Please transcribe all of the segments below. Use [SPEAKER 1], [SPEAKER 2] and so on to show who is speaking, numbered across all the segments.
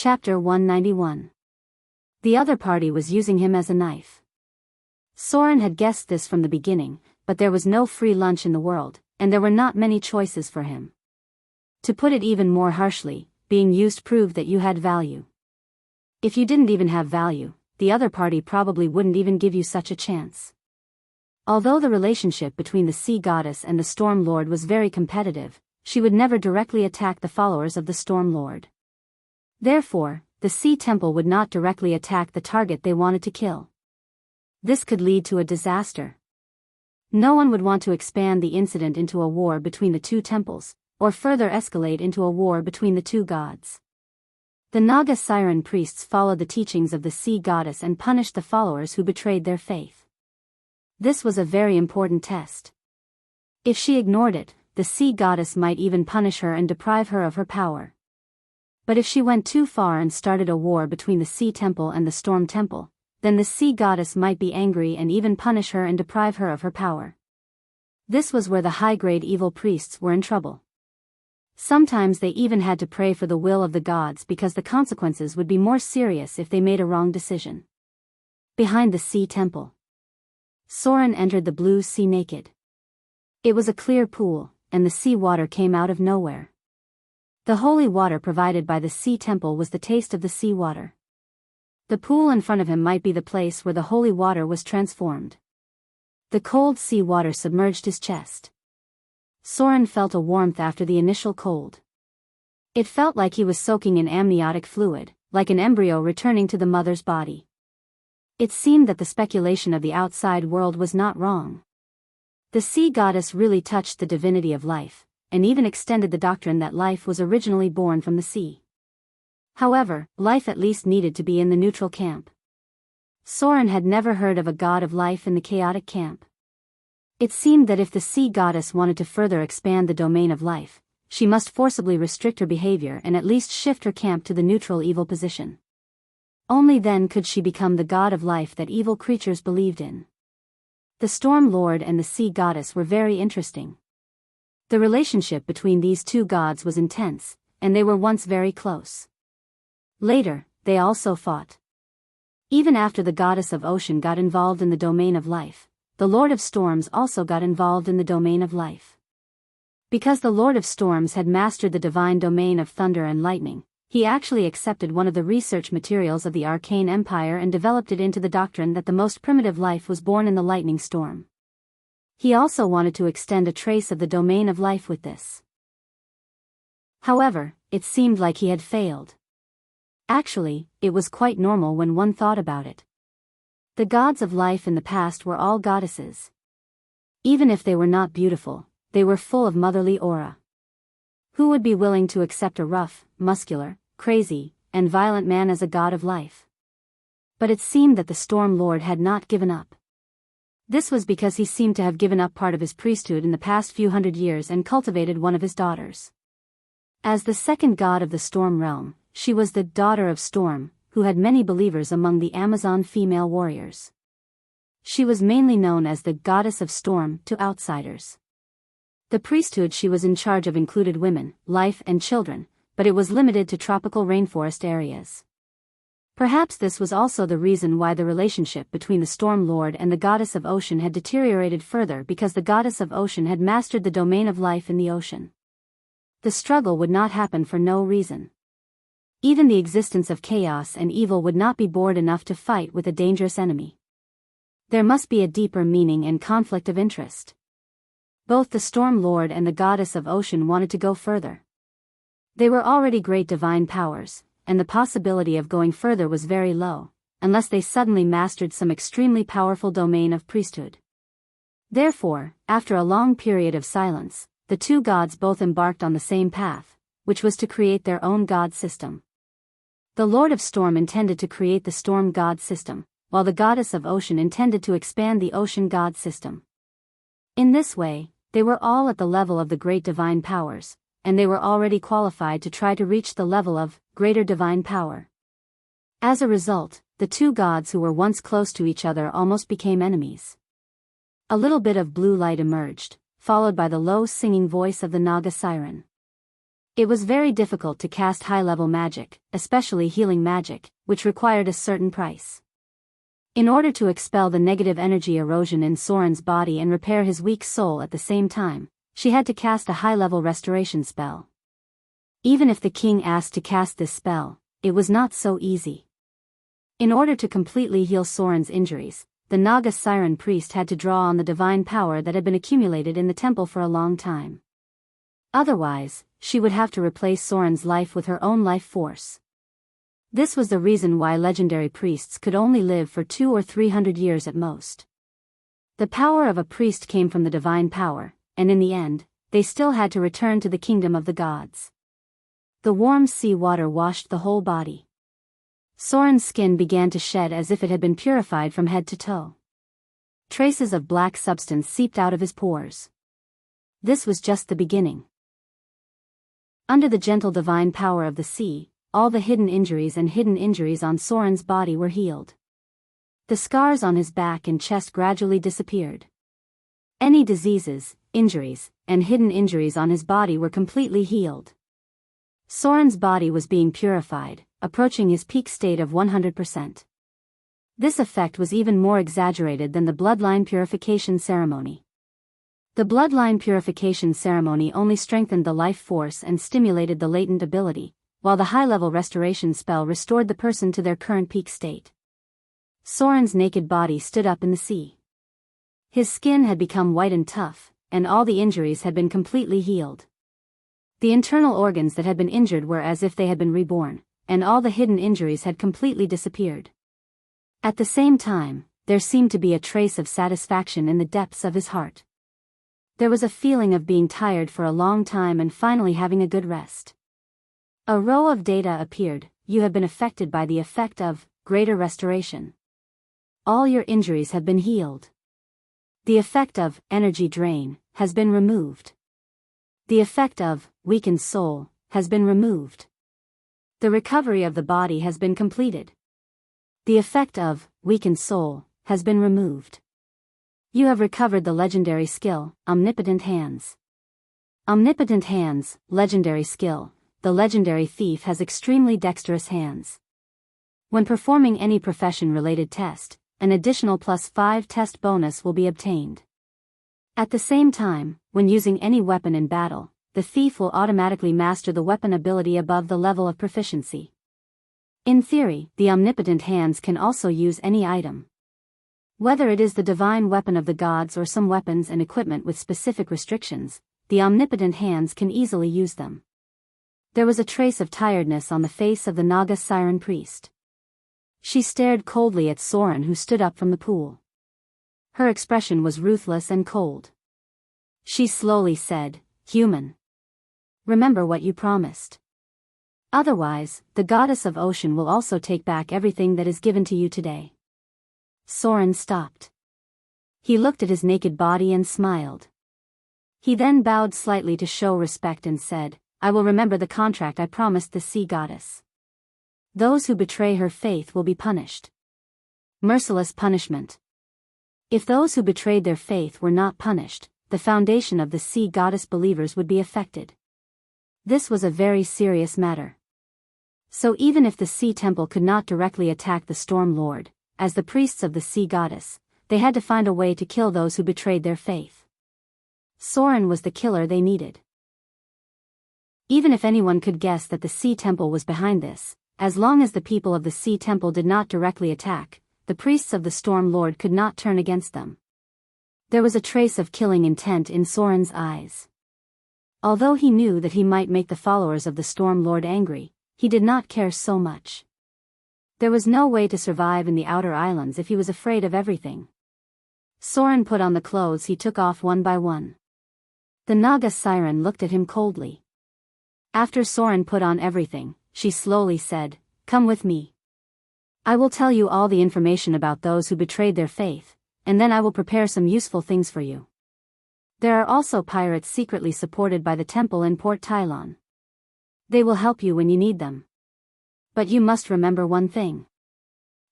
[SPEAKER 1] Chapter 191. The other party was using him as a knife. Soren had guessed this from the beginning, but there was no free lunch in the world, and there were not many choices for him. To put it even more harshly, being used proved that you had value. If you didn't even have value, the other party probably wouldn't even give you such a chance. Although the relationship between the sea goddess and the storm lord was very competitive, she would never directly attack the followers of the storm lord. Therefore, the sea temple would not directly attack the target they wanted to kill. This could lead to a disaster. No one would want to expand the incident into a war between the two temples, or further escalate into a war between the two gods. The Naga Siren priests followed the teachings of the sea goddess and punished the followers who betrayed their faith. This was a very important test. If she ignored it, the sea goddess might even punish her and deprive her of her power. But if she went too far and started a war between the sea temple and the storm temple, then the sea goddess might be angry and even punish her and deprive her of her power. This was where the high-grade evil priests were in trouble. Sometimes they even had to pray for the will of the gods because the consequences would be more serious if they made a wrong decision. Behind the sea temple, Soren entered the blue sea naked. It was a clear pool, and the sea water came out of nowhere. The holy water provided by the sea temple was the taste of the sea water. The pool in front of him might be the place where the holy water was transformed. The cold sea water submerged his chest. Soren felt a warmth after the initial cold. It felt like he was soaking in amniotic fluid, like an embryo returning to the mother's body. It seemed that the speculation of the outside world was not wrong. The sea goddess really touched the divinity of life, and even extended the doctrine that life was originally born from the sea. However, life at least needed to be in the neutral camp. Soren had never heard of a god of life in the chaotic camp. It seemed that if the sea goddess wanted to further expand the domain of life, she must forcibly restrict her behavior and at least shift her camp to the neutral evil position. Only then could she become the god of life that evil creatures believed in. The storm lord and the sea goddess were very interesting. The relationship between these two gods was intense, and they were once very close. Later, they also fought. Even after the goddess of ocean got involved in the domain of life, the Lord of Storms also got involved in the domain of life. Because the Lord of Storms had mastered the divine domain of thunder and lightning, he actually accepted one of the research materials of the Arcane Empire and developed it into the doctrine that the most primitive life was born in the lightning storm. He also wanted to extend a trace of the domain of life with this. However, it seemed like he had failed. Actually, it was quite normal when one thought about it. The gods of life in the past were all goddesses. Even if they were not beautiful, they were full of motherly aura. Who would be willing to accept a rough, muscular, crazy, and violent man as a god of life? But it seemed that the Storm Lord had not given up. This was because he seemed to have given up part of his priesthood in the past few hundred years and cultivated one of his daughters. As the second god of the Storm realm, she was the daughter of Storm, who had many believers among the Amazon female warriors. She was mainly known as the Goddess of Storm to outsiders. The priesthood she was in charge of included women, life and children, but it was limited to tropical rainforest areas. Perhaps this was also the reason why the relationship between the Storm Lord and the Goddess of Ocean had deteriorated further, because the Goddess of Ocean had mastered the domain of life in the ocean. The struggle would not happen for no reason. Even the existence of chaos and evil would not be bored enough to fight with a dangerous enemy. There must be a deeper meaning and conflict of interest. Both the Storm Lord and the Goddess of Ocean wanted to go further. They were already great divine powers, and the possibility of going further was very low, unless they suddenly mastered some extremely powerful domain of priesthood. Therefore, after a long period of silence, the two gods both embarked on the same path, which was to create their own god system. The Lord of Storm intended to create the Storm God system, while the Goddess of Ocean intended to expand the Ocean God system. In this way, they were all at the level of the great divine powers, and they were already qualified to try to reach the level of greater divine power. As a result, the two gods who were once close to each other almost became enemies. A little bit of blue light emerged, followed by the low singing voice of the Naga Siren. It was very difficult to cast high-level magic, especially healing magic, which required a certain price. In order to expel the negative energy erosion in Soren's body and repair his weak soul at the same time, she had to cast a high-level restoration spell. Even if the king asked to cast this spell, it was not so easy. In order to completely heal Soren's injuries, the Naga Siren priest had to draw on the divine power that had been accumulated in the temple for a long time. Otherwise, she would have to replace Soren's life with her own life force. This was the reason why legendary priests could only live for 200 or 300 years at most. The power of a priest came from the divine power, and in the end, they still had to return to the kingdom of the gods. The warm sea water washed the whole body. Soren's skin began to shed as if it had been purified from head to toe. Traces of black substance seeped out of his pores. This was just the beginning. Under the gentle divine power of the sea, all the hidden injuries on Soren's body were healed. The scars on his back and chest gradually disappeared. Any diseases, injuries, and hidden injuries on his body were completely healed. Soren's body was being purified, approaching his peak state of 100%. This effect was even more exaggerated than the bloodline purification ceremony. The bloodline purification ceremony only strengthened the life force and stimulated the latent ability, while the high-level restoration spell restored the person to their current peak state. Soren's naked body stood up in the sea. His skin had become white and tough, and all the injuries had been completely healed. The internal organs that had been injured were as if they had been reborn, and all the hidden injuries had completely disappeared. At the same time, there seemed to be a trace of satisfaction in the depths of his heart. There was a feeling of being tired for a long time and finally having a good rest. A row of data appeared. You have been affected by the effect of greater restoration. All your injuries have been healed. The effect of energy drain has been removed. The effect of weakened soul has been removed. The recovery of the body has been completed. The effect of weakened soul has been removed. You have recovered the legendary skill, Omnipotent Hands. Omnipotent Hands, legendary skill. The legendary thief has extremely dexterous hands. When performing any profession-related test, an additional +5 test bonus will be obtained. At the same time, when using any weapon in battle, the thief will automatically master the weapon ability above the level of proficiency. In theory, the Omnipotent Hands can also use any item. Whether it is the divine weapon of the gods or some weapons and equipment with specific restrictions, the Omnipotent Hands can easily use them. There was a trace of tiredness on the face of the Naga Siren priest. She stared coldly at Soren, who stood up from the pool. Her expression was ruthless and cold. She slowly said, "Human. Remember what you promised. Otherwise, the goddess of ocean will also take back everything that is given to you today." Soren stopped. He looked at his naked body and smiled. He then bowed slightly to show respect and said, "I will remember the contract I promised the sea goddess. Those who betray her faith will be punished. Merciless punishment. If those who betrayed their faith were not punished, the foundation of the sea goddess believers would be affected. This was a very serious matter. So even if the sea temple could not directly attack the Storm Lord, as the priests of the sea goddess, they had to find a way to kill those who betrayed their faith. Soren was the killer they needed. Even if anyone could guess that the sea temple was behind this, as long as the people of the sea temple did not directly attack, the priests of the Storm Lord could not turn against them. There was a trace of killing intent in Soren's eyes. Although he knew that he might make the followers of the Storm Lord angry, he did not care so much. There was no way to survive in the outer islands if he was afraid of everything. Soren put on the clothes he took off one by one. The Naga Siren looked at him coldly. After Soren put on everything, she slowly said, "Come with me. I will tell you all the information about those who betrayed their faith, and then I will prepare some useful things for you. There are also pirates secretly supported by the temple in Port Tylon. They will help you when you need them. But you must remember one thing.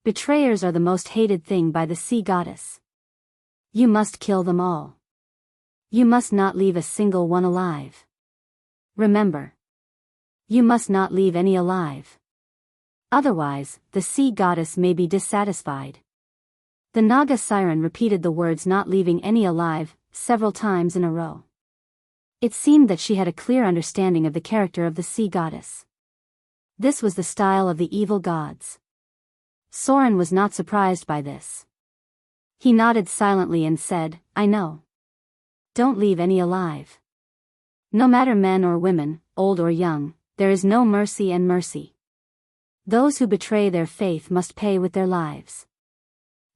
[SPEAKER 1] Betrayers are the most hated thing by the sea goddess. You must kill them all. You must not leave a single one alive. Remember." You must not leave any alive. Otherwise, the sea goddess may be dissatisfied. The Naga siren repeated the words "not leaving any alive" several times in a row. It seemed that she had a clear understanding of the character of the sea goddess. This was the style of the evil gods. Soren was not surprised by this. He nodded silently and said, "I know. Don't leave any alive. No matter men or women, old or young, there is no mercy and mercy. Those who betray their faith must pay with their lives."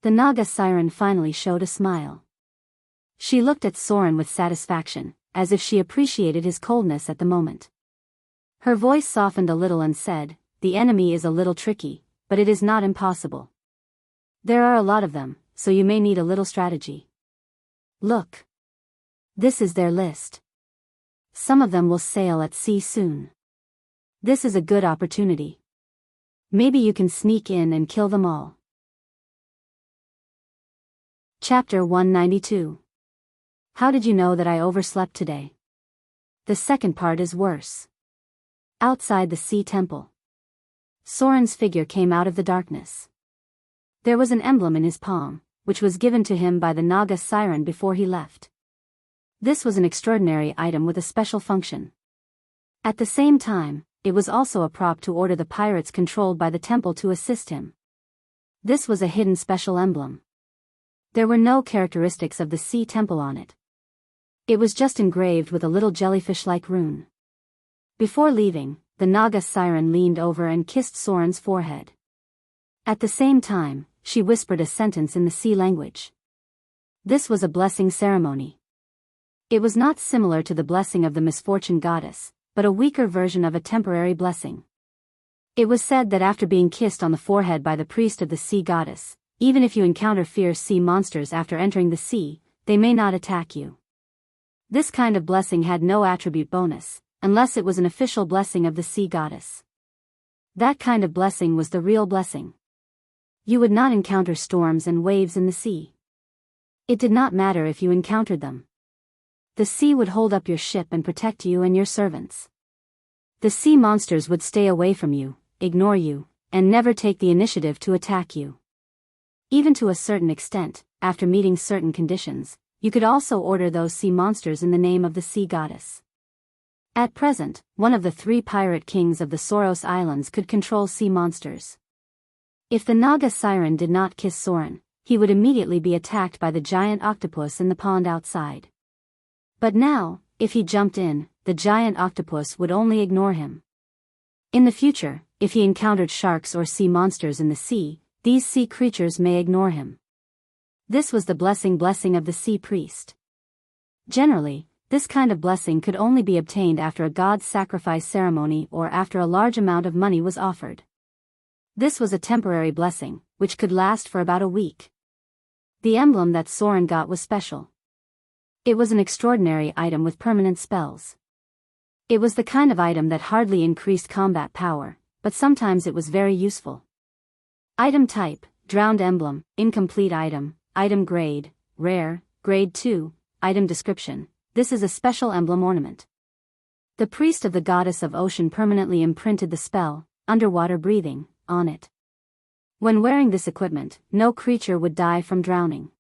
[SPEAKER 1] The Naga siren finally showed a smile. She looked at Soren with satisfaction, as if she appreciated his coldness at the moment. Her voice softened a little and said, "The enemy is a little tricky, but it is not impossible. There are a lot of them, so you may need a little strategy. Look. This is their list. Some of them will sail at sea soon. This is a good opportunity. Maybe you can sneak in and kill them all." Chapter 192. How did you know that I overslept today? The second part is worse. Outside the sea temple. Soren's figure came out of the darkness. There was an emblem in his palm, which was given to him by the Naga siren before he left. This was an extraordinary item with a special function. At the same time, it was also a prop to order the pirates controlled by the temple to assist him. This was a hidden special emblem. There were no characteristics of the sea temple on it. It was just engraved with a little jellyfish-like rune. Before leaving, the Naga siren leaned over and kissed Soren's forehead. At the same time, she whispered a sentence in the sea language. This was a blessing ceremony. It was not similar to the blessing of the misfortune goddess, but a weaker version of a temporary blessing. It was said that after being kissed on the forehead by the priest of the sea goddess, even if you encounter fierce sea monsters after entering the sea, they may not attack you. This kind of blessing had no attribute bonus, unless it was an official blessing of the sea goddess. That kind of blessing was the real blessing. You would not encounter storms and waves in the sea. It did not matter if you encountered them. The sea would hold up your ship and protect you and your servants. The sea monsters would stay away from you, ignore you, and never take the initiative to attack you. Even to a certain extent, after meeting certain conditions, you could also order those sea monsters in the name of the sea goddess. At present, one of the 3 pirate kings of the Soros Islands could control sea monsters. If the Naga siren did not kiss Soren, he would immediately be attacked by the giant octopus in the pond outside. But now, if he jumped in, the giant octopus would only ignore him. In the future, if he encountered sharks or sea monsters in the sea, these sea creatures may ignore him. This was the blessing of the sea priest. Generally, this kind of blessing could only be obtained after a god's sacrifice ceremony or after a large amount of money was offered. This was a temporary blessing, which could last for about a week. The emblem that Soren got was special. It was an extraordinary item with permanent spells. It was the kind of item that hardly increased combat power, but sometimes it was very useful. Item type, drowned emblem, incomplete item, item grade, rare, grade 2, item description. This is a special emblem ornament. The priest of the goddess of ocean permanently imprinted the spell, underwater breathing, on it. When wearing this equipment, no creature would die from drowning.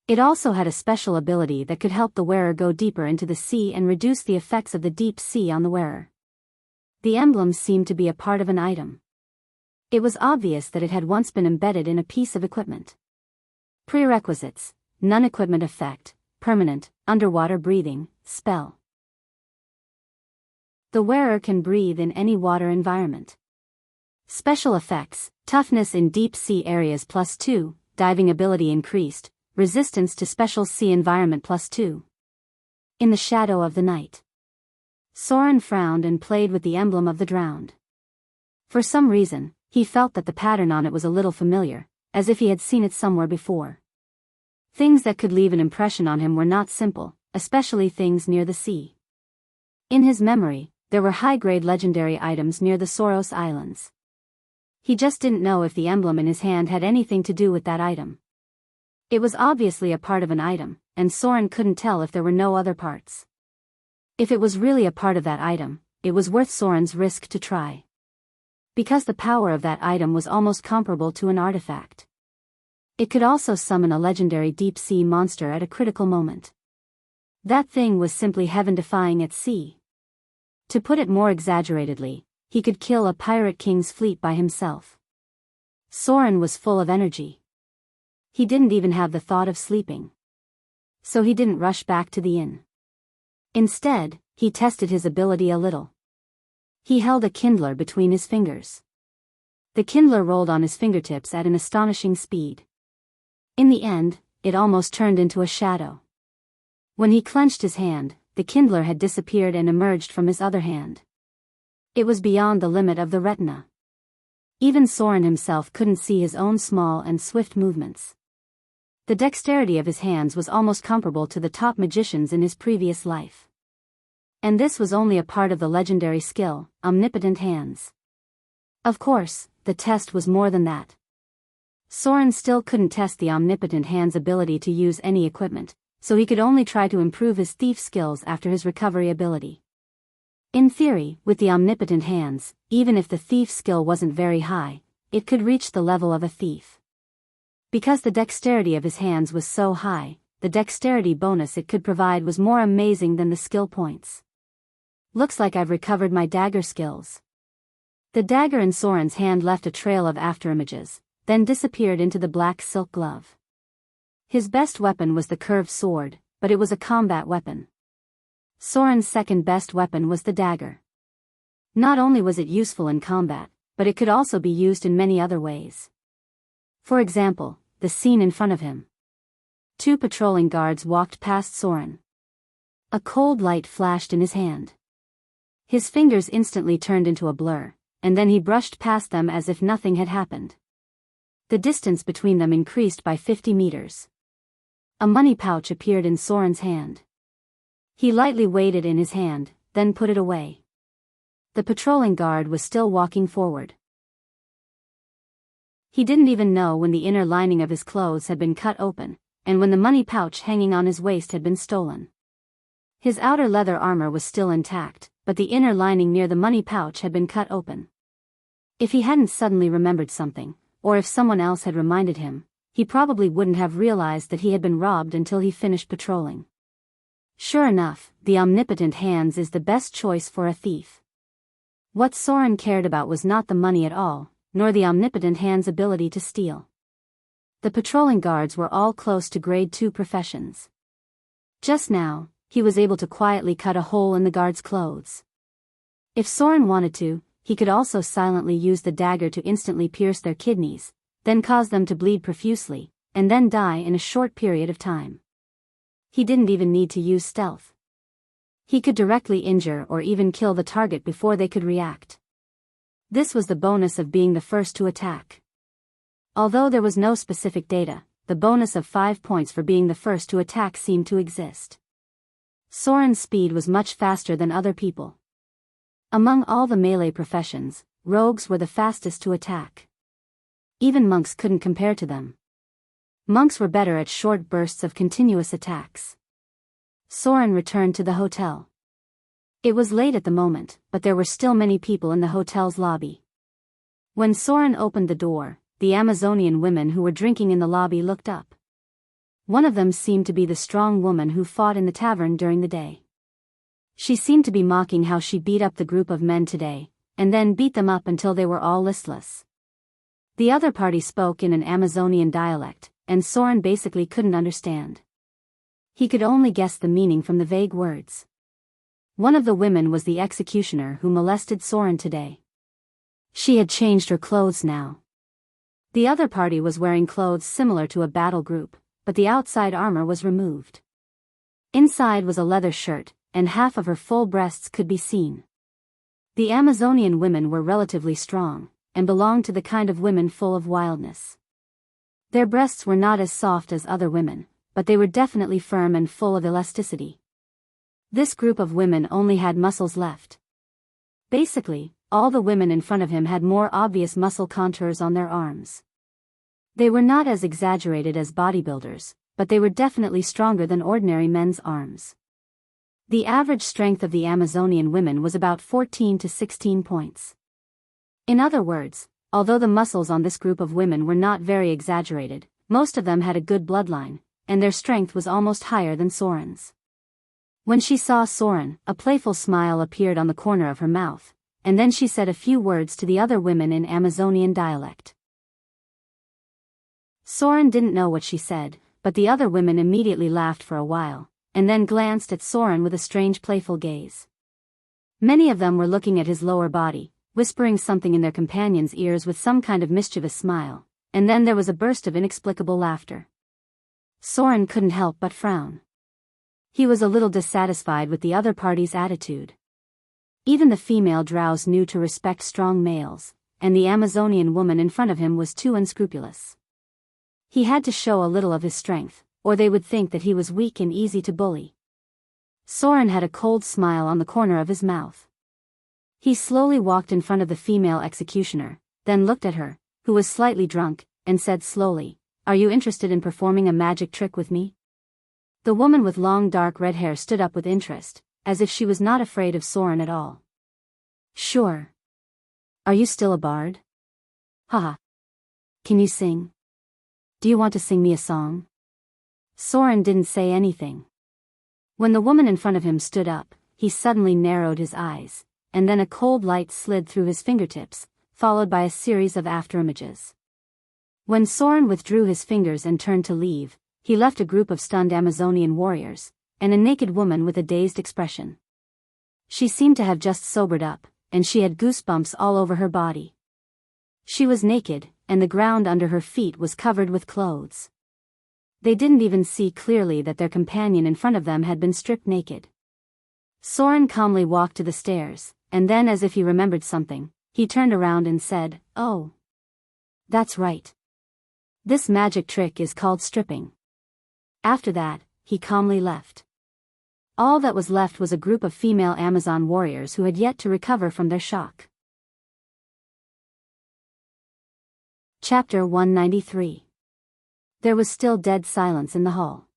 [SPEAKER 1] It also had a special ability that could help the wearer go deeper into the sea and reduce the effects of the deep sea on the wearer. The emblem seemed to be a part of an item. It was obvious that it had once been embedded in a piece of equipment. Prerequisites: non-equipment effect, permanent, underwater breathing, spell. The wearer can breathe in any water environment. Special effects: toughness in deep sea areas +2, diving ability increased, resistance to special sea environment +2. In the shadow of the night. Soren frowned and played with the emblem of the drowned. For some reason, he felt that the pattern on it was a little familiar, as if he had seen it somewhere before. Things that could leave an impression on him were not simple, especially things near the sea. In his memory, there were high-grade legendary items near the Soros Islands. He just didn't know if the emblem in his hand had anything to do with that item. It was obviously a part of an item, and Soren couldn't tell if there were no other parts. If it was really a part of that item, it was worth Soren's risk to try. Because the power of that item was almost comparable to an artifact. It could also summon a legendary deep-sea monster at a critical moment. That thing was simply heaven-defying at sea. To put it more exaggeratedly, he could kill a pirate king's fleet by himself. Soren was full of energy. He didn't even have the thought of sleeping. So he didn't rush back to the inn. Instead, he tested his ability a little. He held a kindler between his fingers. The kindler rolled on his fingertips at an astonishing speed. In the end, it almost turned into a shadow. When he clenched his hand, the kindler had disappeared and emerged from his other hand. It was beyond the limit of the retina. Even Soren himself couldn't see his own small and swift movements. The dexterity of his hands was almost comparable to the top magicians in his previous life. And this was only a part of the legendary skill, omnipotent hands. Of course, the test was more than that. Soren still couldn't test the omnipotent hand's ability to use any equipment, so he could only try to improve his thief skills after his recovery ability. In theory, with the omnipotent hands, even if the thief skill wasn't very high, it could reach the level of a thief. Because the dexterity of his hands was so high, the dexterity bonus it could provide was more amazing than the skill points. Looks like I've recovered my dagger skills. The dagger in Soren's hand left a trail of afterimages, then disappeared into the black silk glove. His best weapon was the curved sword, but it was a combat weapon. Soren's second best weapon was the dagger. Not only was it useful in combat, but it could also be used in many other ways. For example, the scene in front of him. Two patrolling guards walked past Soren. A cold light flashed in his hand. His fingers instantly turned into a blur, and then he brushed past them as if nothing had happened. The distance between them increased by 50 meters. A money pouch appeared in Soren's hand. He lightly weighed it in his hand, then put it away. The patrolling guard was still walking forward. He didn't even know when the inner lining of his clothes had been cut open, and when the money pouch hanging on his waist had been stolen. His outer leather armor was still intact, but the inner lining near the money pouch had been cut open. If he hadn't suddenly remembered something, or if someone else had reminded him, he probably wouldn't have realized that he had been robbed until he finished patrolling. Sure enough, the omnipotent hands is the best choice for a thief. What Soren cared about was not the money at all, nor the omnipotent hand's ability to steal. The patrolling guards were all close to grade 2 professions. Just now, he was able to quietly cut a hole in the guard's clothes. If Soren wanted to, he could also silently use the dagger to instantly pierce their kidneys, then cause them to bleed profusely, and then die in a short period of time. He didn't even need to use stealth. He could directly injure or even kill the target before they could react. This was the bonus of being the first to attack. Although there was no specific data, the bonus of 5 points for being the first to attack seemed to exist. Soren's speed was much faster than other people. Among all the melee professions, rogues were the fastest to attack. Even monks couldn't compare to them. Monks were better at short bursts of continuous attacks. Soren returned to the hotel. It was late at the moment, but there were still many people in the hotel's lobby. When Soren opened the door, the Amazonian women who were drinking in the lobby looked up. One of them seemed to be the strong woman who fought in the tavern during the day. She seemed to be mocking how she beat up the group of men today, and then beat them up until they were all listless. The other party spoke in an Amazonian dialect, and Soren basically couldn't understand. He could only guess the meaning from the vague words. One of the women was the executioner who molested Soren today. She had changed her clothes now. The other party was wearing clothes similar to a battle group, but the outside armor was removed. Inside was a leather shirt, and half of her full breasts could be seen. The Amazonian women were relatively strong, and belonged to the kind of women full of wildness. Their breasts were not as soft as other women, but they were definitely firm and full of elasticity. This group of women only had muscles left. Basically, all the women in front of him had more obvious muscle contours on their arms. They were not as exaggerated as bodybuilders, but they were definitely stronger than ordinary men's arms. The average strength of the Amazonian women was about 14 to 16 points. In other words, although the muscles on this group of women were not very exaggerated, most of them had a good bloodline, and their strength was almost higher than Soren's. When she saw Soren, a playful smile appeared on the corner of her mouth, and then she said a few words to the other women in Amazonian dialect. Soren didn't know what she said, but the other women immediately laughed for a while, and then glanced at Soren with a strange playful gaze. Many of them were looking at his lower body, whispering something in their companions' ears with some kind of mischievous smile, and then there was a burst of inexplicable laughter. Soren couldn't help but frown. He was a little dissatisfied with the other party's attitude. Even the female drows knew to respect strong males, and the Amazonian woman in front of him was too unscrupulous. He had to show a little of his strength, or they would think that he was weak and easy to bully. Soren had a cold smile on the corner of his mouth. He slowly walked in front of the female executioner, then looked at her, who was slightly drunk, and said slowly, "Are you interested in performing a magic trick with me?" The woman with long dark red hair stood up with interest, as if she was not afraid of Soren at all. "Sure. Are you still a bard?" "Haha. Can you sing? Do you want to sing me a song?" Soren didn't say anything. When the woman in front of him stood up, he suddenly narrowed his eyes, and then a cold light slid through his fingertips, followed by a series of afterimages. When Soren withdrew his fingers and turned to leave, he left a group of stunned Amazonian warriors, and a naked woman with a dazed expression. She seemed to have just sobered up, and she had goosebumps all over her body. She was naked, and the ground under her feet was covered with clothes. They didn't even see clearly that their companion in front of them had been stripped naked. Soren calmly walked to the stairs, and then as if he remembered something, he turned around and said, "Oh. That's right. This magic trick is called stripping." After that, he calmly left. All that was left was a group of female Amazon warriors who had yet to recover from their shock. Chapter 193. There was still dead silence in the hall.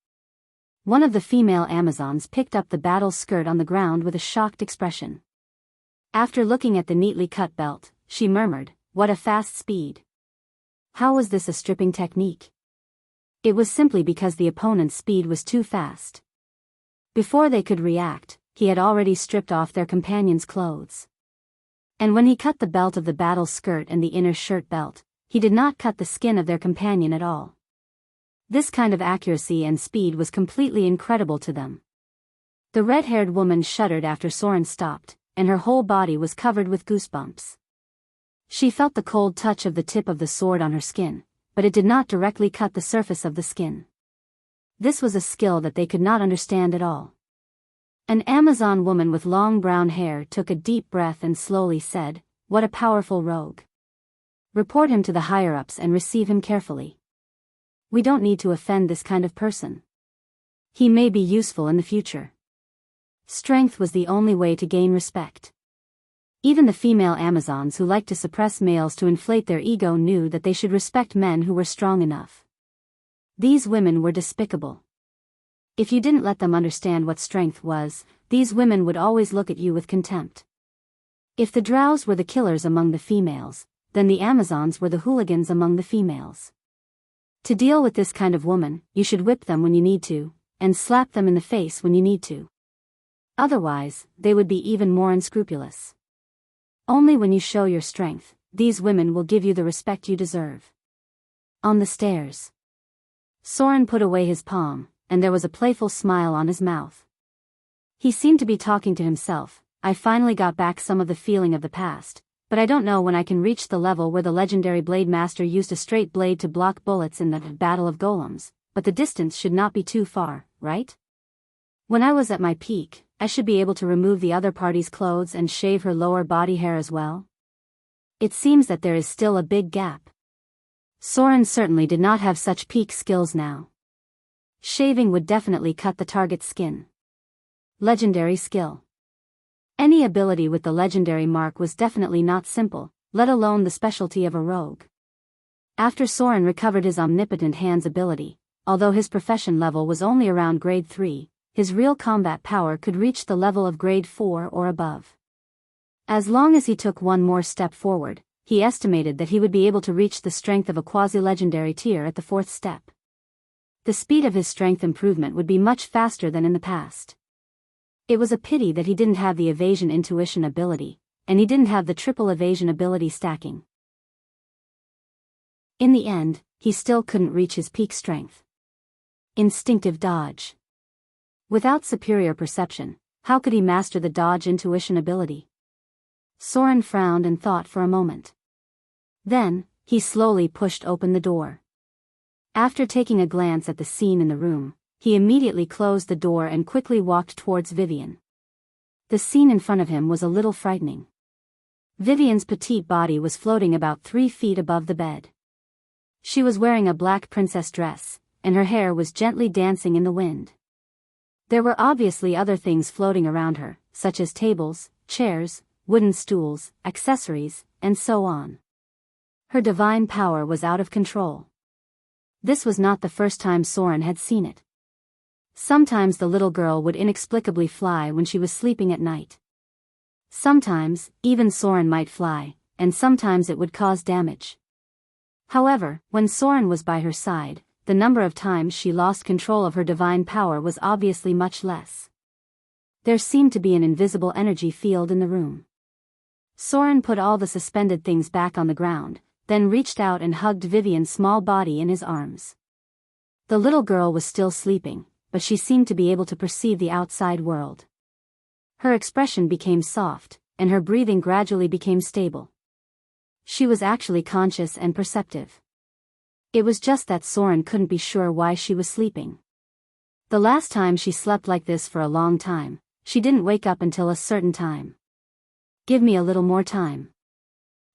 [SPEAKER 1] One of the female Amazons picked up the battle skirt on the ground with a shocked expression. After looking at the neatly cut belt, she murmured, "What a fast speed. How was this a stripping technique?" It was simply because the opponent's speed was too fast. Before they could react, he had already stripped off their companion's clothes. And when he cut the belt of the battle skirt and the inner shirt belt, he did not cut the skin of their companion at all. This kind of accuracy and speed was completely incredible to them. The red-haired woman shuddered after Soren stopped, and her whole body was covered with goosebumps. She felt the cold touch of the tip of the sword on her skin, but it did not directly cut the surface of the skin. This was a skill that they could not understand at all. An Amazon woman with long brown hair took a deep breath and slowly said, "What a powerful rogue. Report him to the higher-ups and receive him carefully. We don't need to offend this kind of person. He may be useful in the future." Strength was the only way to gain respect. Even the female Amazons who liked to suppress males to inflate their ego knew that they should respect men who were strong enough. These women were despicable. If you didn't let them understand what strength was, these women would always look at you with contempt. If the drows were the killers among the females, then the Amazons were the hooligans among the females. To deal with this kind of woman, you should whip them when you need to, and slap them in the face when you need to. Otherwise, they would be even more unscrupulous. Only when you show your strength, these women will give you the respect you deserve. On the stairs, Soren put away his palm, and there was a playful smile on his mouth. He seemed to be talking to himself. "I finally got back some of the feeling of the past, but I don't know when I can reach the level where the legendary blade master used a straight blade to block bullets in the Battle of Golems, but the distance should not be too far, right? When I was at my peak, I should be able to remove the other party's clothes and shave her lower body hair as well. It seems that there is still a big gap." Soren certainly did not have such peak skills now. Shaving would definitely cut the target's skin. Legendary skill. Any ability with the legendary mark was definitely not simple, let alone the specialty of a rogue. After Soren recovered his omnipotent hands ability, although his profession level was only around grade 3, his real combat power could reach the level of grade 4 or above. As long as he took one more step forward, he estimated that he would be able to reach the strength of a quasi-legendary tier at the 4th step. The speed of his strength improvement would be much faster than in the past. It was a pity that he didn't have the evasion intuition ability, and he didn't have the triple evasion ability stacking. In the end, he still couldn't reach his peak strength. Instinctive dodge. Without superior perception, how could he master the dodge intuition ability? Soren frowned and thought for a moment. Then, he slowly pushed open the door. After taking a glance at the scene in the room, he immediately closed the door and quickly walked towards Vivian. The scene in front of him was a little frightening. Vivian's petite body was floating about 3 feet above the bed. She was wearing a black princess dress, and her hair was gently dancing in the wind. There were obviously other things floating around her, such as tables, chairs, wooden stools, accessories, and so on. Her divine power was out of control. This was not the first time Soren had seen it. Sometimes the little girl would inexplicably fly when she was sleeping at night. Sometimes, even Soren might fly, and sometimes it would cause damage. However, when Soren was by her side, the number of times she lost control of her divine power was obviously much less. There seemed to be an invisible energy field in the room. Soren put all the suspended things back on the ground, then reached out and hugged Vivian's small body in his arms. The little girl was still sleeping, but she seemed to be able to perceive the outside world. Her expression became soft, and her breathing gradually became stable. She was actually conscious and perceptive. It was just that Soren couldn't be sure why she was sleeping. The last time she slept like this for a long time, she didn't wake up until a certain time. Give me a little more time.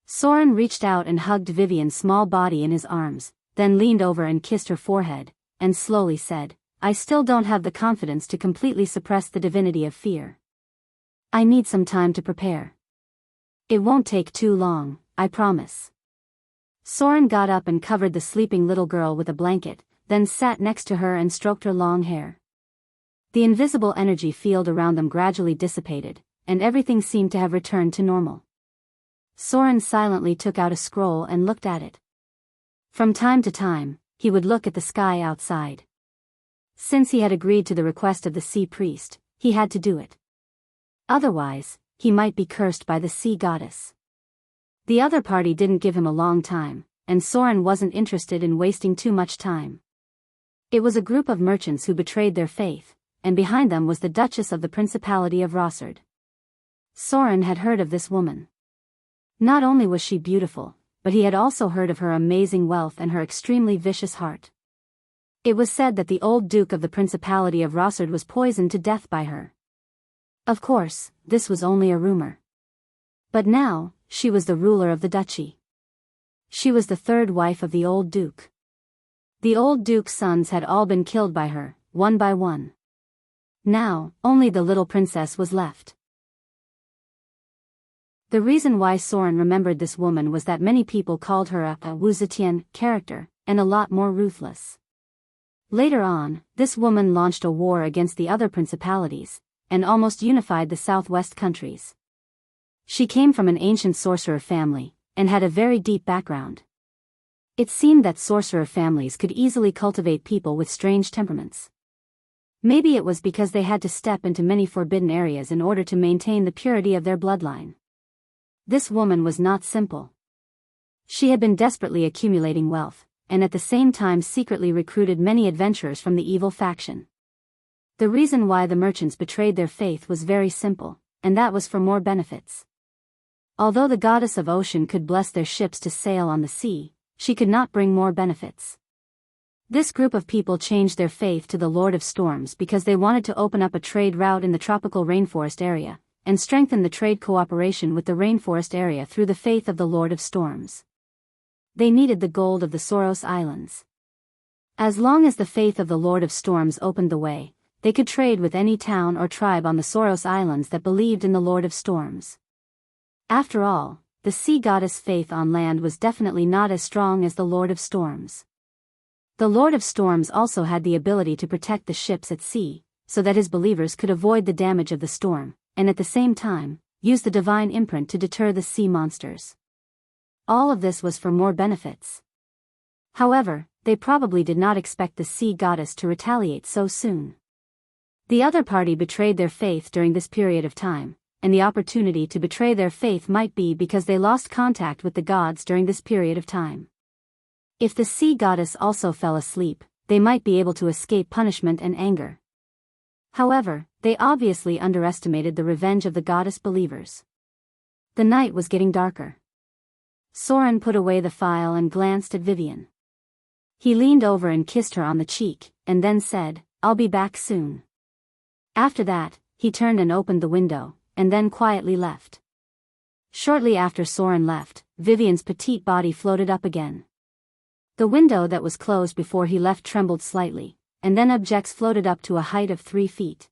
[SPEAKER 1] Soren reached out and hugged Vivian's small body in his arms, then leaned over and kissed her forehead, and slowly said, I still don't have the confidence to completely suppress the divinity of fear. I need some time to prepare. It won't take too long, I promise. Soren got up and covered the sleeping little girl with a blanket, then sat next to her and stroked her long hair. The invisible energy field around them gradually dissipated, and everything seemed to have returned to normal. Soren silently took out a scroll and looked at it. From time to time, he would look at the sky outside. Since he had agreed to the request of the sea priest, he had to do it. Otherwise, he might be cursed by the sea goddess. The other party didn't give him a long time, and Soren wasn't interested in wasting too much time. It was a group of merchants who betrayed their faith, and behind them was the Duchess of the Principality of Rossard. Soren had heard of this woman. Not only was she beautiful, but he had also heard of her amazing wealth and her extremely vicious heart. It was said that the old Duke of the Principality of Rossard was poisoned to death by her. Of course, this was only a rumor. But now, she was the ruler of the duchy. She was the third wife of the old Duke. The old Duke's sons had all been killed by her, one by one. Now, only the little princess was left. The reason why Soren remembered this woman was that many people called her a Wuzetian character, and a lot more ruthless. Later on, this woman launched a war against the other principalities, and almost unified the southwest countries. She came from an ancient sorcerer family, and had a very deep background. It seemed that sorcerer families could easily cultivate people with strange temperaments. Maybe it was because they had to step into many forbidden areas in order to maintain the purity of their bloodline. This woman was not simple. She had been desperately accumulating wealth, and at the same time secretly recruited many adventurers from the evil faction. The reason why the merchants betrayed their faith was very simple, and that was for more benefits. Although the goddess of ocean could bless their ships to sail on the sea, she could not bring more benefits. This group of people changed their faith to the Lord of Storms because they wanted to open up a trade route in the tropical rainforest area, and strengthen the trade cooperation with the rainforest area through the faith of the Lord of Storms. They needed the gold of the Soros Islands. As long as the faith of the Lord of Storms opened the way, they could trade with any town or tribe on the Soros Islands that believed in the Lord of Storms. After all, the sea goddess' faith on land was definitely not as strong as the Lord of Storms. The Lord of Storms also had the ability to protect the ships at sea, so that his believers could avoid the damage of the storm, and at the same time, use the divine imprint to deter the sea monsters. All of this was for more benefits. However, they probably did not expect the sea goddess to retaliate so soon. The other party betrayed their faith during this period of time, and the opportunity to betray their faith might be because they lost contact with the gods during this period of time. If the sea goddess also fell asleep, they might be able to escape punishment and anger. However, they obviously underestimated the revenge of the goddess believers. The night was getting darker. Soren put away the file and glanced at Vivian. He leaned over and kissed her on the cheek, and then said, "I'll be back soon." After that, he turned and opened the window, and then quietly left. Shortly after Soren left, Vivian's petite body floated up again. The window that was closed before he left trembled slightly, and then objects floated up to a height of 3 feet.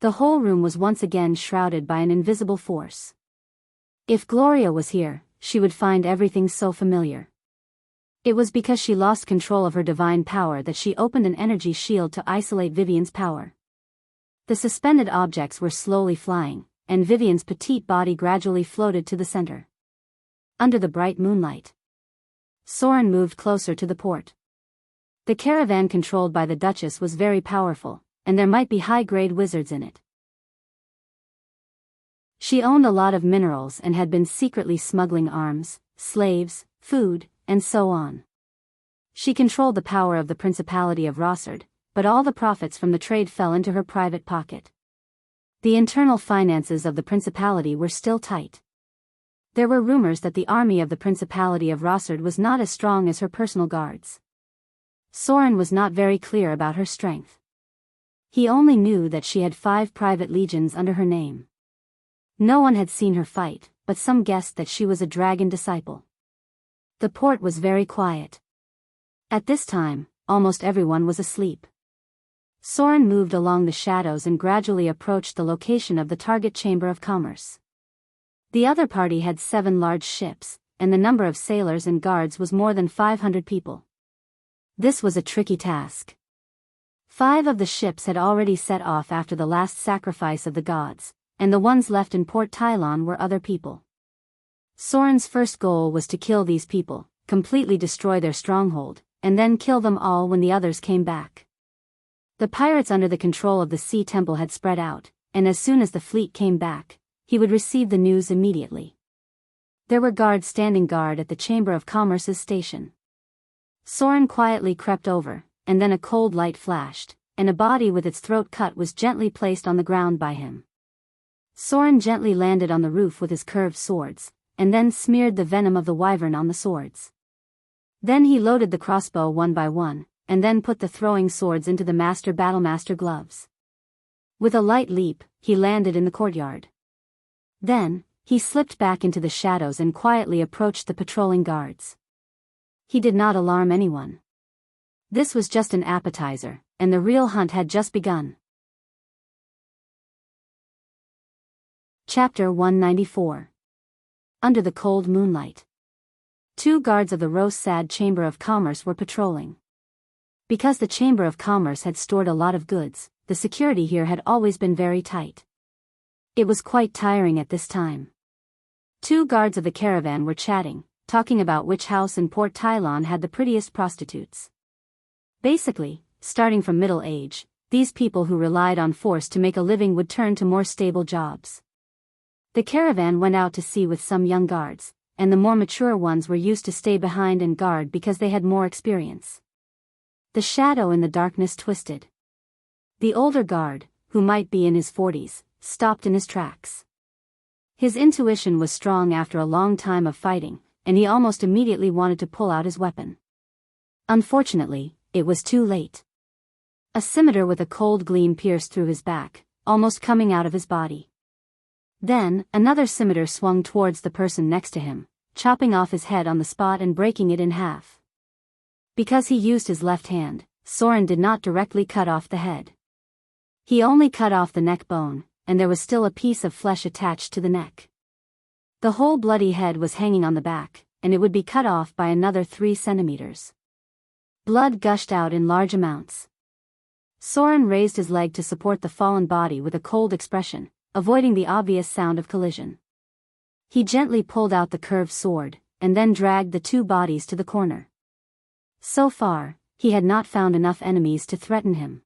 [SPEAKER 1] The whole room was once again shrouded by an invisible force. If Gloria was here, she would find everything so familiar. It was because she lost control of her divine power that she opened an energy shield to isolate Vivian's power. The suspended objects were slowly flying, and Vivian's petite body gradually floated to the center. Under the bright moonlight, Soren moved closer to the port. The caravan controlled by the Duchess was very powerful, and there might be high-grade wizards in it. She owned a lot of minerals and had been secretly smuggling arms, slaves, food, and so on. She controlled the power of the Principality of Rossard, but all the profits from the trade fell into her private pocket. The internal finances of the Principality were still tight. There were rumors that the army of the Principality of Rossard was not as strong as her personal guards. Soren was not very clear about her strength. He only knew that she had 5 private legions under her name. No one had seen her fight, but some guessed that she was a dragon disciple. The port was very quiet. At this time, almost everyone was asleep. Soren moved along the shadows and gradually approached the location of the target chamber of commerce. The other party had 7 large ships, and the number of sailors and guards was more than 500 people. This was a tricky task. 5 of the ships had already set off after the last sacrifice of the gods, and the ones left in Port Tylon were other people. Soren's first goal was to kill these people, completely destroy their stronghold, and then kill them all when the others came back. The pirates under the control of the Sea Temple had spread out, and as soon as the fleet came back, he would receive the news immediately. There were guards standing guard at the Chamber of Commerce's station. Soren quietly crept over, and then a cold light flashed, and a body with its throat cut was gently placed on the ground by him. Soren gently landed on the roof with his curved swords, and then smeared the venom of the wyvern on the swords. Then he loaded the crossbow one by one, and then put the throwing swords into the battlemaster gloves. With a light leap, he landed in the courtyard. Then, he slipped back into the shadows and quietly approached the patrolling guards. He did not alarm anyone. This was just an appetizer, and the real hunt had just begun. Chapter 194. Under the cold moonlight. 2 guards of the Rossad Chamber of Commerce were patrolling. Because the Chamber of Commerce had stored a lot of goods, the security here had always been very tight. It was quite tiring at this time. 2 guards of the caravan were chatting, talking about which house in Port Tylon had the prettiest prostitutes. Basically, starting from middle age, these people who relied on force to make a living would turn to more stable jobs. The caravan went out to sea with some young guards, and the more mature ones were used to stay behind and guard because they had more experience. The shadow in the darkness twisted. The older guard, who might be in his 40s, stopped in his tracks. His intuition was strong after a long time of fighting, and he almost immediately wanted to pull out his weapon. Unfortunately, it was too late. A scimitar with a cold gleam pierced through his back, almost coming out of his body. Then, another scimitar swung towards the person next to him, chopping off his head on the spot and breaking it in half. Because he used his left hand, Soren did not directly cut off the head. He only cut off the neck bone, and there was still a piece of flesh attached to the neck. The whole bloody head was hanging on the back, and it would be cut off by another 3 centimeters. Blood gushed out in large amounts. Soren raised his leg to support the fallen body with a cold expression, avoiding the obvious sound of collision. He gently pulled out the curved sword, and then dragged the two bodies to the corner. So far, he had not found enough enemies to threaten him.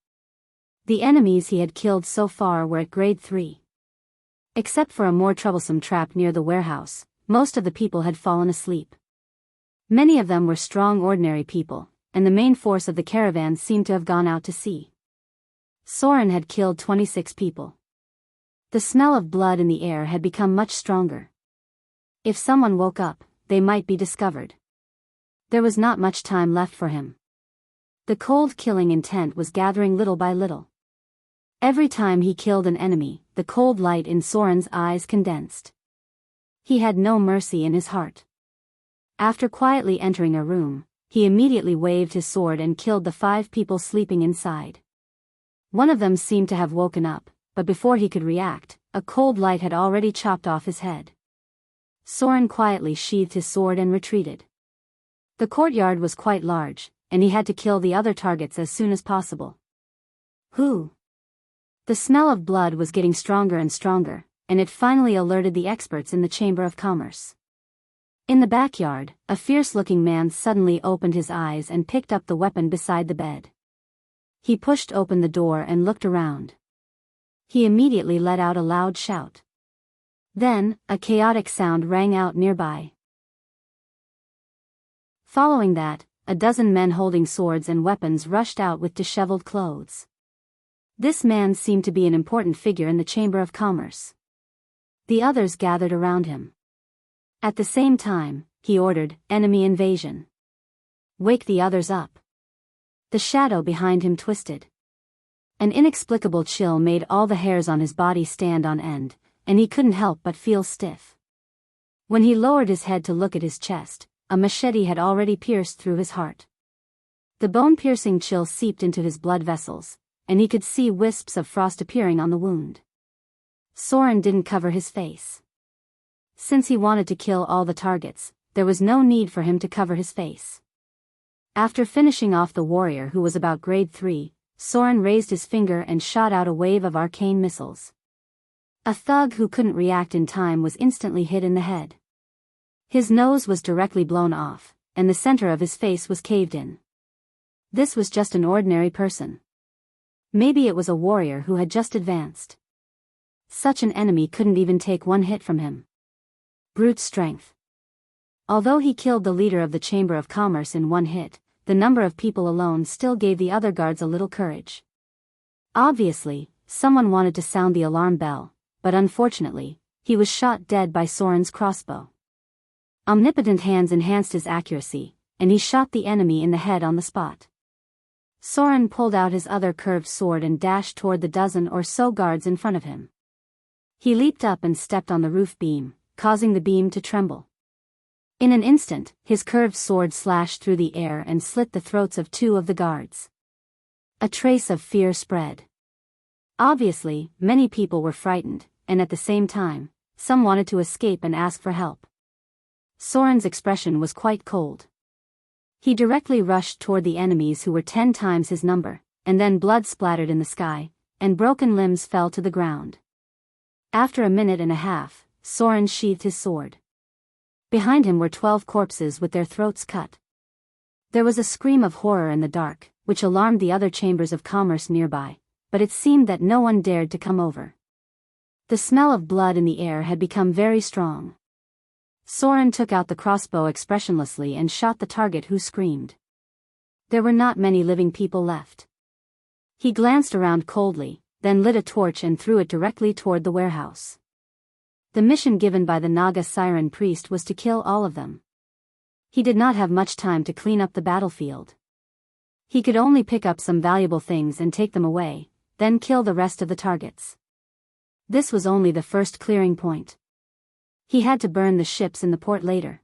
[SPEAKER 1] The enemies he had killed so far were at grade 3. Except for a more troublesome trap near the warehouse, most of the people had fallen asleep. Many of them were strong ordinary people, and the main force of the caravan seemed to have gone out to sea. Soren had killed 26 people. The smell of blood in the air had become much stronger. If someone woke up, they might be discovered. There was not much time left for him. The cold killing intent was gathering little by little. Every time he killed an enemy, the cold light in Soren's eyes condensed. He had no mercy in his heart. After quietly entering a room, he immediately waved his sword and killed the 5 people sleeping inside. One of them seemed to have woken up, but before he could react, a cold light had already chopped off his head. Soren quietly sheathed his sword and retreated. The courtyard was quite large, and he had to kill the other targets as soon as possible. Who? The smell of blood was getting stronger and stronger, and it finally alerted the experts in the Chamber of Commerce. In the backyard, a fierce-looking man suddenly opened his eyes and picked up the weapon beside the bed. He pushed open the door and looked around. He immediately let out a loud shout. Then, a chaotic sound rang out nearby. Following that, a dozen men holding swords and weapons rushed out with disheveled clothes. This man seemed to be an important figure in the Chamber of Commerce. The others gathered around him. At the same time, he ordered, "Enemy invasion. Wake the others up." The shadow behind him twisted. An inexplicable chill made all the hairs on his body stand on end, and he couldn't help but feel stiff. When he lowered his head to look at his chest, a machete had already pierced through his heart. The bone-piercing chill seeped into his blood vessels, and he could see wisps of frost appearing on the wound. Soren didn't cover his face. Since he wanted to kill all the targets, there was no need for him to cover his face. After finishing off the warrior who was about grade 3, Soren raised his finger and shot out a wave of arcane missiles. A thug who couldn't react in time was instantly hit in the head. His nose was directly blown off, and the center of his face was caved in. This was just an ordinary person. Maybe it was a warrior who had just advanced. Such an enemy couldn't even take one hit from him. Brute strength. Although he killed the leader of the Chamber of Commerce in one hit, the number of people alone still gave the other guards a little courage. Obviously, someone wanted to sound the alarm bell, but unfortunately, he was shot dead by Soren's crossbow. Omnipotent hands enhanced his accuracy, and he shot the enemy in the head on the spot. Soren pulled out his other curved sword and dashed toward the dozen or so guards in front of him. He leaped up and stepped on the roof beam, causing the beam to tremble. In an instant, his curved sword slashed through the air and slit the throats of 2 of the guards. A trace of fear spread. Obviously, many people were frightened, and at the same time, some wanted to escape and ask for help. Soren's expression was quite cold. He directly rushed toward the enemies who were 10 times his number, and then blood splattered in the sky, and broken limbs fell to the ground. After a minute and a half, Soren sheathed his sword. Behind him were 12 corpses with their throats cut. There was a scream of horror in the dark, which alarmed the other chambers of commerce nearby, but it seemed that no one dared to come over. The smell of blood in the air had become very strong. Soren took out the crossbow expressionlessly and shot the target, who screamed. There were not many living people left. He glanced around coldly, then lit a torch and threw it directly toward the warehouse. The mission given by the Naga Siren priest was to kill all of them. He did not have much time to clean up the battlefield. He could only pick up some valuable things and take them away, then kill the rest of the targets. This was only the first clearing point. He had to burn the ships in the port later.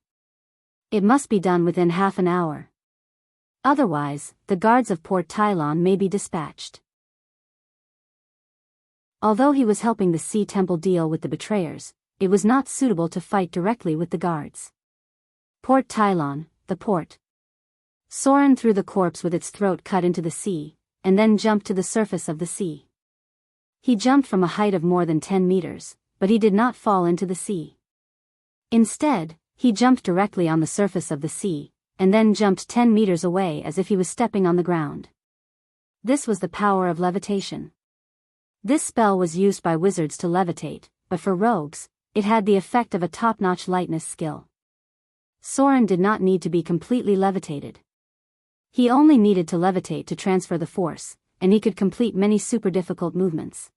[SPEAKER 1] It must be done within half an hour. Otherwise, the guards of Port Tylon may be dispatched. Although he was helping the Sea Temple deal with the betrayers, it was not suitable to fight directly with the guards. Port Tylon, the port. Soren threw the corpse with its throat cut into the sea, and then jumped to the surface of the sea. He jumped from a height of more than 10 meters, but he did not fall into the sea. Instead, he jumped directly on the surface of the sea, and then jumped 10 meters away as if he was stepping on the ground. This was the power of levitation. This spell was used by wizards to levitate, but for rogues, it had the effect of a top-notch lightness skill. Soren did not need to be completely levitated. He only needed to levitate to transfer the force, and he could complete many super difficult movements.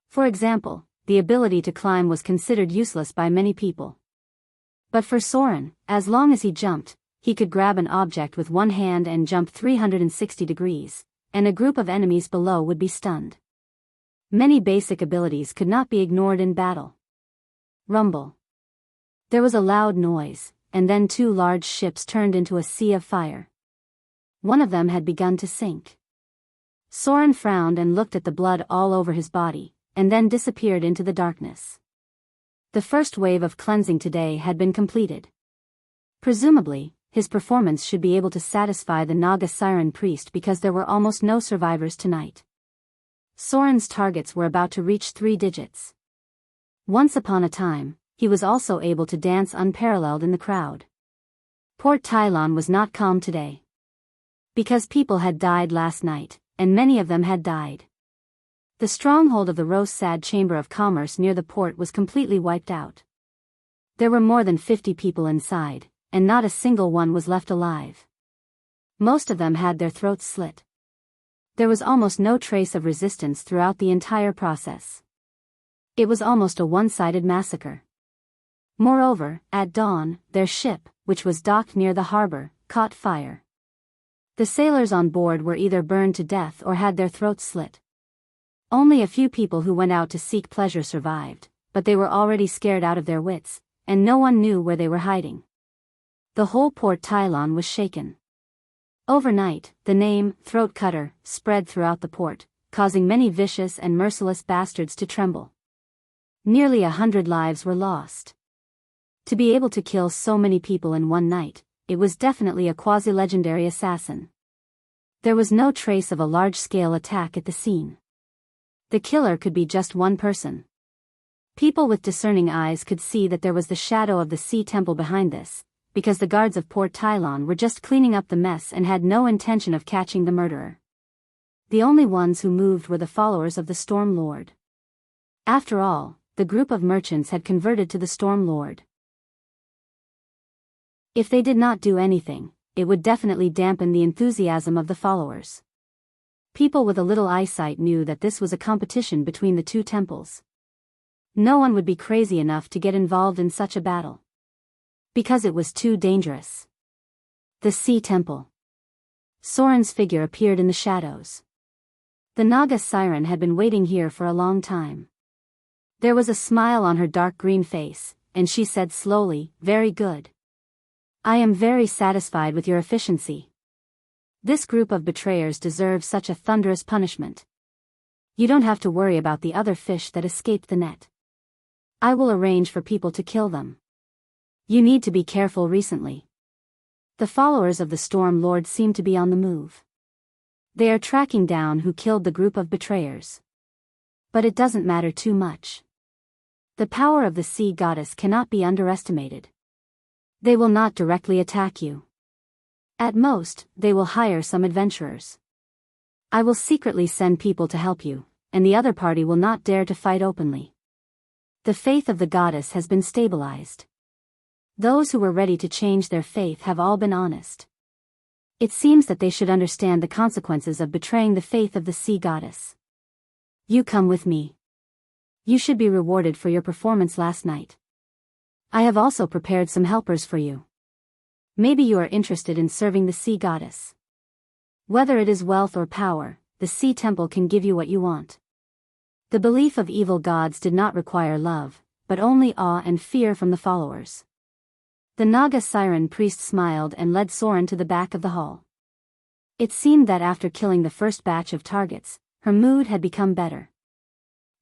[SPEAKER 1] For example, the ability to climb was considered useless by many people. But for Soren, as long as he jumped, he could grab an object with one hand and jump 360 degrees, and a group of enemies below would be stunned. Many basic abilities could not be ignored in battle. Rumble. There was a loud noise, and then two large ships turned into a sea of fire. One of them had begun to sink. Soren frowned and looked at the blood all over his body, and then disappeared into the darkness. The first wave of cleansing today had been completed. Presumably, his performance should be able to satisfy the Naga Siren priest because there were almost no survivors tonight. Soren's targets were about to reach 3 digits. Once upon a time, he was also able to dance unparalleled in the crowd. Port Tylon was not calm today. Because people had died last night, and many of them had died. The stronghold of the Rose-Sad Chamber of Commerce near the port was completely wiped out. There were more than 50 people inside, and not a single one was left alive. Most of them had their throats slit. There was almost no trace of resistance throughout the entire process. It was almost a one-sided massacre. Moreover, at dawn, their ship, which was docked near the harbor, caught fire. The sailors on board were either burned to death or had their throats slit. Only a few people who went out to seek pleasure survived, but they were already scared out of their wits, and no one knew where they were hiding. The whole Port Tylon was shaken. Overnight, the name, Throat Cutter, spread throughout the port, causing many vicious and merciless bastards to tremble. Nearly 100 lives were lost. To be able to kill so many people in one night, it was definitely a quasi-legendary assassin. There was no trace of a large-scale attack at the scene. The killer could be just one person. People with discerning eyes could see that there was the shadow of the Sea Temple behind this, because the guards of Port Tylon were just cleaning up the mess and had no intention of catching the murderer. The only ones who moved were the followers of the Storm Lord. After all, the group of merchants had converted to the Storm Lord. If they did not do anything, it would definitely dampen the enthusiasm of the followers. People with a little eyesight knew that this was a competition between the two temples. No one would be crazy enough to get involved in such a battle. Because it was too dangerous. The Sea Temple. Soren's figure appeared in the shadows. The Naga Siren had been waiting here for a long time. There was a smile on her dark green face, and she said slowly, "Very good. I am very satisfied with your efficiency. This group of betrayers deserves such a thunderous punishment. You don't have to worry about the other fish that escaped the net. I will arrange for people to kill them. You need to be careful recently. The followers of the Storm Lord seem to be on the move. They are tracking down who killed the group of betrayers. But it doesn't matter too much. The power of the sea goddess cannot be underestimated. They will not directly attack you. At most, they will hire some adventurers. I will secretly send people to help you, and the other party will not dare to fight openly. The faith of the goddess has been stabilized. Those who were ready to change their faith have all been honest. It seems that they should understand the consequences of betraying the faith of the sea goddess. You come with me. You should be rewarded for your performance last night. I have also prepared some helpers for you. Maybe you are interested in serving the sea goddess. Whether it is wealth or power, the Sea Temple can give you what you want. The belief of evil gods did not require love, but only awe and fear from the followers. The Naga Siren priest smiled and led Soren to the back of the hall. It seemed that after killing the first batch of targets, her mood had become better.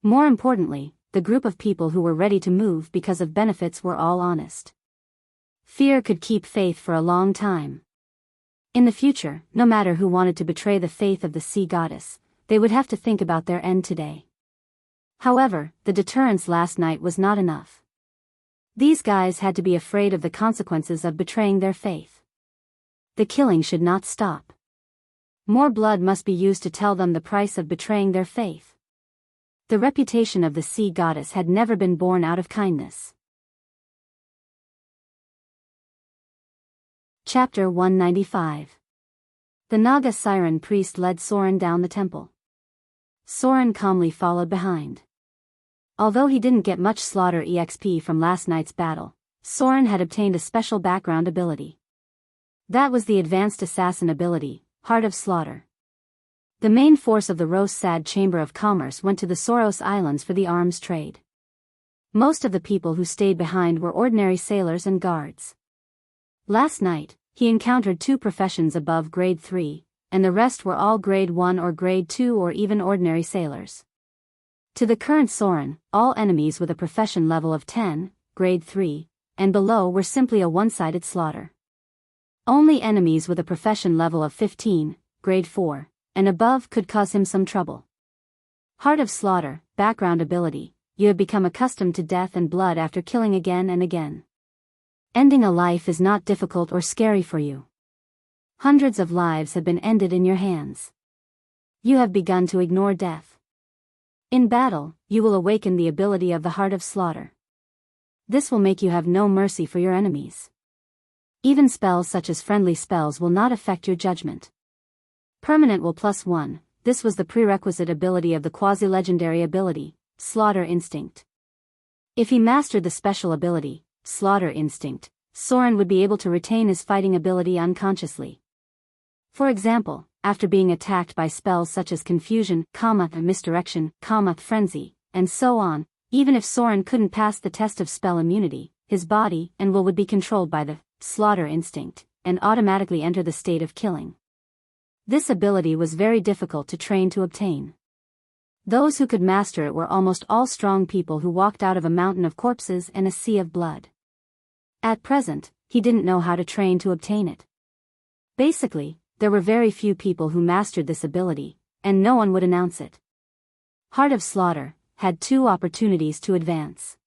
[SPEAKER 1] More importantly, the group of people who were ready to move because of benefits were all honest. Fear could keep faith for a long time. In the future, no matter who wanted to betray the faith of the sea goddess, they would have to think about their end today. However, the deterrence last night was not enough. These guys had to be afraid of the consequences of betraying their faith. The killing should not stop. More blood must be used to tell them the price of betraying their faith. The reputation of the sea goddess had never been born out of kindness. Chapter 195. The Naga Siren priest led Soren down the temple. Soren calmly followed behind. Although he didn't get much slaughter EXP from last night's battle, Soren had obtained a special background ability. That was the advanced assassin ability, Heart of Slaughter. The main force of the Rose-Sad Chamber of Commerce went to the Soros Islands for the arms trade. Most of the people who stayed behind were ordinary sailors and guards. Last night, he encountered 2 professions above grade 3, and the rest were all grade 1 or grade 2 or even ordinary sailors. To the current Soren, all enemies with a profession level of 10, grade 3, and below were simply a one-sided slaughter. Only enemies with a profession level of 15, grade 4, and above could cause him some trouble. Heart of Slaughter, background ability, you have become accustomed to death and blood after killing again and again. Ending a life is not difficult or scary for you. Hundreds of lives have been ended in your hands. You have begun to ignore death. In battle, you will awaken the ability of the Heart of Slaughter. This will make you have no mercy for your enemies. Even spells such as friendly spells will not affect your judgment. Permanent will +1, this was the prerequisite ability of the quasi-legendary ability, Slaughter Instinct. If he mastered the special ability, Slaughter Instinct, Soren would be able to retain his fighting ability unconsciously. For example, after being attacked by spells such as Confusion, Misdirection, Frenzy, and so on, even if Soren couldn't pass the test of spell immunity, his body and will would be controlled by the Slaughter Instinct, and automatically enter the state of killing. This ability was very difficult to train to obtain. Those who could master it were almost all strong people who walked out of a mountain of corpses and a sea of blood. At present, he didn't know how to train to obtain it. Basically, there were very few people who mastered this ability, and no one would announce it. Heart of Slaughter had 2 opportunities to advance.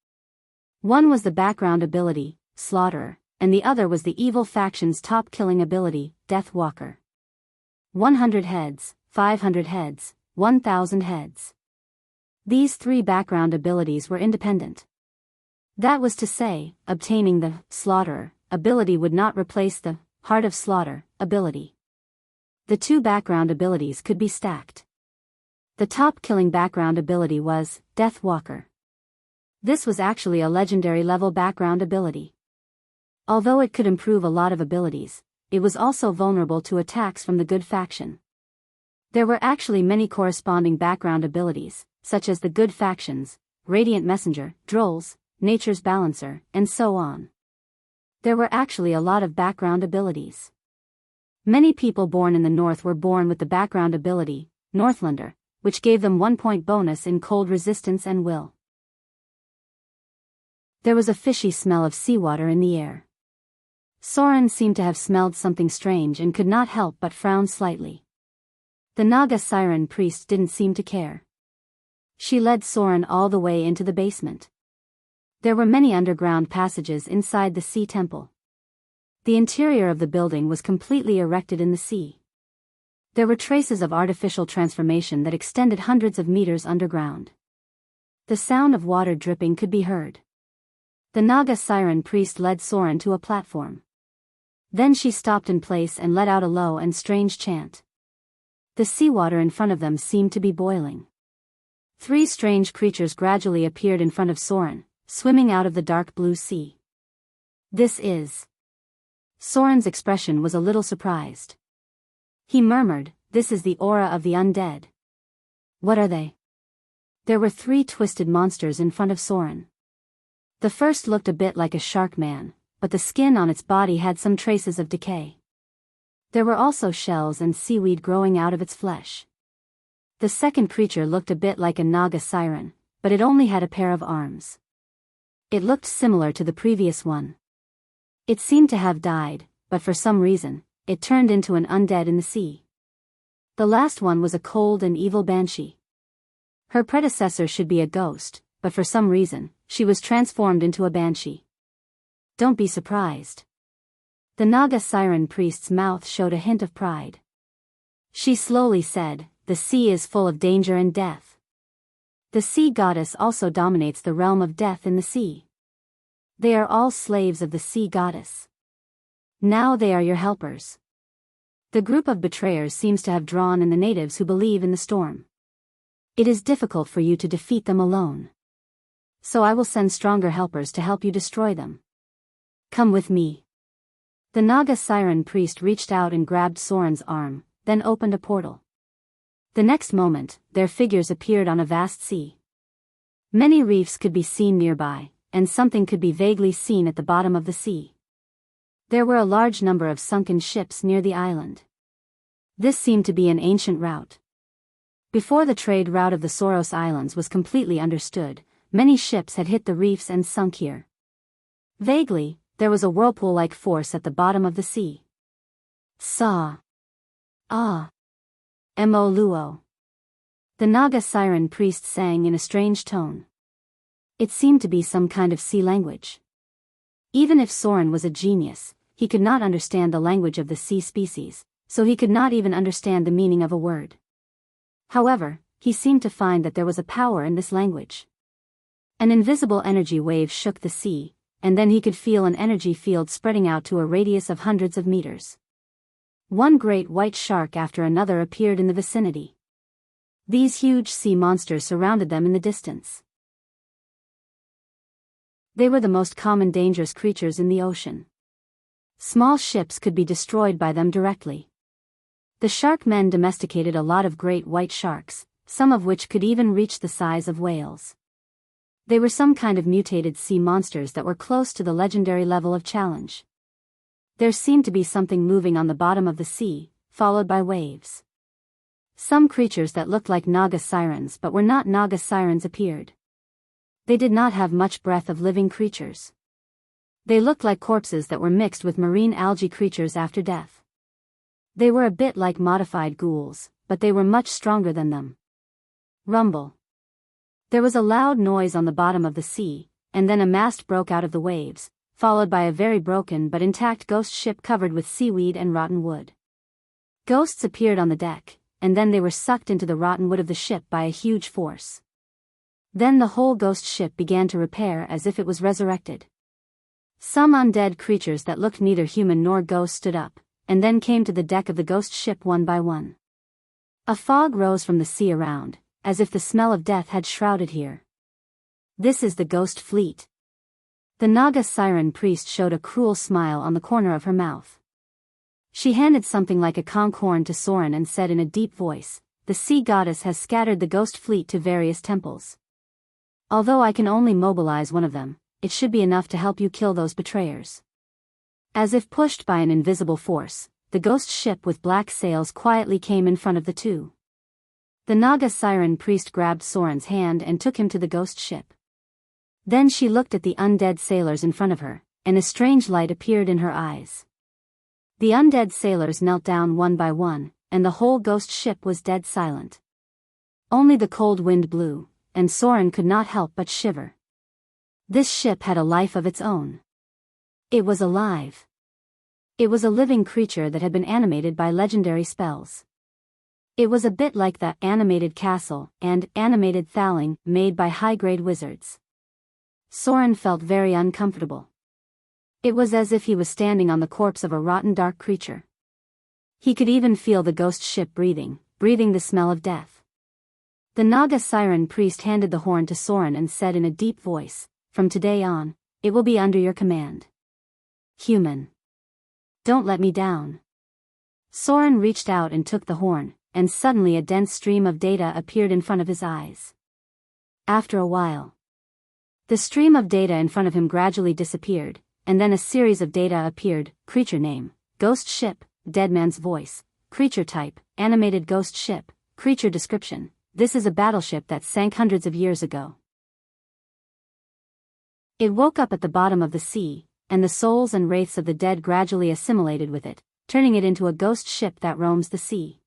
[SPEAKER 1] One was the background ability, Slaughterer, and the other was the evil faction's top killing ability, Deathwalker. 100 heads, 500 heads, 1,000 heads. These 3 background abilities were independent. That was to say, obtaining the Slaughterer ability would not replace the Heart of Slaughter ability. The 2 background abilities could be stacked. The top killing background ability was Deathwalker. This was actually a legendary level background ability. Although it could improve a lot of abilities, it was also vulnerable to attacks from the good faction. There were actually many corresponding background abilities, such as the good factions, Radiant Messenger, Drolls, Nature's Balancer, and so on. There were actually a lot of background abilities. Many people born in the north were born with the background ability, Northlander, which gave them 1 point bonus in cold resistance and will. There was a fishy smell of seawater in the air. Soren seemed to have smelled something strange and could not help but frown slightly. The Naga Siren priest didn't seem to care. She led Soren all the way into the basement. There were many underground passages inside the sea temple. The interior of the building was completely erected in the sea. There were traces of artificial transformation that extended hundreds of meters underground. The sound of water dripping could be heard. The Naga Siren priest led Soren to a platform. Then she stopped in place and let out a low and strange chant. The seawater in front of them seemed to be boiling. 3 strange creatures gradually appeared in front of Soren, swimming out of the dark blue sea. This is... Soren's expression was a little surprised. He murmured, "This is the aura of the undead." What are they? There were 3 twisted monsters in front of Soren. The first looked a bit like a shark man, but the skin on its body had some traces of decay. There were also shells and seaweed growing out of its flesh. The second creature looked a bit like a Naga Siren, but it only had a pair of arms. It looked similar to the previous one. It seemed to have died, but for some reason, it turned into an undead in the sea. The last one was a cold and evil banshee. Her predecessor should be a ghost, but for some reason, she was transformed into a banshee. Don't be surprised. The Naga siren priest's mouth showed a hint of pride. She slowly said, "The sea is full of danger and death. The sea goddess also dominates the realm of death in the sea. They are all slaves of the sea goddess. Now they are your helpers." The group of betrayers seems to have drawn in the natives who believe in the storm. It is difficult for you to defeat them alone. So I will send stronger helpers to help you destroy them. Come with me. The Naga siren priest reached out and grabbed Soren's arm, then opened a portal. The next moment, their figures appeared on a vast sea. Many reefs could be seen nearby, and something could be vaguely seen at the bottom of the sea. There were a large number of sunken ships near the island. This seemed to be an ancient route. Before the trade route of the Soros Islands was completely understood, many ships had hit the reefs and sunk here. Vaguely, there was a whirlpool-like force at the bottom of the sea. Sa. Ah. Mo Luo. The Naga siren priest sang in a strange tone. It seemed to be some kind of sea language. Even if Soren was a genius, he could not understand the language of the sea species, so he could not even understand the meaning of a word. However, he seemed to find that there was a power in this language. An invisible energy wave shook the sea, and then he could feel an energy field spreading out to a radius of hundreds of meters. One great white shark after another appeared in the vicinity. These huge sea monsters surrounded them in the distance. They were the most common dangerous creatures in the ocean. Small ships could be destroyed by them directly. The shark men domesticated a lot of great white sharks, some of which could even reach the size of whales. They were some kind of mutated sea monsters that were close to the legendary level of challenge. There seemed to be something moving on the bottom of the sea, followed by waves. Some creatures that looked like Naga sirens but were not Naga sirens appeared. They did not have much breath of living creatures. They looked like corpses that were mixed with marine algae creatures after death. They were a bit like modified ghouls, but they were much stronger than them. Rumble. There was a loud noise on the bottom of the sea, and then a mast broke out of the waves, followed by a very broken but intact ghost ship covered with seaweed and rotten wood. Ghosts appeared on the deck, and then they were sucked into the rotten wood of the ship by a huge force. Then the whole ghost ship began to repair as if it was resurrected. Some undead creatures that looked neither human nor ghost stood up, and then came to the deck of the ghost ship one by one. A fog rose from the sea around, as if the smell of death had shrouded here. This is the ghost fleet. The Naga siren priest showed a cruel smile on the corner of her mouth. She handed something like a conch horn to Soren and said in a deep voice, "The sea goddess has scattered the ghost fleet to various temples. Although I can only mobilize one of them, it should be enough to help you kill those betrayers." As if pushed by an invisible force, the ghost ship with black sails quietly came in front of the two. The Naga siren priest grabbed Soren's hand and took him to the ghost ship. Then she looked at the undead sailors in front of her, and a strange light appeared in her eyes. The undead sailors knelt down one by one, and the whole ghost ship was dead silent. Only the cold wind blew, and Soren could not help but shiver. This ship had a life of its own. It was alive. It was a living creature that had been animated by legendary spells. It was a bit like the animated castle and animated thaling made by high-grade wizards. Soren felt very uncomfortable. It was as if he was standing on the corpse of a rotten dark creature. He could even feel the ghost ship breathing the smell of death. The Naga siren priest handed the horn to Soren and said in a deep voice, "From today on, it will be under your command. Human. Don't let me down." Soren reached out and took the horn, and suddenly a dense stream of data appeared in front of his eyes. After a while, the stream of data in front of him gradually disappeared, and then a series of data appeared: creature name, ghost ship, dead man's voice, creature type, animated ghost ship, creature description, this is a battleship that sank hundreds of years ago. It woke up at the bottom of the sea, and the souls and wraiths of the dead gradually assimilated with it, turning it into a ghost ship that roams the sea.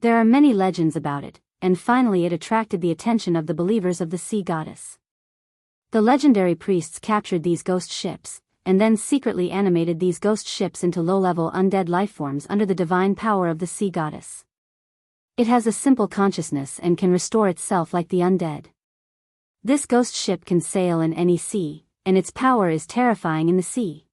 [SPEAKER 1] There are many legends about it, and finally it attracted the attention of the believers of the sea goddess. The legendary priests captured these ghost ships, and then secretly animated these ghost ships into low-level undead lifeforms under the divine power of the sea goddess. It has a simple consciousness and can restore itself like the undead. This ghost ship can sail in any sea, and its power is terrifying in the sea.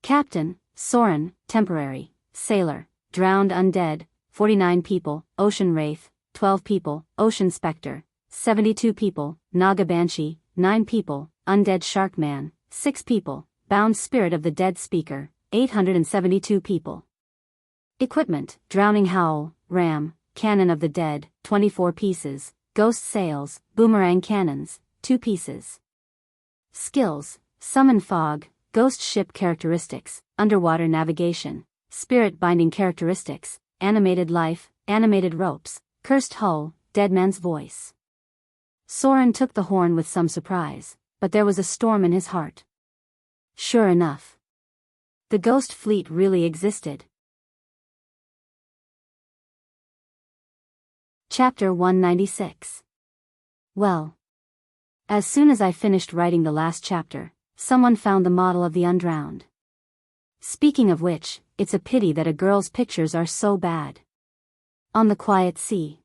[SPEAKER 1] Captain, Soren, temporary, sailor, drowned undead, 49 people, ocean wraith, 12 people, ocean spectre, 72 people, Naga banshee, 9 people, undead shark man, 6 people, bound spirit of the dead speaker, 872 people. Equipment, drowning howl, ram, cannon of the dead, 24 pieces, ghost sails, boomerang cannons, 2 pieces. Skills, summon fog, ghost ship characteristics, underwater navigation, spirit binding characteristics, animated life, animated ropes, cursed hull, dead man's voice. Soren took the horn with some surprise, but there was a storm in his heart. Sure enough, the ghost fleet really existed. Chapter 196. Well, as soon as I finished writing the last chapter, someone found the model of the undrowned. Speaking of which, it's a pity that a girl's pictures are so bad. On the quiet sea,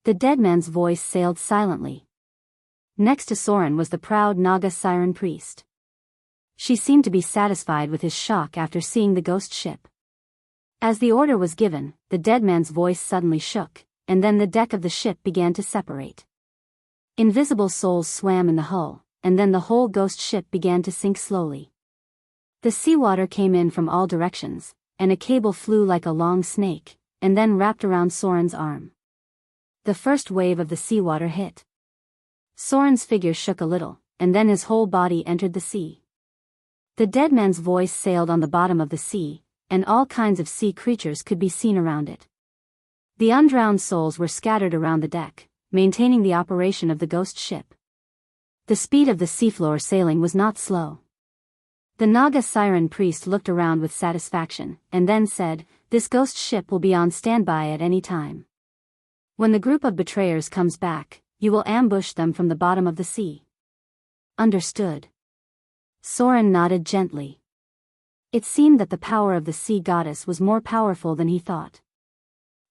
[SPEAKER 1] the dead man's voice sailed silently. Next to Soren was the proud Naga siren priest. She seemed to be satisfied with his shock after seeing the ghost ship. As the order was given, the dead man's voice suddenly shook, and then the deck of the ship began to separate. Invisible souls swam in the hull, and then the whole ghost ship began to sink slowly. The seawater came in from all directions, and a cable flew like a long snake, and then wrapped around Soren's arm. The first wave of the seawater hit. Soren's figure shook a little, and then his whole body entered the sea. The dead man's voice sailed on the bottom of the sea, and all kinds of sea creatures could be seen around it. The undrowned souls were scattered around the deck, maintaining the operation of the ghost ship. The speed of the seafloor sailing was not slow. The Naga siren priest looked around with satisfaction, and then said, "This ghost ship will be on standby at any time. When the group of betrayers comes back, you will ambush them from the bottom of the sea." Understood. Soren nodded gently. It seemed that the power of the sea goddess was more powerful than he thought.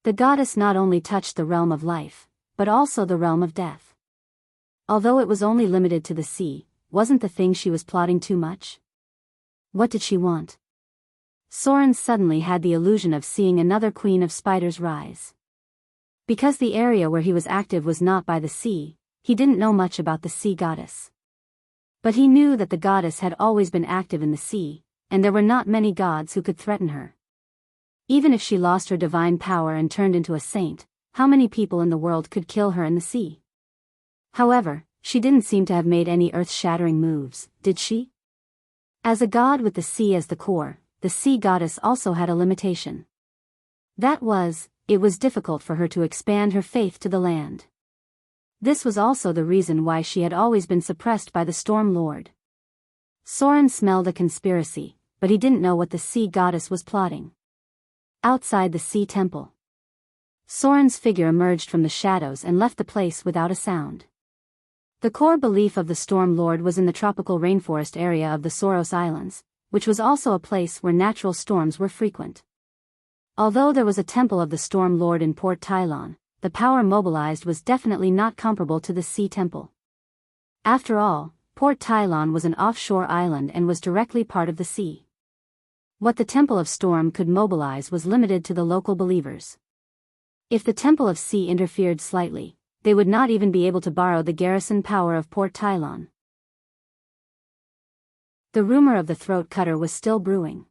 [SPEAKER 1] The goddess not only touched the realm of life, but also the realm of death. Although it was only limited to the sea, wasn't the thing she was plotting too much? What did she want? Soren suddenly had the illusion of seeing another queen of spiders rise. Because the area where he was active was not by the sea, he didn't know much about the sea goddess. But he knew that the goddess had always been active in the sea, and there were not many gods who could threaten her. Even if she lost her divine power and turned into a saint, how many people in the world could kill her in the sea? However, she didn't seem to have made any earth-shattering moves, did she? As a god with the sea as the core, the sea goddess also had a limitation. That was, it was difficult for her to expand her faith to the land. This was also the reason why she had always been suppressed by the Storm Lord. Soren smelled a conspiracy, but he didn't know what the sea goddess was plotting. Outside the sea temple, Soren's figure emerged from the shadows and left the place without a sound. The core belief of the Storm Lord was in the tropical rainforest area of the Soros Islands, which was also a place where natural storms were frequent. Although there was a temple of the Storm Lord in Port Tylon, the power mobilized was definitely not comparable to the sea temple. After all, Port Tylon was an offshore island and was directly part of the sea. What the Temple of Storm could mobilize was limited to the local believers. If the Temple of Sea interfered slightly, they would not even be able to borrow the garrison power of Port Tylon. The rumor of the throat cutter was still brewing.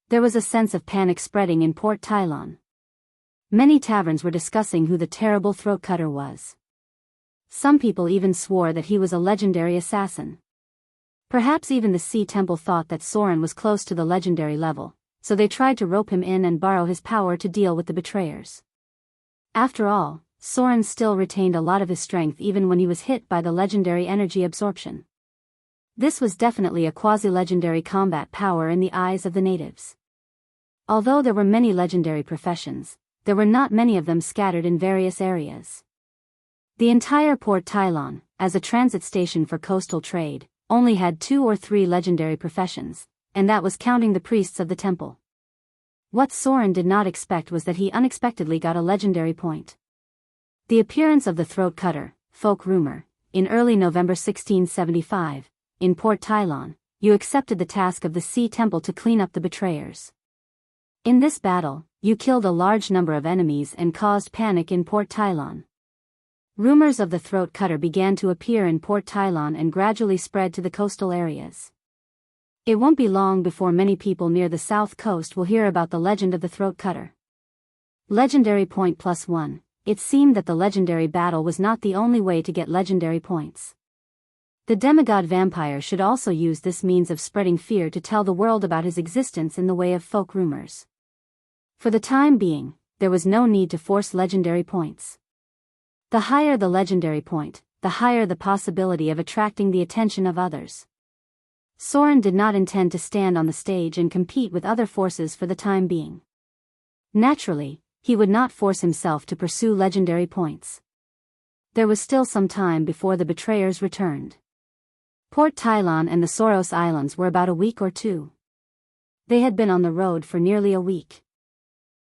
[SPEAKER 1] There was a sense of panic spreading in Port Tylon. Many taverns were discussing who the terrible throat cutter was. Some people even swore that he was a legendary assassin. Perhaps even the Sea Temple thought that Soren was close to the legendary level, so they tried to rope him in and borrow his power to deal with the betrayers. After all, Soren still retained a lot of his strength even when he was hit by the legendary energy absorption. This was definitely a quasi-legendary combat power in the eyes of the natives. Although there were many legendary professions, there were not many of them scattered in various areas. The entire Port Tylon, as a transit station for coastal trade, only had 2 or 3 legendary professions, and that was counting the priests of the temple. What Soren did not expect was that he unexpectedly got a legendary point. The appearance of the throat cutter, folk rumor, in early November 1675, in Port Tylon, you accepted the task of the Sea Temple to clean up the betrayers. In this battle, you killed a large number of enemies and caused panic in Port Tylon. Rumors of the throat cutter began to appear in Port Tylon and gradually spread to the coastal areas. It won't be long before many people near the south coast will hear about the legend of the throat cutter. Legendary point +1. It seemed that the legendary battle was not the only way to get legendary points. The demigod vampire should also use this means of spreading fear to tell the world about his existence in the way of folk rumors. For the time being, there was no need to force legendary points. The higher the legendary point, the higher the possibility of attracting the attention of others. Soren did not intend to stand on the stage and compete with other forces for the time being. Naturally, he would not force himself to pursue legendary points. There was still some time before the betrayers returned. Port Tylon and the Soros Islands were about a week or 2. They had been on the road for nearly a week.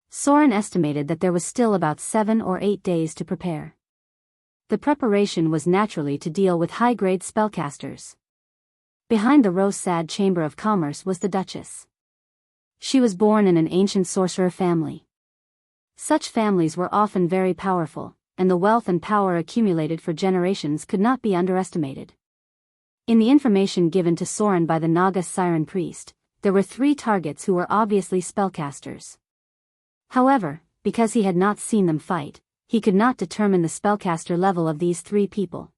[SPEAKER 1] Soren estimated that there was still about 7 or 8 days to prepare. The preparation was naturally to deal with high-grade spellcasters. Behind the rose-sad Chamber of Commerce was the Duchess. She was born in an ancient sorcerer family. Such families were often very powerful, and the wealth and power accumulated for generations could not be underestimated. In the information given to Soren by the Naga Siren priest, there were 3 targets who were obviously spellcasters. However, because he had not seen them fight, he could not determine the spellcaster level of these 3 people.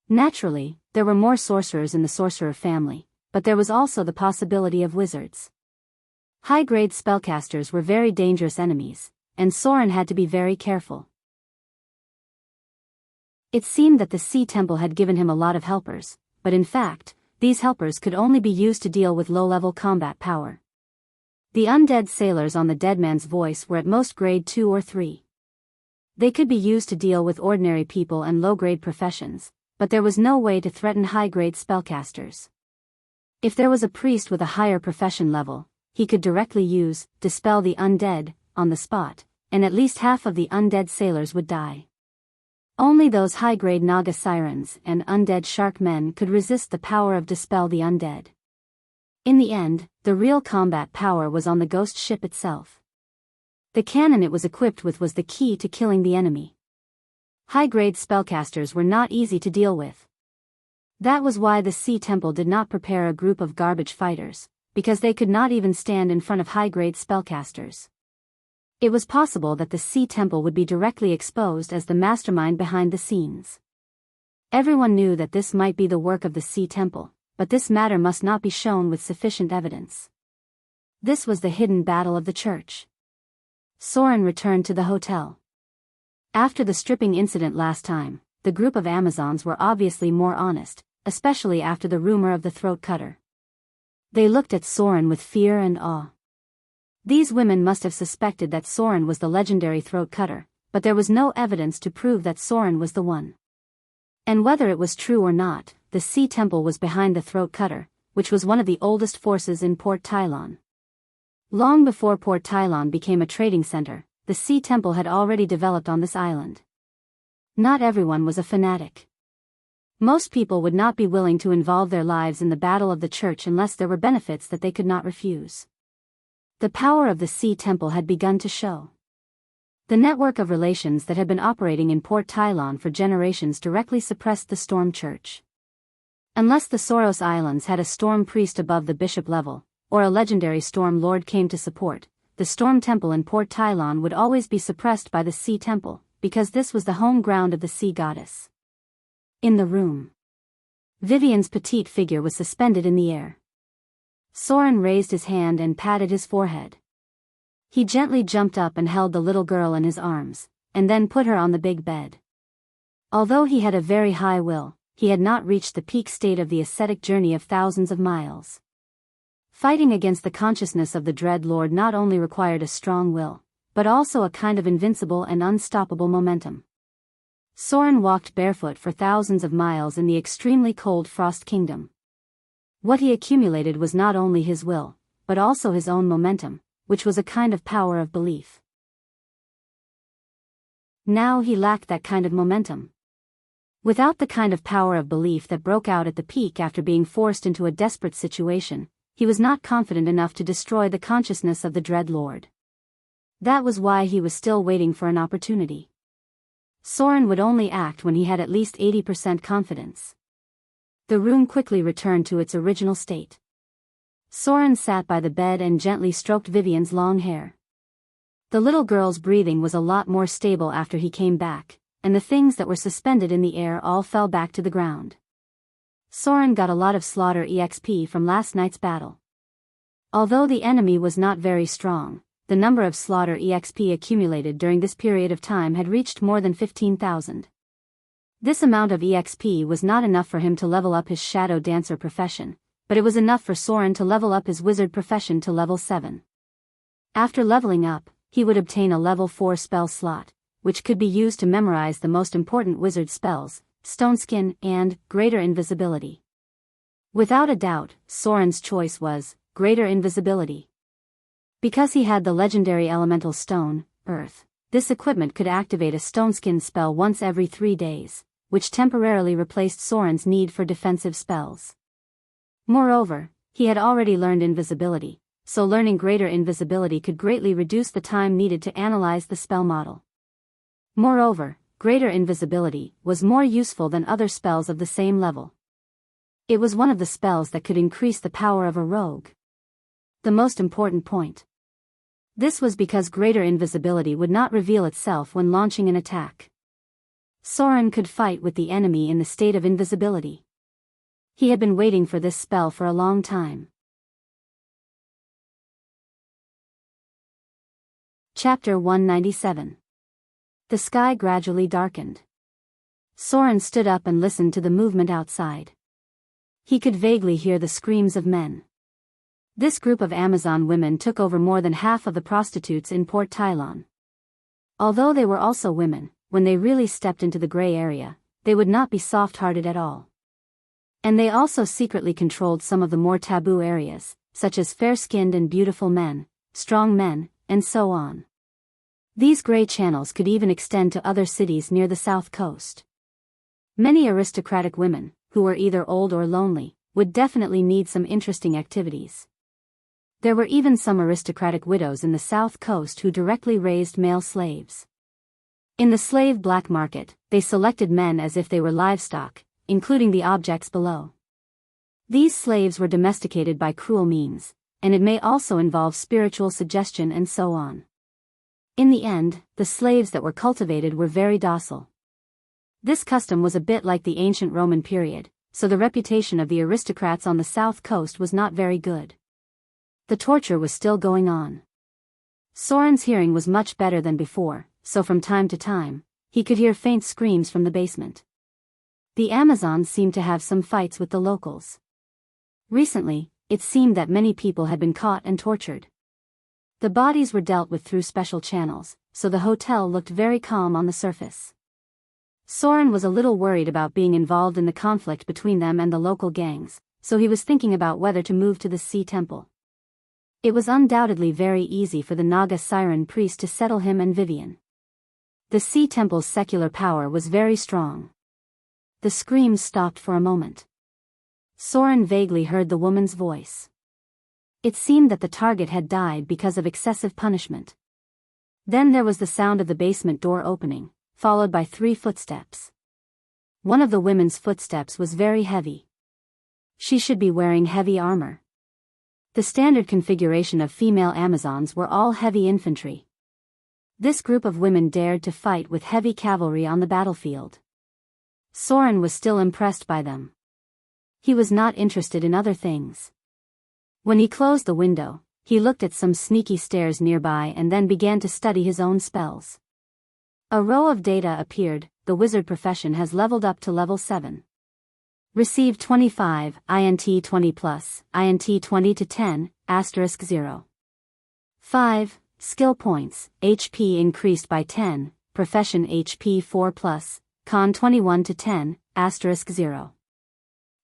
[SPEAKER 1] Naturally, there were more sorcerers in the sorcerer family, but there was also the possibility of wizards. High-grade spellcasters were very dangerous enemies, and Soren had to be very careful. It seemed that the Sea Temple had given him a lot of helpers, but in fact, these helpers could only be used to deal with low-level combat power. The undead sailors on the Dead Man's Voice were at most grade 2 or 3. They could be used to deal with ordinary people and low-grade professions, but there was no way to threaten high-grade spellcasters. If there was a priest with a higher profession level, he could directly use Dispel the Undead on the spot, and at least half of the undead sailors would die. Only those high-grade Naga Sirens and undead shark men could resist the power of Dispel the Undead. In the end, the real combat power was on the ghost ship itself. The cannon it was equipped with was the key to killing the enemy. High-grade spellcasters were not easy to deal with. That was why the Sea Temple did not prepare a group of garbage fighters, because they could not even stand in front of high-grade spellcasters. It was possible that the Sea Temple would be directly exposed as the mastermind behind the scenes. Everyone knew that this might be the work of the Sea Temple, but this matter must not be shown with sufficient evidence. This was the hidden battle of the church. Soren returned to the hotel. After the stripping incident last time, the group of Amazons were obviously more honest, especially after the rumor of the throat cutter. They looked at Soren with fear and awe. These women must have suspected that Soren was the legendary throat cutter, but there was no evidence to prove that Soren was the one. And whether it was true or not, the Sea Temple was behind the throat cutter, which was one of the oldest forces in Port Tylon. Long before Port Tylon became a trading center, the Sea Temple had already developed on this island. Not everyone was a fanatic. Most people would not be willing to involve their lives in the battle of the church unless there were benefits that they could not refuse. The power of the Sea Temple had begun to show. The network of relations that had been operating in Port Tylon for generations directly suppressed the Storm Church. Unless the Soros Islands had a storm priest above the bishop level, or a legendary storm lord came to support, the Storm Temple in Port Tylon would always be suppressed by the Sea Temple, because this was the home ground of the sea goddess. In the room, Vivian's petite figure was suspended in the air. Soren raised his hand and patted his forehead. He gently jumped up and held the little girl in his arms, and then put her on the big bed. Although he had a very high will, he had not reached the peak state of the ascetic journey of thousands of miles. Fighting against the consciousness of the Dread Lord not only required a strong will, but also a kind of invincible and unstoppable momentum. Soren walked barefoot for thousands of miles in the extremely cold Frost Kingdom. What he accumulated was not only his will, but also his own momentum, which was a kind of power of belief. Now he lacked that kind of momentum. Without the kind of power of belief that broke out at the peak after being forced into a desperate situation, he was not confident enough to destroy the consciousness of the Dread Lord. That was why he was still waiting for an opportunity. Soren would only act when he had at least 80% confidence. The room quickly returned to its original state. Soren sat by the bed and gently stroked Vivian's long hair. The little girl's breathing was a lot more stable after he came back, and the things that were suspended in the air all fell back to the ground. Soren got a lot of slaughter EXP from last night's battle. Although the enemy was not very strong, the number of slaughter EXP accumulated during this period of time had reached more than 15,000. This amount of EXP was not enough for him to level up his shadow dancer profession, but it was enough for Soren to level up his wizard profession to level 7. After leveling up, he would obtain a level 4 spell slot, which could be used to memorize the most important wizard spells, Stone Skin and Greater Invisibility. Without a doubt, Soren's choice was Greater Invisibility. Because he had the legendary elemental stone, Earth, this equipment could activate a Stone Skin spell once every 3 days, which temporarily replaced Soren's need for defensive spells. Moreover, he had already learned invisibility, so learning Greater Invisibility could greatly reduce the time needed to analyze the spell model. Moreover, Greater Invisibility was more useful than other spells of the same level. It was one of the spells that could increase the power of a rogue. The most important point. This was because Greater Invisibility would not reveal itself when launching an attack. Soren could fight with the enemy in the state of invisibility. He had been waiting for this spell for a long time. Chapter 197. The sky gradually darkened. Soren stood up and listened to the movement outside. He could vaguely hear the screams of men. This group of Amazon women took over more than half of the prostitutes in Port Tylon. Although they were also women, when they really stepped into the gray area, they would not be soft-hearted at all. And they also secretly controlled some of the more taboo areas, such as fair-skinned and beautiful men, strong men, and so on. These gray channels could even extend to other cities near the south coast. Many aristocratic women, who were either old or lonely, would definitely need some interesting activities. There were even some aristocratic widows in the south coast who directly raised male slaves. In the slave black market, they selected men as if they were livestock, including the objects below. These slaves were domesticated by cruel means, and it may also involve spiritual suggestion and so on. In the end, the slaves that were cultivated were very docile. This custom was a bit like the ancient Roman period, so the reputation of the aristocrats on the south coast was not very good. The torture was still going on. Soren's hearing was much better than before, so from time to time, he could hear faint screams from the basement. The Amazons seemed to have some fights with the locals. Recently, it seemed that many people had been caught and tortured. The bodies were dealt with through special channels, so the hotel looked very calm on the surface. Soren was a little worried about being involved in the conflict between them and the local gangs, so he was thinking about whether to move to the Sea Temple. It was undoubtedly very easy for the Naga Siren priest to settle him and Vivian. The Sea Temple's secular power was very strong. The screams stopped for a moment. Soren vaguely heard the woman's voice. It seemed that the target had died because of excessive punishment. Then there was the sound of the basement door opening, followed by 3 footsteps. One of the women's footsteps was very heavy. She should be wearing heavy armor. The standard configuration of female Amazons were all heavy infantry. This group of women dared to fight with heavy cavalry on the battlefield. Soren was still impressed by them. He was not interested in other things. When he closed the window, he looked at some sneaky stairs nearby and then began to study his own spells. A row of data appeared. The wizard profession has leveled up to level 7. Received 25, INT 20+, INT 20 to 10, *0. 5. Skill points, HP increased by 10, profession HP 4+, con 21 to 10, *0.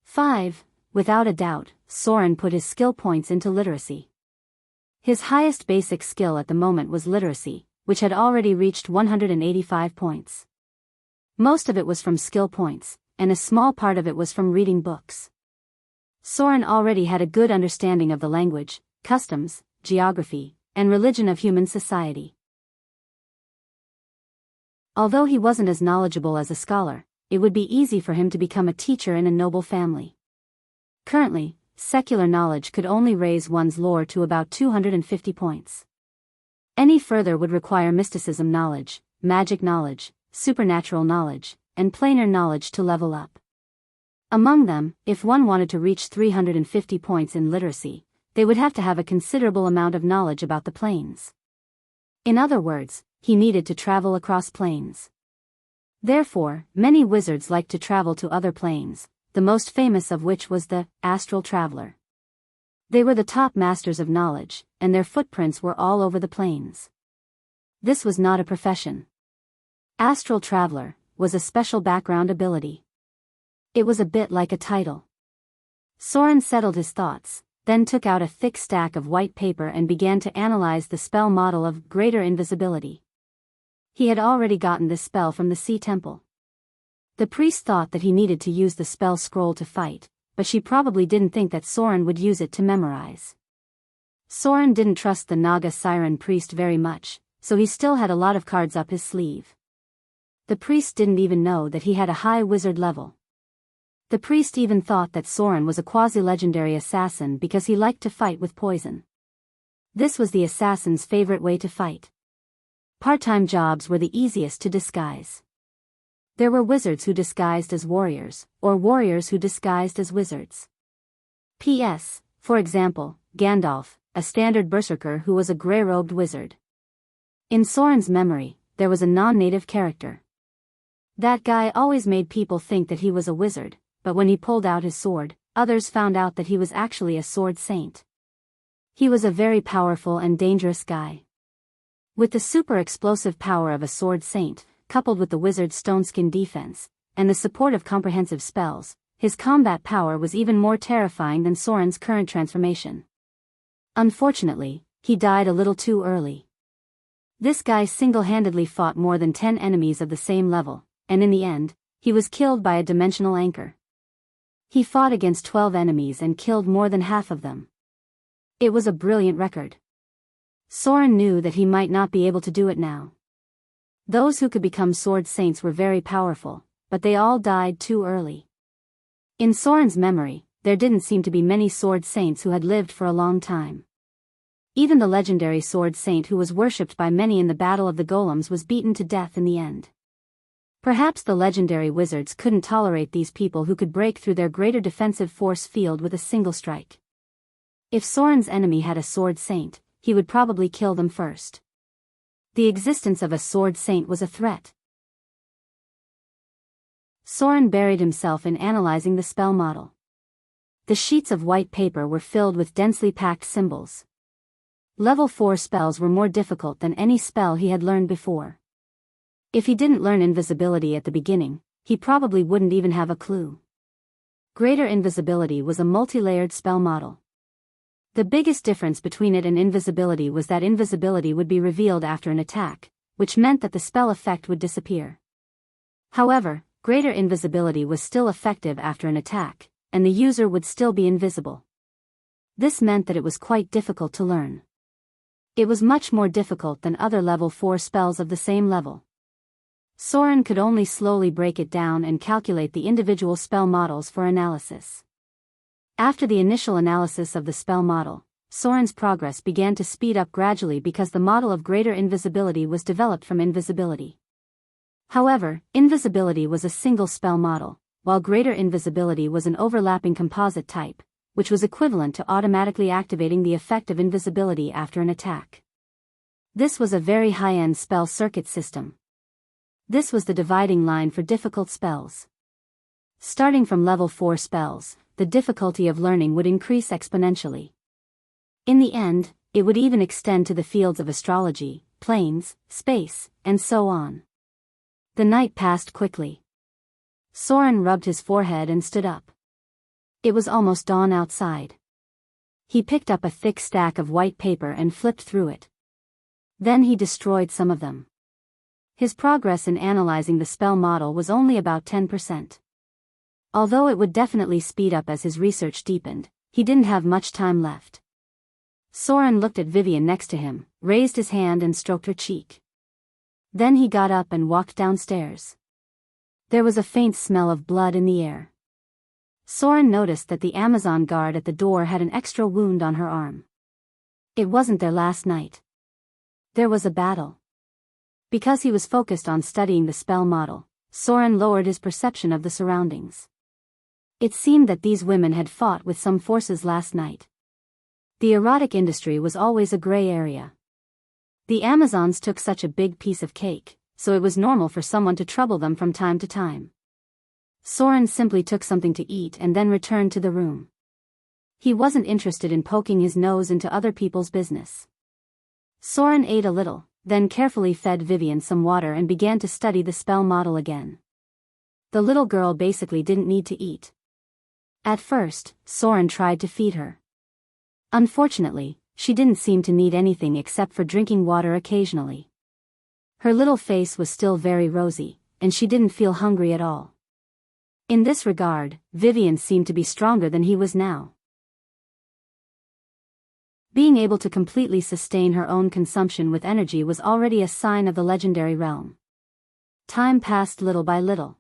[SPEAKER 1] 5. Without a doubt, Soren put his skill points into literacy. His highest basic skill at the moment was literacy, which had already reached 185 points. Most of it was from skill points, and a small part of it was from reading books. Soren already had a good understanding of the language, customs, geography, and religion of human society. Although he wasn't as knowledgeable as a scholar, it would be easy for him to become a teacher in a noble family. Currently, secular knowledge could only raise one's lore to about 250 points. Any further would require mysticism knowledge, magic knowledge, supernatural knowledge, and planar knowledge to level up. Among them, if one wanted to reach 350 points in literacy, they would have to have a considerable amount of knowledge about the planes. In other words, he needed to travel across planes. Therefore, many wizards liked to travel to other planes, the most famous of which was the astral traveler. They were the top masters of knowledge, and their footprints were all over the planes. This was not a profession. Astral traveler was a special background ability. It was a bit like a title. Soren settled his thoughts, then took out a thick stack of white paper and began to analyze the spell model of greater invisibility. He had already gotten this spell from the Sea Temple. The priest thought that he needed to use the spell scroll to fight, but she probably didn't think that Soren would use it to memorize. Soren didn't trust the Naga Siren priest very much, so he still had a lot of cards up his sleeve. The priest didn't even know that he had a high wizard level. The priest even thought that Soren was a quasi-legendary assassin because he liked to fight with poison. This was the assassin's favorite way to fight. Part-time jobs were the easiest to disguise. There were wizards who disguised as warriors, or warriors who disguised as wizards. P.S. For example, Gandalf, a standard berserker who was a grey-robed wizard. In Soren's memory, there was a non-native character. That guy always made people think that he was a wizard, but when he pulled out his sword, others found out that he was actually a sword saint. He was a very powerful and dangerous guy. With the super explosive power of a sword saint, coupled with the wizard's stoneskin defense, and the support of comprehensive spells, his combat power was even more terrifying than Soren's current transformation. Unfortunately, he died a little too early. This guy single-handedly fought more than 10 enemies of the same level, and in the end, he was killed by a dimensional anchor. He fought against 12 enemies and killed more than half of them. It was a brilliant record. Soren knew that he might not be able to do it now. Those who could become sword saints were very powerful, but they all died too early. In Soren's memory, there didn't seem to be many sword saints who had lived for a long time. Even the legendary sword saint who was worshipped by many in the Battle of the Golems was beaten to death in the end. Perhaps the legendary wizards couldn't tolerate these people who could break through their greater defensive force field with a single strike. If Soren's enemy had a sword saint, he would probably kill them first. The existence of a sword saint was a threat. Soren buried himself in analyzing the spell model. The sheets of white paper were filled with densely packed symbols. Level 4 spells were more difficult than any spell he had learned before. If he didn't learn invisibility at the beginning, he probably wouldn't even have a clue. Greater invisibility was a multi-layered spell model. The biggest difference between it and invisibility was that invisibility would be revealed after an attack, which meant that the spell effect would disappear. However, greater invisibility was still effective after an attack, and the user would still be invisible. This meant that it was quite difficult to learn. It was much more difficult than other level 4 spells of the same level. Soren could only slowly break it down and calculate the individual spell models for analysis. After the initial analysis of the spell model, Soren's progress began to speed up gradually because the model of greater invisibility was developed from invisibility. However, invisibility was a single spell model, while greater invisibility was an overlapping composite type, which was equivalent to automatically activating the effect of invisibility after an attack. This was a very high-end spell circuit system. This was the dividing line for difficult spells. Starting from level 4 spells, the difficulty of learning would increase exponentially. In the end, it would even extend to the fields of astrology, planes, space, and so on. The night passed quickly. Soren rubbed his forehead and stood up. It was almost dawn outside. He picked up a thick stack of white paper and flipped through it. Then he destroyed some of them. His progress in analyzing the spell model was only about 10%. Although it would definitely speed up as his research deepened, he didn't have much time left. Soren looked at Vivian next to him, raised his hand and stroked her cheek. Then he got up and walked downstairs. There was a faint smell of blood in the air. Soren noticed that the Amazon guard at the door had an extra wound on her arm. It wasn't their last night. There was a battle. Because he was focused on studying the spell model, Soren lowered his perception of the surroundings. It seemed that these women had fought with some forces last night. The erotic industry was always a gray area. The Amazons took such a big piece of cake, so it was normal for someone to trouble them from time to time. Soren simply took something to eat and then returned to the room. He wasn't interested in poking his nose into other people's business. Soren ate a little, then carefully fed Vivian some water and began to study the spell model again. The little girl basically didn't need to eat. At first, Soren tried to feed her. Unfortunately, she didn't seem to need anything except for drinking water occasionally. Her little face was still very rosy, and she didn't feel hungry at all. In this regard, Vivian seemed to be stronger than he was now. Being able to completely sustain her own consumption with energy was already a sign of the legendary realm. Time passed little by little.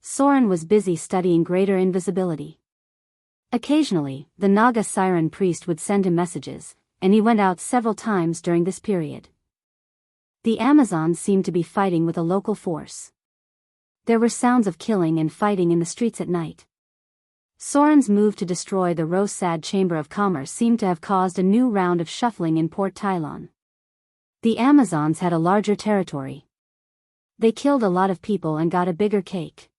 [SPEAKER 1] Soren was busy studying greater invisibility. Occasionally, the Naga siren priest would send him messages, and he went out several times during this period. The Amazons seemed to be fighting with a local force. There were sounds of killing and fighting in the streets at night. Soren's move to destroy the Rosad Chamber of Commerce seemed to have caused a new round of shuffling in Port Tylon. The Amazons had a larger territory. They killed a lot of people and got a bigger cake.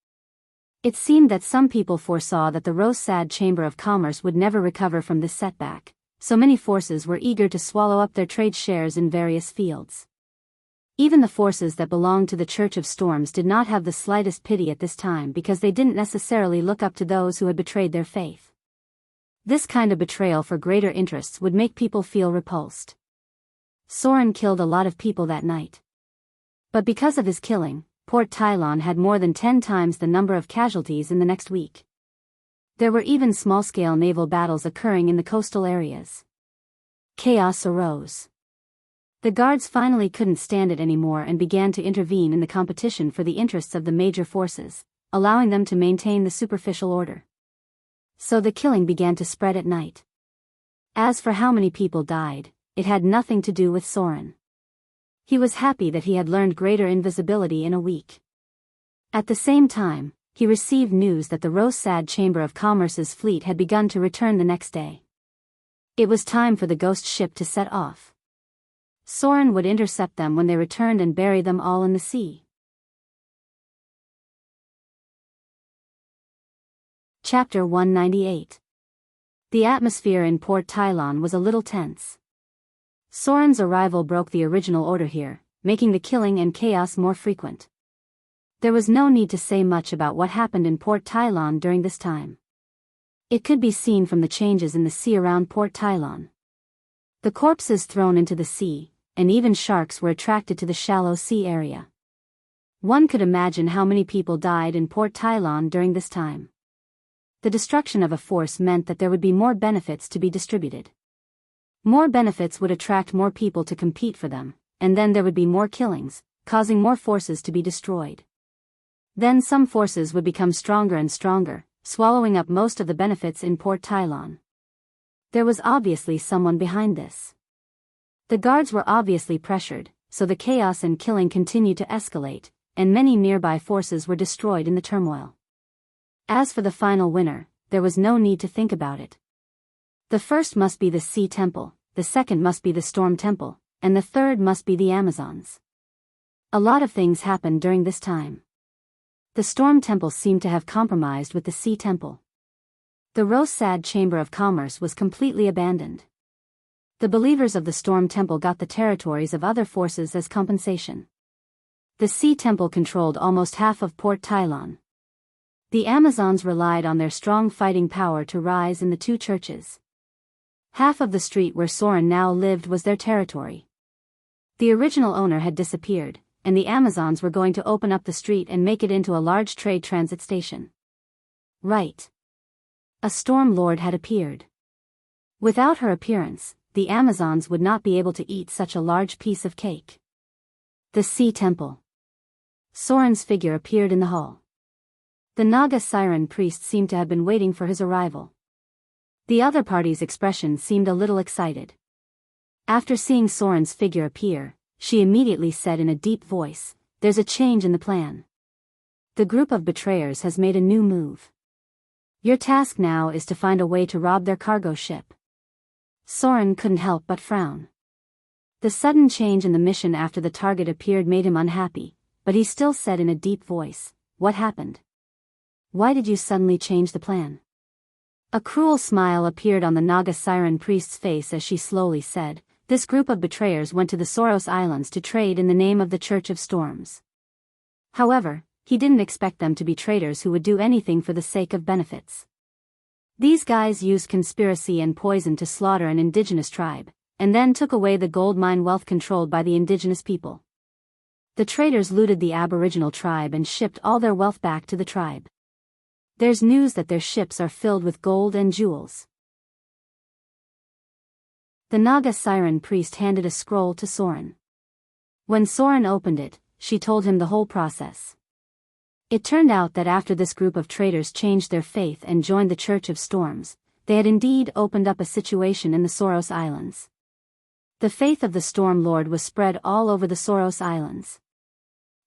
[SPEAKER 1] It seemed that some people foresaw that the Rosad Chamber of Commerce would never recover from this setback, so many forces were eager to swallow up their trade shares in various fields. Even the forces that belonged to the Church of Storms did not have the slightest pity at this time because they didn't necessarily look up to those who had betrayed their faith. This kind of betrayal for greater interests would make people feel repulsed. Soren killed a lot of people that night. But because of his killing, Port Tylon had more than 10 times the number of casualties in the next week. There were even small-scale naval battles occurring in the coastal areas. Chaos arose. The guards finally couldn't stand it anymore and began to intervene in the competition for the interests of the major forces, allowing them to maintain the superficial order. So the killing began to spread at night. As for how many people died, it had nothing to do with Soren. He was happy that he had learned greater invisibility in a week. At the same time, he received news that the Rosad Chamber of Commerce's fleet had begun to return the next day. It was time for the ghost ship to set off. Soren would intercept them when they returned and bury them all in the sea. Chapter 198. The atmosphere in Port Tylon was a little tense. Soren's arrival broke the original order here, making the killing and chaos more frequent. There was no need to say much about what happened in Port Tylon during this time. It could be seen from the changes in the sea around Port Tylon. The corpses thrown into the sea, and even sharks were attracted to the shallow sea area. One could imagine how many people died in Port Tylon during this time. The destruction of a force meant that there would be more benefits to be distributed. More benefits would attract more people to compete for them, and then there would be more killings, causing more forces to be destroyed. Then some forces would become stronger and stronger, swallowing up most of the benefits in Port Tylon. There was obviously someone behind this. The guards were obviously pressured, so the chaos and killing continued to escalate, and many nearby forces were destroyed in the turmoil. As for the final winner, there was no need to think about it. The first must be the Sea Temple, the second must be the Storm Temple, and the third must be the Amazons. A lot of things happened during this time. The Storm Temple seemed to have compromised with the Sea Temple. The Rosad Chamber of Commerce was completely abandoned. The believers of the Storm Temple got the territories of other forces as compensation. The Sea Temple controlled almost half of Port Tylon. The Amazons relied on their strong fighting power to rise in the two churches. Half of the street where Soren now lived was their territory. The original owner had disappeared, and the Amazons were going to open up the street and make it into a large trade transit station. Right. A Storm Lord had appeared. Without her appearance, the Amazons would not be able to eat such a large piece of cake. The Sea Temple. Soren's figure appeared in the hall. The Naga Siren priest seemed to have been waiting for his arrival. The other party's expression seemed a little excited. After seeing Soren's figure appear, she immediately said in a deep voice, "There's a change in the plan. The group of betrayers has made a new move. Your task now is to find a way to rob their cargo ship." Soren couldn't help but frown. The sudden change in the mission after the target appeared made him unhappy, but he still said in a deep voice, "What happened? Why did you suddenly change the plan?" A cruel smile appeared on the Naga Siren priest's face as she slowly said, "This group of betrayers went to the Soros Islands to trade in the name of the Church of Storms." However, he didn't expect them to be traders who would do anything for the sake of benefits. These guys used conspiracy and poison to slaughter an indigenous tribe, and then took away the gold mine wealth controlled by the indigenous people. The traders looted the aboriginal tribe and shipped all their wealth back to the tribe. There's news that their ships are filled with gold and jewels. The Naga Siren priest handed a scroll to Soren. When Soren opened it, she told him the whole process. It turned out that after this group of traders changed their faith and joined the Church of Storms, they had indeed opened up a situation in the Soros Islands. The faith of the Storm Lord was spread all over the Soros Islands.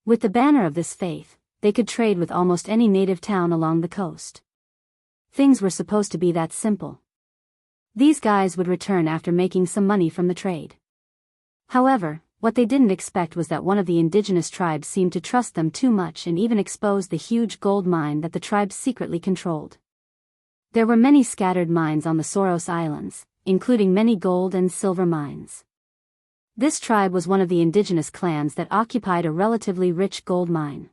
[SPEAKER 1] With the banner of this faith, they could trade with almost any native town along the coast. Things were supposed to be that simple. These guys would return after making some money from the trade. However, what they didn't expect was that one of the indigenous tribes seemed to trust them too much and even exposed the huge gold mine that the tribe secretly controlled. There were many scattered mines on the Soros Islands, including many gold and silver mines. This tribe was one of the indigenous clans that occupied a relatively rich gold mine.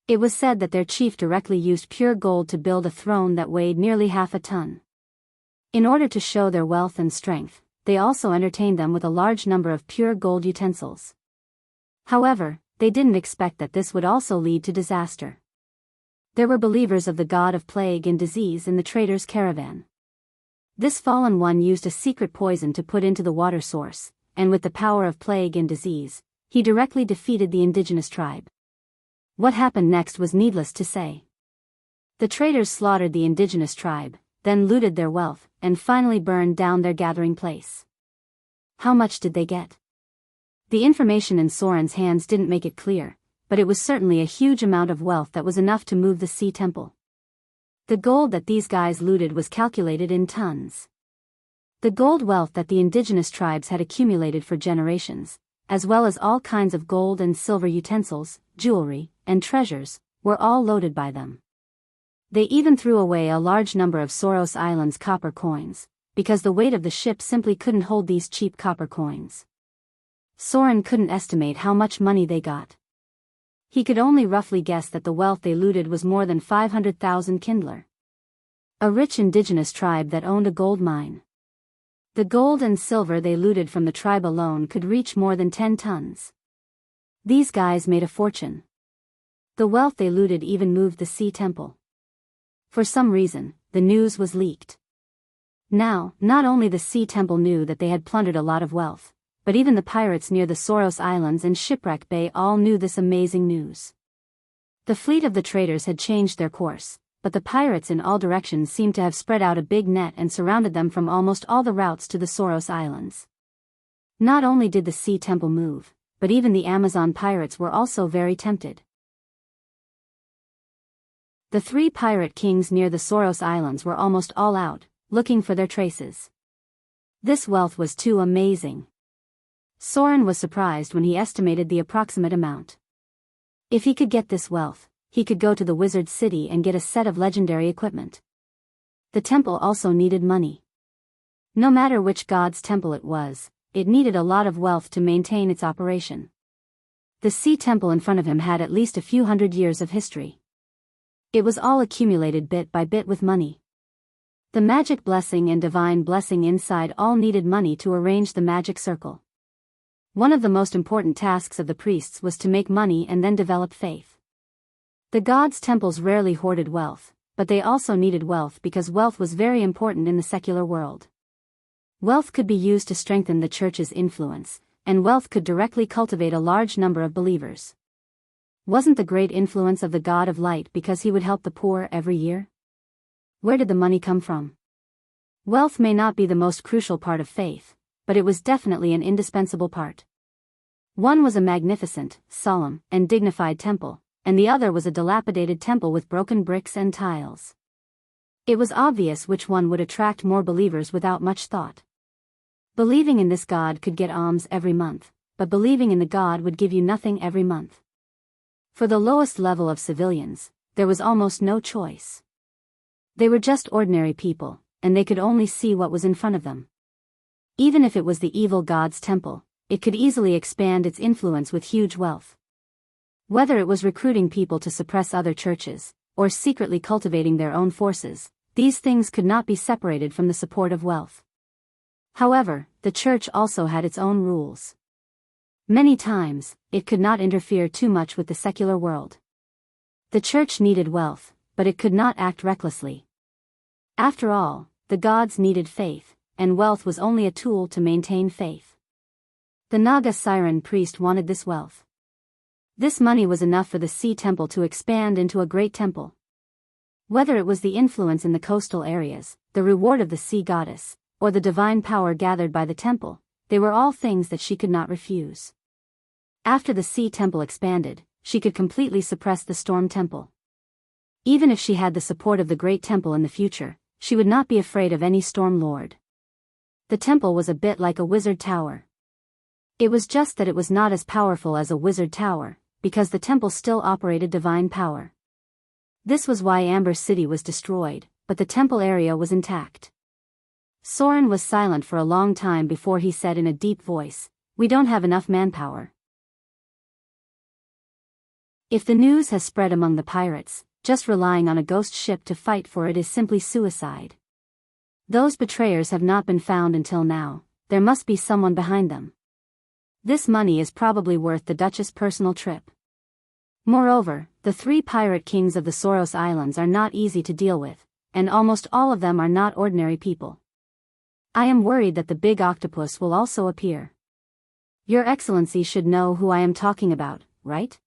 [SPEAKER 1] It was said that their chief directly used pure gold to build a throne that weighed nearly half a ton. In order to show their wealth and strength, they also entertained them with a large number of pure gold utensils. However, they didn't expect that this would also lead to disaster. There were believers of the god of plague and disease in the traders' caravan. This fallen one used a secret poison to put into the water source, and with the power of plague and disease, he directly defeated the indigenous tribe. What happened next was needless to say. The traders slaughtered the indigenous tribe, then looted their wealth, and finally burned down their gathering place. How much did they get? The information in Soren's hands didn't make it clear, but it was certainly a huge amount of wealth that was enough to move the Sea Temple. The gold that these guys looted was calculated in tons. The gold wealth that the indigenous tribes had accumulated for generations, as well as all kinds of gold and silver utensils, jewelry, and treasures, were all loaded by them. They even threw away a large number of Soros Island's copper coins, because the weight of the ship simply couldn't hold these cheap copper coins. Soren couldn't estimate how much money they got. He could only roughly guess that the wealth they looted was more than 500,000 Kindler. A rich indigenous tribe that owned a gold mine. The gold and silver they looted from the tribe alone could reach more than 10 tons. These guys made a fortune. The wealth they looted even moved the Sea Temple. For some reason, the news was leaked. Now, not only the Sea Temple knew that they had plundered a lot of wealth, but even the pirates near the Soros Islands and Shipwreck Bay all knew this amazing news. The fleet of the traders had changed their course, but the pirates in all directions seemed to have spread out a big net and surrounded them from almost all the routes to the Soros Islands. Not only did the Sea Temple move, but even the Amazon pirates were also very tempted. The 3 pirate kings near the Soros Islands were almost all out, looking for their traces. This wealth was too amazing. Soren was surprised when he estimated the approximate amount. If he could get this wealth, he could go to the Wizard City and get a set of legendary equipment. The temple also needed money. No matter which god's temple it was, it needed a lot of wealth to maintain its operation. The sea temple in front of him had at least a few hundred years of history. It was all accumulated bit by bit with money. The magic blessing and divine blessing inside all needed money to arrange the magic circle. One of the most important tasks of the priests was to make money and then develop faith. The gods' temples rarely hoarded wealth, but they also needed wealth because wealth was very important in the secular world. Wealth could be used to strengthen the church's influence, and wealth could directly cultivate a large number of believers. Wasn't the great influence of the God of Light because he would help the poor every year? Where did the money come from? Wealth may not be the most crucial part of faith, but it was definitely an indispensable part. One was a magnificent, solemn, and dignified temple, and the other was a dilapidated temple with broken bricks and tiles. It was obvious which one would attract more believers without much thought. Believing in this God could get alms every month, but believing in the God would give you nothing every month. For the lowest level of civilians, there was almost no choice. They were just ordinary people, and they could only see what was in front of them. Even if it was the evil god's temple, it could easily expand its influence with huge wealth. Whether it was recruiting people to suppress other churches, or secretly cultivating their own forces, these things could not be separated from the support of wealth. However, the church also had its own rules. Many times, it could not interfere too much with the secular world. The church needed wealth, but it could not act recklessly. After all, the gods needed faith, and wealth was only a tool to maintain faith. The Naga siren priest wanted this wealth. This money was enough for the sea temple to expand into a great temple. Whether it was the influence in the coastal areas, the reward of the sea goddess, or the divine power gathered by the temple, they were all things that she could not refuse. After the sea temple expanded, she could completely suppress the storm temple. Even if she had the support of the great temple in the future, she would not be afraid of any storm lord. The temple was a bit like a wizard tower. It was just that it was not as powerful as a wizard tower, because the temple still operated divine power. This was why Amber City was destroyed, but the temple area was intact. Soren was silent for a long time before he said in a deep voice, "We don't have enough manpower." If the news has spread among the pirates, just relying on a ghost ship to fight for it is simply suicide. Those betrayers have not been found until now, there must be someone behind them. This money is probably worth the Duchess' personal trip. Moreover, the 3 pirate kings of the Soros Islands are not easy to deal with, and almost all of them are not ordinary people. I am worried that the big octopus will also appear. Your Excellency should know who I am talking about, right?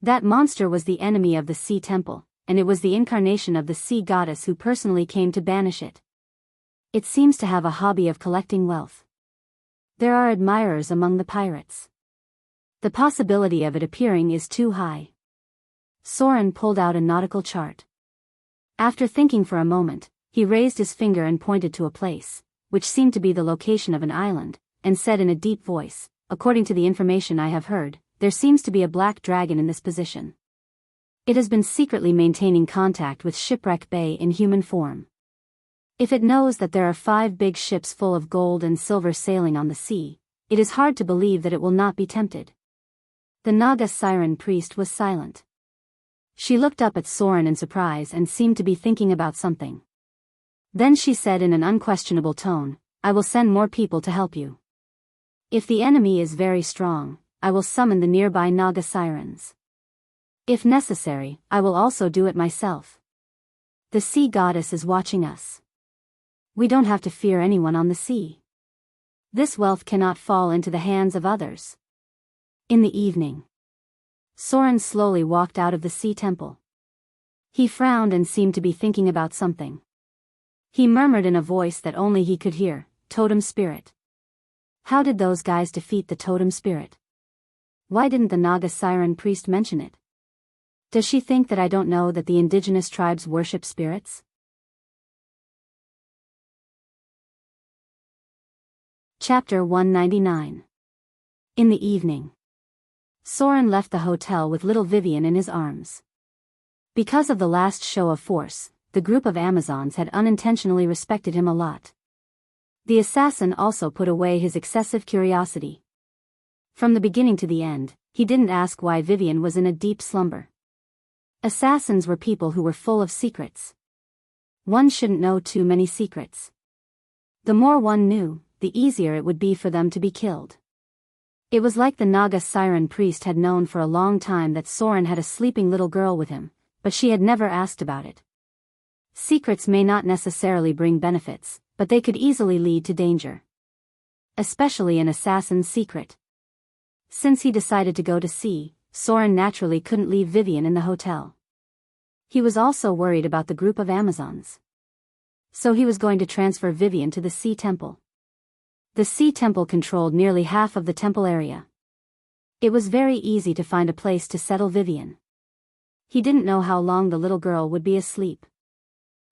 [SPEAKER 1] That monster was the enemy of the sea temple, and it was the incarnation of the sea goddess who personally came to banish it. It seems to have a hobby of collecting wealth. There are admirers among the pirates. The possibility of it appearing is too high. Soren pulled out a nautical chart. After thinking for a moment, he raised his finger and pointed to a place, which seemed to be the location of an island, and said in a deep voice, "According to the information I have heard, there seems to be a black dragon in this position. It has been secretly maintaining contact with Shipwreck Bay in human form. If it knows that there are 5 big ships full of gold and silver sailing on the sea, it is hard to believe that it will not be tempted." The Naga siren priest was silent. She looked up at Soren in surprise and seemed to be thinking about something. Then she said in an unquestionable tone, "I will send more people to help you. If the enemy is very strong, I will summon the nearby Naga sirens. If necessary, I will also do it myself. The sea goddess is watching us. We don't have to fear anyone on the sea. This wealth cannot fall into the hands of others." In the evening, Soren slowly walked out of the sea temple. He frowned and seemed to be thinking about something. He murmured in a voice that only he could hear, "Totem spirit. How did those guys defeat the totem spirit? Why didn't the Naga siren priest mention it? Does she think that I don't know that the indigenous tribes worship spirits?" Chapter 199. In the evening, Soren left the hotel with little Vivian in his arms. Because of the last show of force, the group of Amazons had unintentionally respected him a lot. The assassin also put away his excessive curiosity. From the beginning to the end, he didn't ask why Vivian was in a deep slumber. Assassins were people who were full of secrets. One shouldn't know too many secrets. The more one knew, the easier it would be for them to be killed. It was like the Naga siren priest had known for a long time that Soren had a sleeping little girl with him, but she had never asked about it. Secrets may not necessarily bring benefits, but they could easily lead to danger. Especially an assassin's secret. Since he decided to go to sea, Soren naturally couldn't leave Vivian in the hotel. He was also worried about the group of Amazons. So he was going to transfer Vivian to the Sea Temple. The Sea Temple controlled nearly half of the temple area. It was very easy to find a place to settle Vivian. He didn't know how long the little girl would be asleep.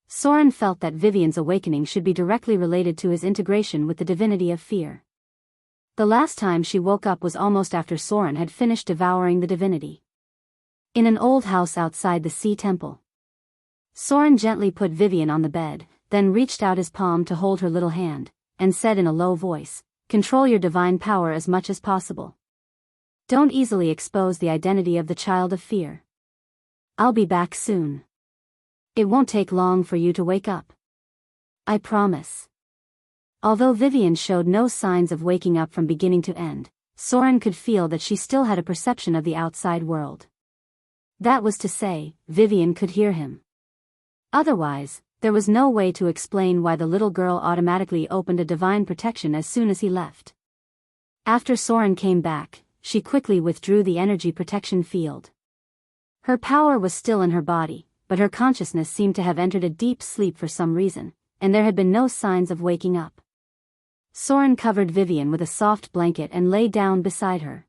[SPEAKER 1] Soren felt that Vivian's awakening should be directly related to his integration with the divinity of fear. The last time she woke up was almost after Soren had finished devouring the divinity. In an old house outside the Sea Temple. Soren gently put Vivian on the bed, then reached out his palm to hold her little hand, and said in a low voice, "Control your divine power as much as possible. Don't easily expose the identity of the child of fear. I'll be back soon. It won't take long for you to wake up. I promise." Although Vivian showed no signs of waking up from beginning to end, Soren could feel that she still had a perception of the outside world. That was to say, Vivian could hear him. Otherwise, there was no way to explain why the little girl automatically opened a divine protection as soon as he left. After Soren came back, she quickly withdrew the energy protection field. Her power was still in her body, but her consciousness seemed to have entered a deep sleep for some reason, and there had been no signs of waking up. Soren covered Vivian with a soft blanket and lay down beside her.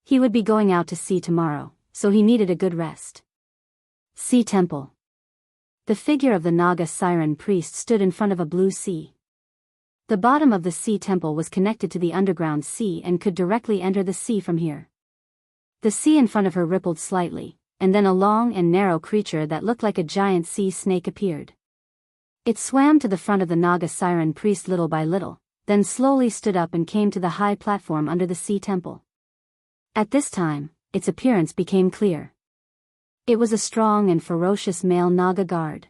[SPEAKER 1] He would be going out to sea tomorrow, so he needed a good rest. Sea Temple. The figure of the Naga siren priest stood in front of a blue sea. The bottom of the Sea Temple was connected to the underground sea and could directly enter the sea from here. The sea in front of her rippled slightly, and then a long and narrow creature that looked like a giant sea snake appeared. It swam to the front of the Naga siren priest little by little, then slowly stood up and came to the high platform under the Sea Temple. At this time, its appearance became clear. It was a strong and ferocious male Naga guard.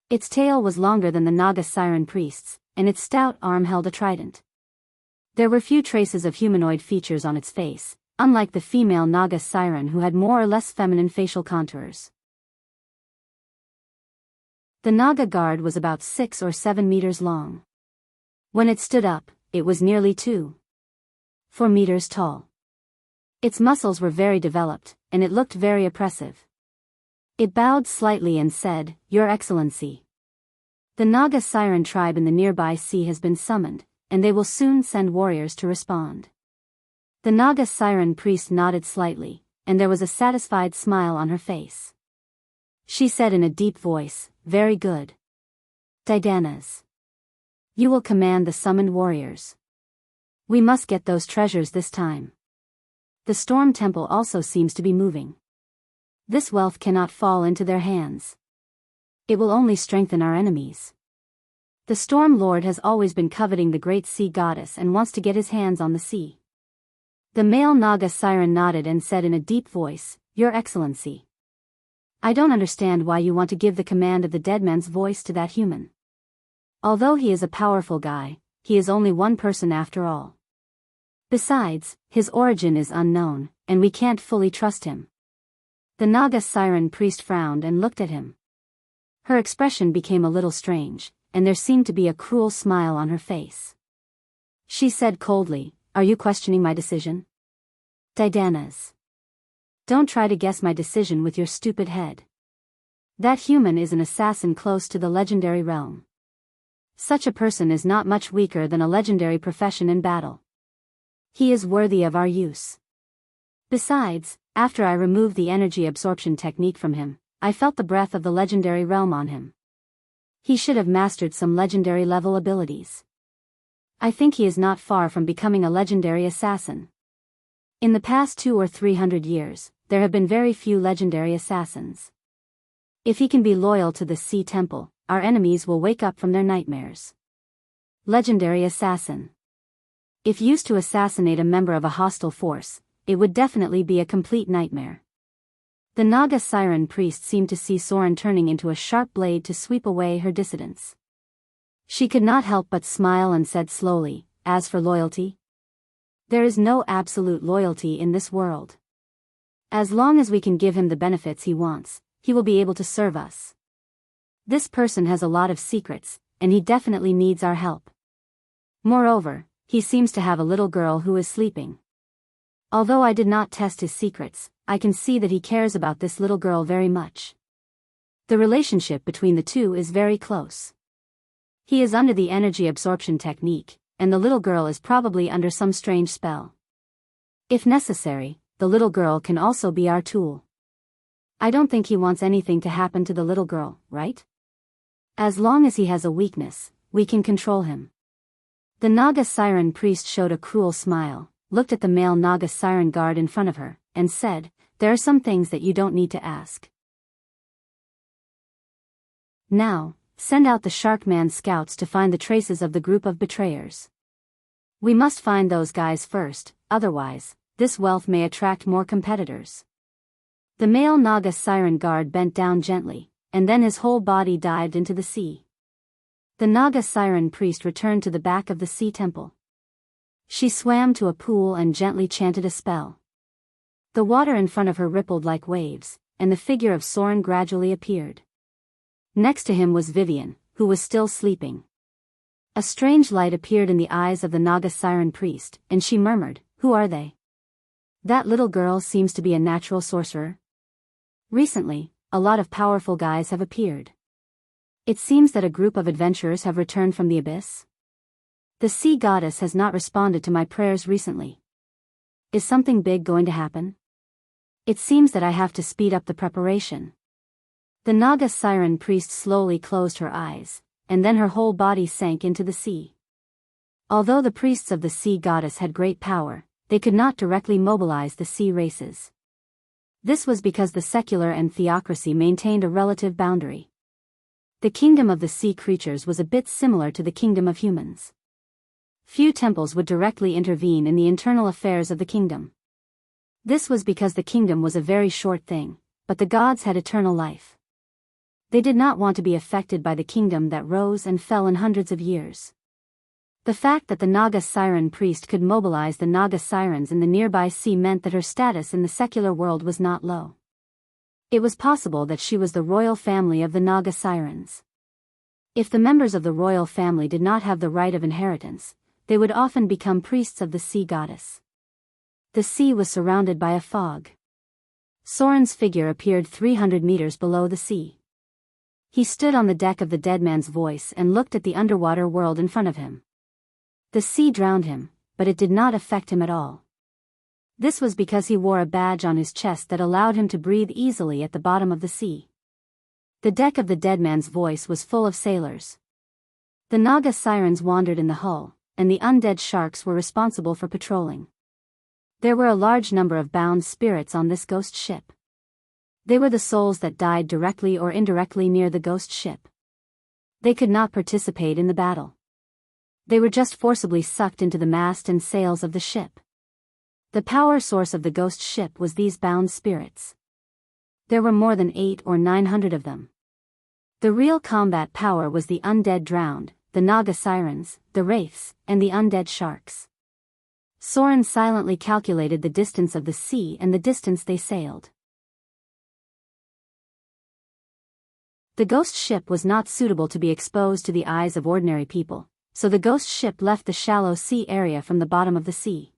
[SPEAKER 1] Its tail was longer than the Naga siren priest's, and its stout arm held a trident. There were few traces of humanoid features on its face, unlike the female Naga siren who had more or less feminine facial contours. The Naga guard was about 6 or 7 meters long. When it stood up, it was nearly 2.4 meters tall. Its muscles were very developed, and it looked very oppressive. It bowed slightly and said, "Your Excellency. The Naga siren tribe in the nearby sea has been summoned, and they will soon send warriors to respond." The Naga siren priest nodded slightly, and there was a satisfied smile on her face. She said in a deep voice, "Very good. Didanas. You will command the summoned warriors. We must get those treasures this time. The Storm Temple also seems to be moving. This wealth cannot fall into their hands. It will only strengthen our enemies. The Storm Lord has always been coveting the great sea goddess and wants to get his hands on the sea." The male Naga siren nodded and said in a deep voice, "Your Excellency. I don't understand why you want to give the command of the dead man's voice to that human. Although he is a powerful guy, he is only one person after all. Besides, his origin is unknown, and we can't fully trust him." The Naga siren priest frowned and looked at him. Her expression became a little strange, and there seemed to be a cruel smile on her face. She said coldly, "Are you questioning my decision? Didanas. Don't try to guess my decision with your stupid head. That human is an assassin close to the legendary realm. Such a person is not much weaker than a legendary profession in battle. He is worthy of our use. Besides, after I removed the energy absorption technique from him, I felt the breath of the legendary realm on him. He should have mastered some legendary level abilities. I think he is not far from becoming a legendary assassin. In the past 200 or 300 years, there have been very few legendary assassins. If he can be loyal to the Sea Temple, our enemies will wake up from their nightmares. Legendary assassin. If used to assassinate a member of a hostile force, it would definitely be a complete nightmare. The Naga Siren priest seemed to see Soren turning into a sharp blade to sweep away her dissidents. She could not help but smile and said slowly, "As for loyalty, there is no absolute loyalty in this world. As long as we can give him the benefits he wants, he will be able to serve us. This person has a lot of secrets, and he definitely needs our help. Moreover, he seems to have a little girl who is sleeping. Although I did not test his secrets, I can see that he cares about this little girl very much. The relationship between the two is very close. He is under the energy absorption technique, and the little girl is probably under some strange spell. If necessary, the little girl can also be our tool. I don't think he wants anything to happen to the little girl, right? As long as he has a weakness, we can control him." The Naga Siren priest showed a cruel smile, looked at the male Naga Siren guard in front of her, and said, "There are some things that you don't need to ask. Now, send out the Sharkman scouts to find the traces of the group of betrayers. We must find those guys first, otherwise, this wealth may attract more competitors." The male Naga Siren guard bent down gently, and then his whole body dived into the sea. The Naga Siren priest returned to the back of the sea temple. She swam to a pool and gently chanted a spell. The water in front of her rippled like waves, and the figure of Soren gradually appeared. Next to him was Vivian, who was still sleeping. A strange light appeared in the eyes of the Naga Siren priest, and she murmured, "Who are they? That little girl seems to be a natural sorcerer. Recently, a lot of powerful guys have appeared. It seems that a group of adventurers have returned from the abyss. The sea goddess has not responded to my prayers recently. Is something big going to happen? It seems that I have to speed up the preparation." The Naga Siren priest slowly closed her eyes, and then her whole body sank into the sea. Although the priests of the sea goddess had great power, they could not directly mobilize the sea races. This was because the secular and theocracy maintained a relative boundary. The kingdom of the sea creatures was a bit similar to the kingdom of humans. Few temples would directly intervene in the internal affairs of the kingdom. This was because the kingdom was a very short thing, but the gods had eternal life. They did not want to be affected by the kingdom that rose and fell in hundreds of years. The fact that the Naga Siren priest could mobilize the Naga Sirens in the nearby sea meant that her status in the secular world was not low. It was possible that she was the royal family of the Naga Sirens. If the members of the royal family did not have the right of inheritance, they would often become priests of the sea goddess. The sea was surrounded by a fog. Soren's figure appeared 300 meters below the sea. He stood on the deck of the Dead Man's Voice and looked at the underwater world in front of him. The sea drowned him, but it did not affect him at all. This was because he wore a badge on his chest that allowed him to breathe easily at the bottom of the sea. The deck of the Dead Man's Voice was full of sailors. The Naga Sirens wandered in the hull, and the undead sharks were responsible for patrolling. There were a large number of bound spirits on this ghost ship. They were the souls that died directly or indirectly near the ghost ship. They could not participate in the battle. They were just forcibly sucked into the mast and sails of the ship. The power source of the ghost ship was these bound spirits. There were more than 800 or 900 of them. The real combat power was the undead drowned, the Naga Sirens, the wraiths, and the undead sharks. Soren silently calculated the distance of the sea and the distance they sailed. The ghost ship was not suitable to be exposed to the eyes of ordinary people, so the ghost ship left the shallow sea area from the bottom of the sea.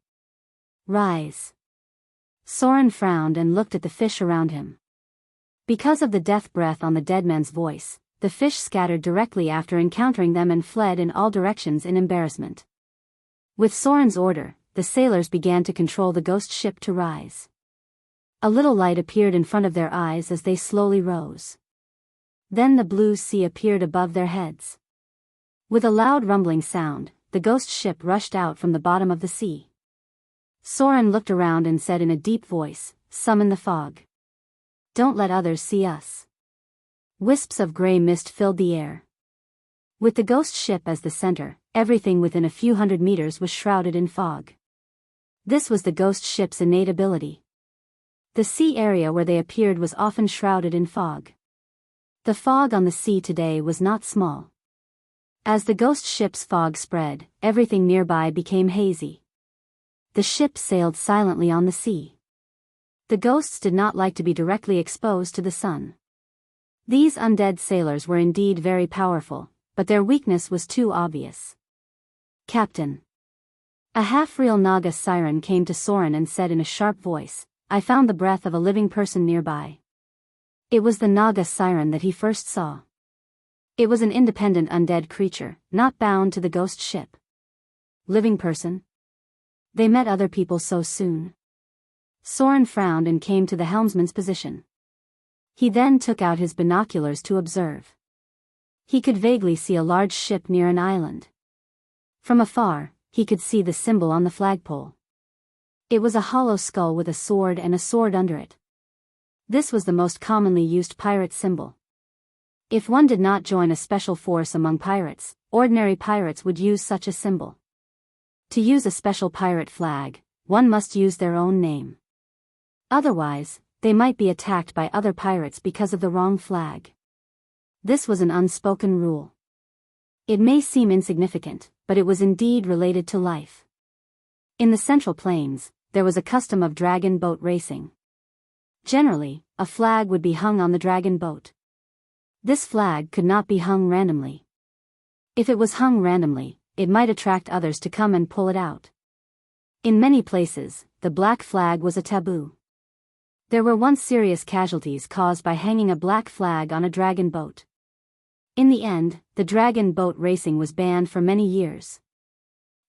[SPEAKER 1] "Rise." Soren frowned and looked at the fish around him. Because of the death breath on the Dead Man's Voice, the fish scattered directly after encountering them and fled in all directions in embarrassment. With Soren's order, the sailors began to control the ghost ship to rise. A little light appeared in front of their eyes as they slowly rose. Then the blue sea appeared above their heads. With a loud rumbling sound, the ghost ship rushed out from the bottom of the sea. Soren looked around and said in a deep voice, "Summon the fog. Don't let others see us." Wisps of gray mist filled the air. With the ghost ship as the center, everything within a few hundred meters was shrouded in fog. This was the ghost ship's innate ability. The sea area where they appeared was often shrouded in fog. The fog on the sea today was not small. As the ghost ship's fog spread, everything nearby became hazy. The ship sailed silently on the sea. The ghosts did not like to be directly exposed to the sun. These undead sailors were indeed very powerful, but their weakness was too obvious. Captain. A half-real Naga siren came to Soren and said in a sharp voice, "I found the breath of a living person nearby." It was the Naga siren that he first saw. It was an independent undead creature, not bound to the ghost ship. Living person? They met other people so soon. Soren frowned and came to the helmsman's position. He then took out his binoculars to observe. He could vaguely see a large ship near an island. From afar, he could see the symbol on the flagpole. It was a hollow skull with a sword and a sword under it. This was the most commonly used pirate symbol. If one did not join a special force among pirates, ordinary pirates would use such a symbol. To use a special pirate flag, one must use their own name. Otherwise, they might be attacked by other pirates because of the wrong flag. This was an unspoken rule. It may seem insignificant, but it was indeed related to life. In the Central Plains, there was a custom of dragon boat racing. Generally, a flag would be hung on the dragon boat. This flag could not be hung randomly. If it was hung randomly, it might attract others to come and pull it out. In many places, the black flag was a taboo. There were once serious casualties caused by hanging a black flag on a dragon boat. In the end, the dragon boat racing was banned for many years.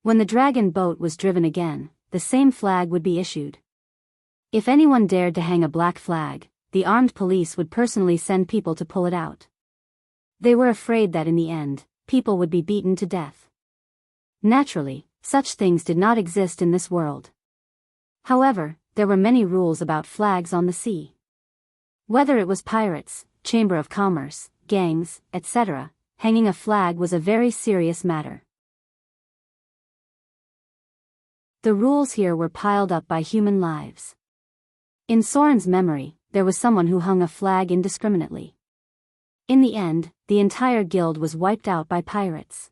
[SPEAKER 1] When the dragon boat was driven again, the same flag would be issued. If anyone dared to hang a black flag, the armed police would personally send people to pull it out. They were afraid that in the end, people would be beaten to death. Naturally, such things did not exist in this world. However, there were many rules about flags on the sea. Whether it was pirates, chamber of commerce, gangs, etc., hanging a flag was a very serious matter. The rules here were piled up by human lives. In Soren's memory, there was someone who hung a flag indiscriminately. In the end, the entire guild was wiped out by pirates.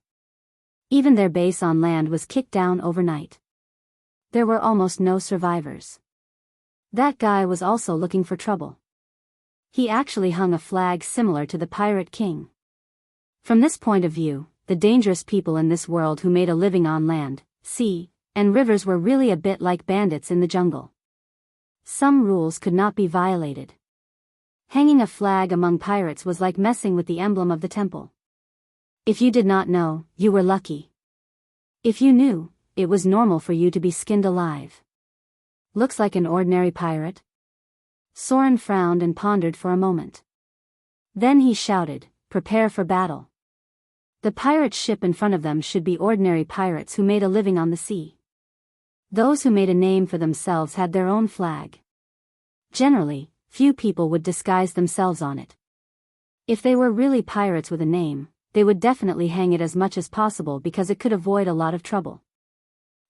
[SPEAKER 1] Even their base on land was kicked down overnight. There were almost no survivors. That guy was also looking for trouble. He actually hung a flag similar to the Pirate King. From this point of view, the dangerous people in this world who made a living on land, sea, and rivers were really a bit like bandits in the jungle. Some rules could not be violated. Hanging a flag among pirates was like messing with the emblem of the temple. If you did not know, you were lucky. If you knew, it was normal for you to be skinned alive. Looks like an ordinary pirate? Soren frowned and pondered for a moment. Then he shouted, "Prepare for battle." The pirate ship in front of them should be ordinary pirates who made a living on the sea. Those who made a name for themselves had their own flag. Generally, few people would disguise themselves on it. If they were really pirates with a name, they would definitely hang it as much as possible because it could avoid a lot of trouble.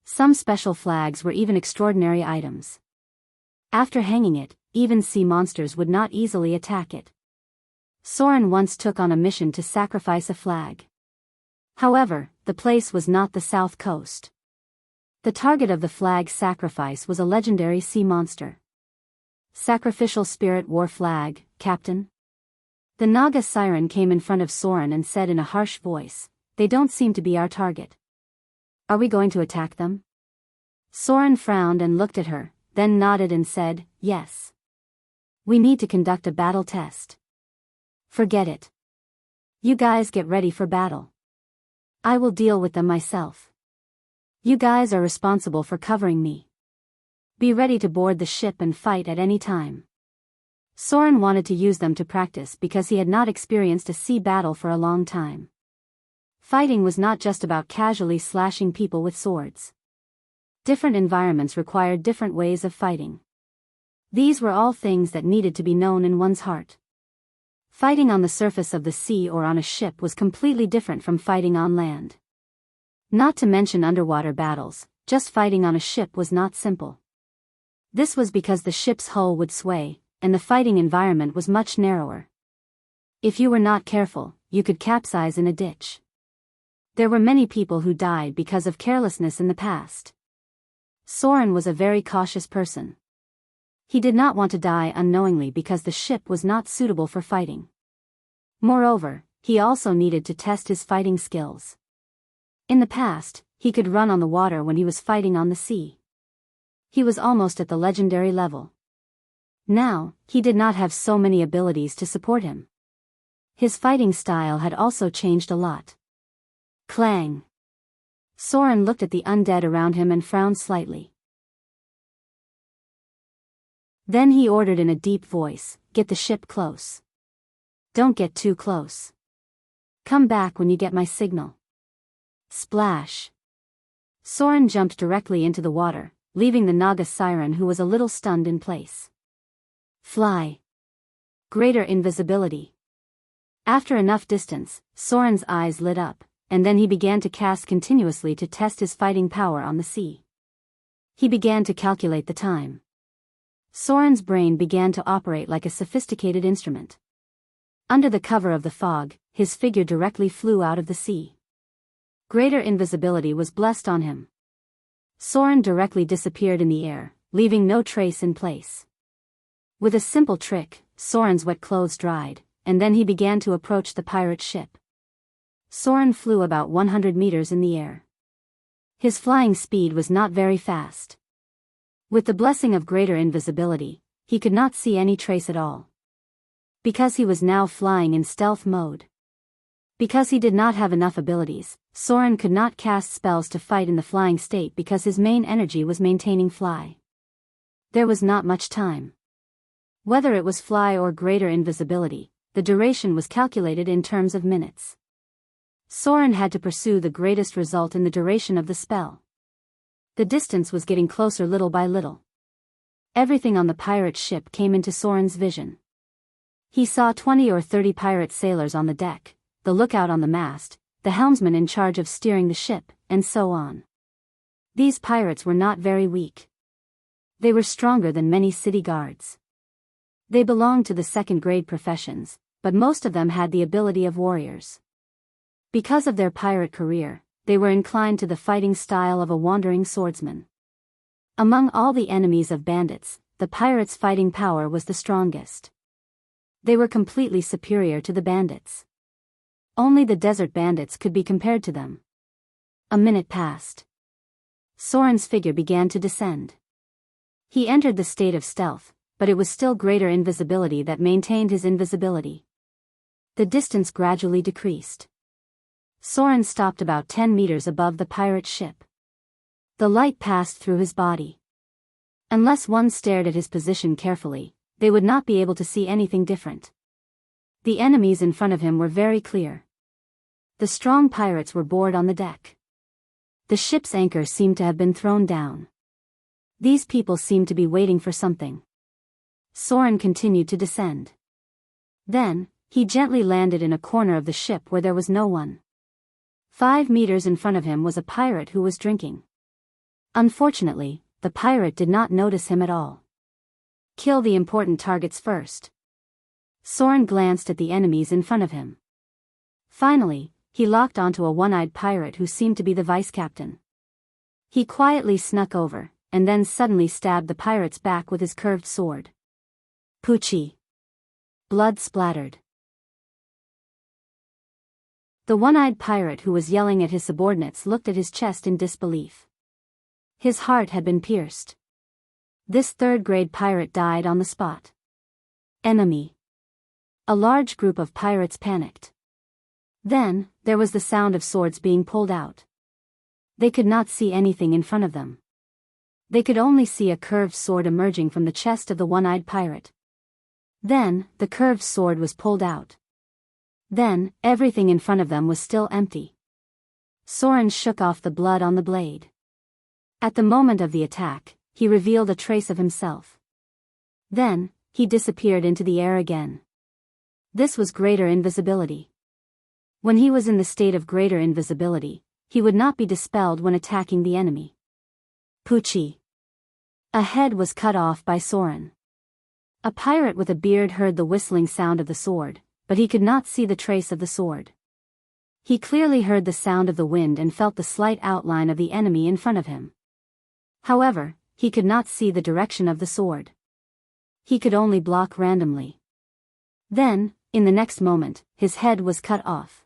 [SPEAKER 1] Some special flags were even extraordinary items. After hanging it, even sea monsters would not easily attack it. Soren once took on a mission to sacrifice a flag. However, the place was not the south coast. The target of the flag sacrifice was a legendary sea monster. Sacrificial spirit war flag, Captain? The Naga siren came in front of Soren and said in a harsh voice, "They don't seem to be our target. Are we going to attack them?" Soren frowned and looked at her, then nodded and said, "Yes. We need to conduct a battle test." "Forget it. You guys get ready for battle. I will deal with them myself. You guys are responsible for covering me. Be ready to board the ship and fight at any time." Soren wanted to use them to practice because he had not experienced a sea battle for a long time. Fighting was not just about casually slashing people with swords. Different environments required different ways of fighting. These were all things that needed to be known in one's heart. Fighting on the surface of the sea or on a ship was completely different from fighting on land. Not to mention underwater battles, just fighting on a ship was not simple. This was because the ship's hull would sway, and the fighting environment was much narrower. If you were not careful, you could capsize in a ditch. There were many people who died because of carelessness in the past. Soren was a very cautious person. He did not want to die unknowingly because the ship was not suitable for fighting. Moreover, he also needed to test his fighting skills. In the past, he could run on the water when he was fighting on the sea. He was almost at the legendary level. Now, he did not have so many abilities to support him. His fighting style had also changed a lot. Clang! Soren looked at the undead around him and frowned slightly. Then he ordered in a deep voice, "Get the ship close. Don't get too close. Come back when you get my signal." Splash! Soren jumped directly into the water, leaving the Naga siren, who was a little stunned, in place. Fly! Greater invisibility. After enough distance, Soren's eyes lit up, and then he began to cast continuously to test his fighting power on the sea. He began to calculate the time. Soren's brain began to operate like a sophisticated instrument. Under the cover of the fog, his figure directly flew out of the sea. Greater invisibility was blessed on him. Soren directly disappeared in the air, leaving no trace in place. With a simple trick, Soren's wet clothes dried, and then he began to approach the pirate ship. Soren flew about 100 meters in the air. His flying speed was not very fast. With the blessing of greater invisibility, he could not see any trace at all. Because he was now flying in stealth mode. Because he did not have enough abilities, Soren could not cast spells to fight in the flying state because his main energy was maintaining fly. There was not much time. Whether it was fly or greater invisibility, the duration was calculated in terms of minutes. Soren had to pursue the greatest result in the duration of the spell. The distance was getting closer little by little. Everything on the pirate ship came into Soren's vision. He saw 20 or 30 pirate sailors on the deck, the lookout on the mast, the helmsman in charge of steering the ship, and so on. These pirates were not very weak. They were stronger than many city guards. They belonged to the second-grade professions, but most of them had the ability of warriors. Because of their pirate career, they were inclined to the fighting style of a wandering swordsman. Among all the enemies of bandits, the pirates' fighting power was the strongest. They were completely superior to the bandits. Only the desert bandits could be compared to them. A minute passed. Soren's figure began to descend. He entered the state of stealth, but it was still greater invisibility that maintained his invisibility. The distance gradually decreased. Soren stopped about 10 meters above the pirate ship. The light passed through his body. Unless one stared at his position carefully, they would not be able to see anything different. The enemies in front of him were very clear. The strong pirates were bored on the deck. The ship's anchor seemed to have been thrown down. These people seemed to be waiting for something. Soren continued to descend. Then, he gently landed in a corner of the ship where there was no one. 5 meters in front of him was a pirate who was drinking. Unfortunately, the pirate did not notice him at all. Kill the important targets first. Soren glanced at the enemies in front of him. Finally, he locked onto a one-eyed pirate who seemed to be the vice-captain. He quietly snuck over, and then suddenly stabbed the pirate's back with his curved sword. Poochie! Blood splattered. The one-eyed pirate who was yelling at his subordinates looked at his chest in disbelief. His heart had been pierced. This third-grade pirate died on the spot. Enemy. A large group of pirates panicked. Then, there was the sound of swords being pulled out. They could not see anything in front of them. They could only see a curved sword emerging from the chest of the one-eyed pirate. Then, the curved sword was pulled out. Then, everything in front of them was still empty. Soren shook off the blood on the blade. At the moment of the attack, he revealed a trace of himself. Then, he disappeared into the air again. This was greater invisibility. When he was in the state of greater invisibility, he would not be dispelled when attacking the enemy. Poochie. A head was cut off by Soren. A pirate with a beard heard the whistling sound of the sword, but he could not see the trace of the sword. He clearly heard the sound of the wind and felt the slight outline of the enemy in front of him. However, he could not see the direction of the sword. He could only block randomly. Then, in the next moment, his head was cut off.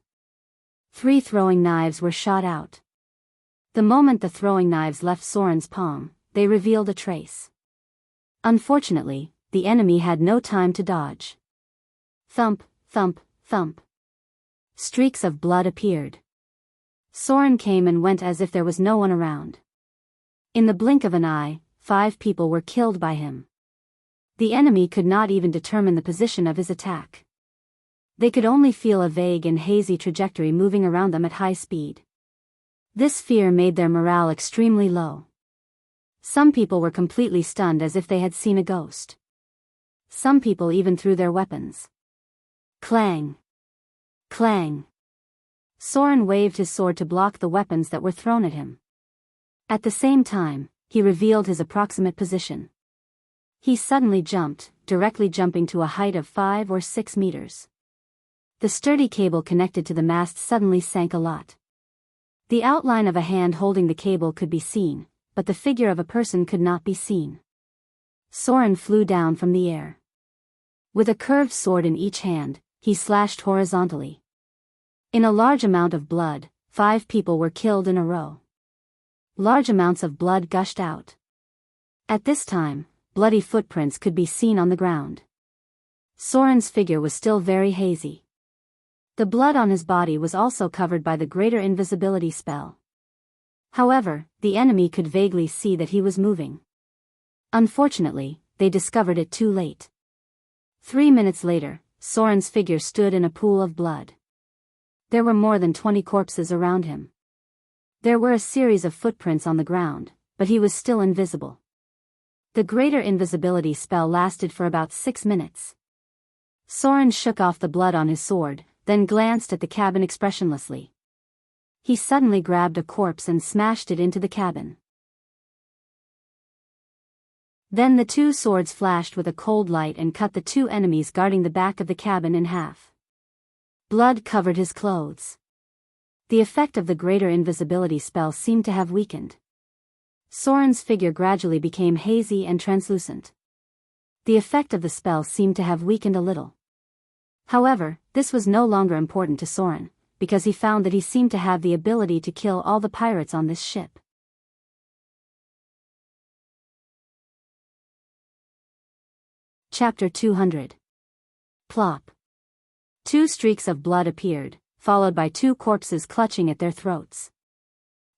[SPEAKER 1] 3 throwing knives were shot out. The moment the throwing knives left Soren's palm, they revealed a trace. Unfortunately, the enemy had no time to dodge. Thump, thump, thump. Streaks of blood appeared. Soren came and went as if there was no one around. In the blink of an eye, 5 people were killed by him. The enemy could not even determine the position of his attack. They could only feel a vague and hazy trajectory moving around them at high speed. This fear made their morale extremely low. Some people were completely stunned as if they had seen a ghost. Some people even threw their weapons. Clang! Clang! Soren waved his sword to block the weapons that were thrown at him. At the same time, he revealed his approximate position. He suddenly jumped, directly jumping to a height of 5 or 6 meters. The sturdy cable connected to the mast suddenly sank a lot. The outline of a hand holding the cable could be seen, but the figure of a person could not be seen. Soren flew down from the air. With a curved sword in each hand, he slashed horizontally. In a large amount of blood, 5 people were killed in a row. Large amounts of blood gushed out. At this time, bloody footprints could be seen on the ground. Soren's figure was still very hazy. The blood on his body was also covered by the greater invisibility spell. However, the enemy could vaguely see that he was moving. Unfortunately, they discovered it too late. 3 minutes later, Soren's figure stood in a pool of blood. There were more than 20 corpses around him. There were a series of footprints on the ground, but he was still invisible. The greater invisibility spell lasted for about 6 minutes. Soren shook off the blood on his sword, then glanced at the cabin expressionlessly. He suddenly grabbed a corpse and smashed it into the cabin. Then the 2 swords flashed with a cold light and cut the 2 enemies guarding the back of the cabin in half. Blood covered his clothes. The effect of the greater invisibility spell seemed to have weakened. Soren's figure gradually became hazy and translucent. The effect of the spell seemed to have weakened a little. However, this was no longer important to Soren, because he found that he seemed to have the ability to kill all the pirates on this ship. Chapter 200. Plop. 2 streaks of blood appeared, followed by 2 corpses clutching at their throats.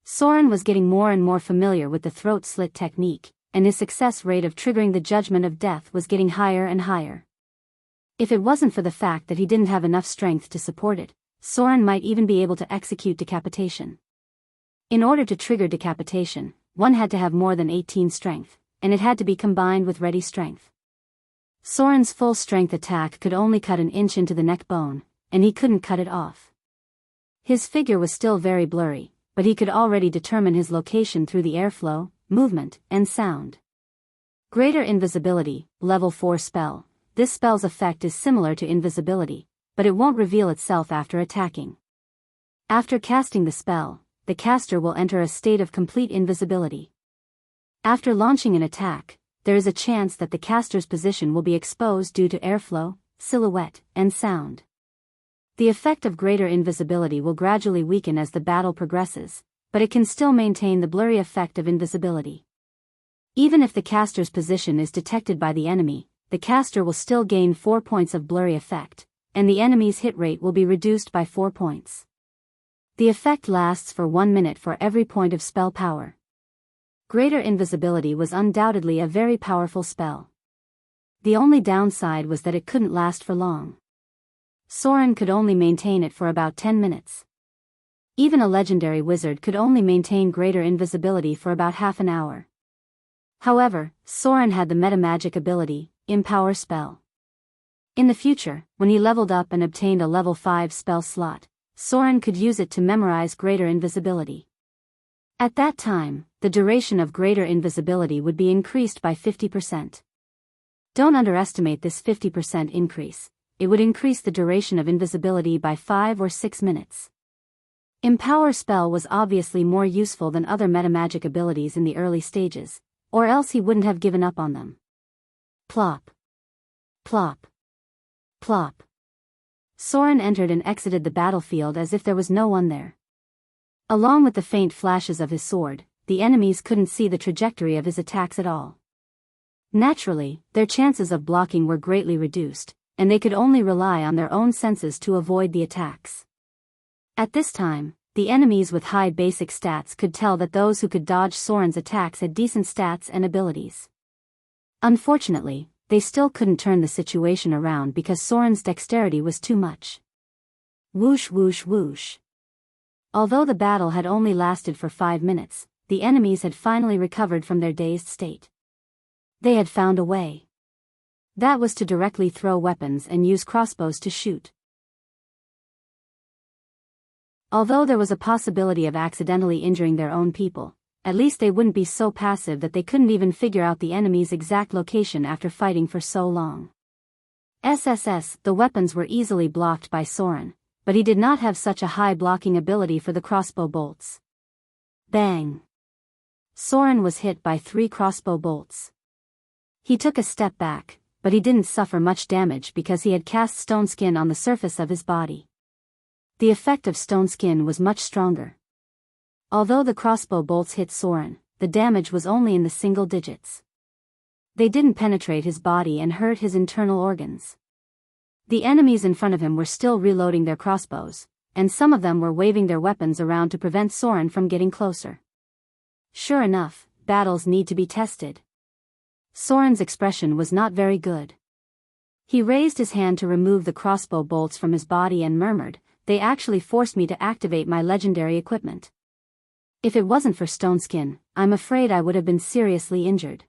[SPEAKER 1] Soren was getting more and more familiar with the throat slit technique, and his success rate of triggering the judgment of death was getting higher and higher. If it wasn't for the fact that he didn't have enough strength to support it, Soren might even be able to execute decapitation. In order to trigger decapitation, one had to have more than 18 strength, and it had to be combined with ready strength. Soren's full strength attack could only cut an inch into the neck bone, and he couldn't cut it off. His figure was still very blurry, but he could already determine his location through the airflow, movement, and sound. Greater invisibility, level 4 spell. This spell's effect is similar to invisibility, but it won't reveal itself after attacking. After casting the spell, the caster will enter a state of complete invisibility. After launching an attack, there is a chance that the caster's position will be exposed due to airflow, silhouette, and sound. The effect of greater invisibility will gradually weaken as the battle progresses, but it can still maintain the blurry effect of invisibility. Even if the caster's position is detected by the enemy, the caster will still gain 4 points of blurry effect, and the enemy's hit rate will be reduced by 4 points. The effect lasts for 1 minute for every point of spell power. Greater invisibility was undoubtedly a very powerful spell. The only downside was that it couldn't last for long. Soren could only maintain it for about 10 minutes. Even a legendary wizard could only maintain greater invisibility for about half an hour. However, Soren had the metamagic ability, Empower Spell. In the future, when he leveled up and obtained a level 5 spell slot, Soren could use it to memorize greater invisibility. At that time, the duration of greater invisibility would be increased by 50%. Don't underestimate this 50% increase. It would increase the duration of invisibility by 5 or 6 minutes. Empower spell was obviously more useful than other metamagic abilities in the early stages, or else he wouldn't have given up on them. Plop. Plop. Plop. Soren entered and exited the battlefield as if there was no one there. Along with the faint flashes of his sword, the enemies couldn't see the trajectory of his attacks at all. Naturally, their chances of blocking were greatly reduced, and they could only rely on their own senses to avoid the attacks. At this time, the enemies with high basic stats could tell that those who could dodge Soren's attacks had decent stats and abilities. Unfortunately, they still couldn't turn the situation around because Soren's dexterity was too much. Whoosh whoosh whoosh. Although the battle had only lasted for 5 minutes, the enemies had finally recovered from their dazed state. They had found a way. That was to directly throw weapons and use crossbows to shoot. Although there was a possibility of accidentally injuring their own people, at least they wouldn't be so passive that they couldn't even figure out the enemy's exact location after fighting for so long. The weapons were easily blocked by Soren, but he did not have such a high blocking ability for the crossbow bolts. Bang! Soren was hit by 3 crossbow bolts. He took a step back, but he didn't suffer much damage because he had cast stone skin on the surface of his body. The effect of stone skin was much stronger. Although the crossbow bolts hit Soren, the damage was only in the single digits. They didn't penetrate his body and hurt his internal organs. The enemies in front of him were still reloading their crossbows, and some of them were waving their weapons around to prevent Soren from getting closer. Sure enough, battles need to be tested. Soren's expression was not very good. He raised his hand to remove the crossbow bolts from his body and murmured, "They actually forced me to activate my legendary equipment. If it wasn't for stone skin, I'm afraid I would have been seriously injured."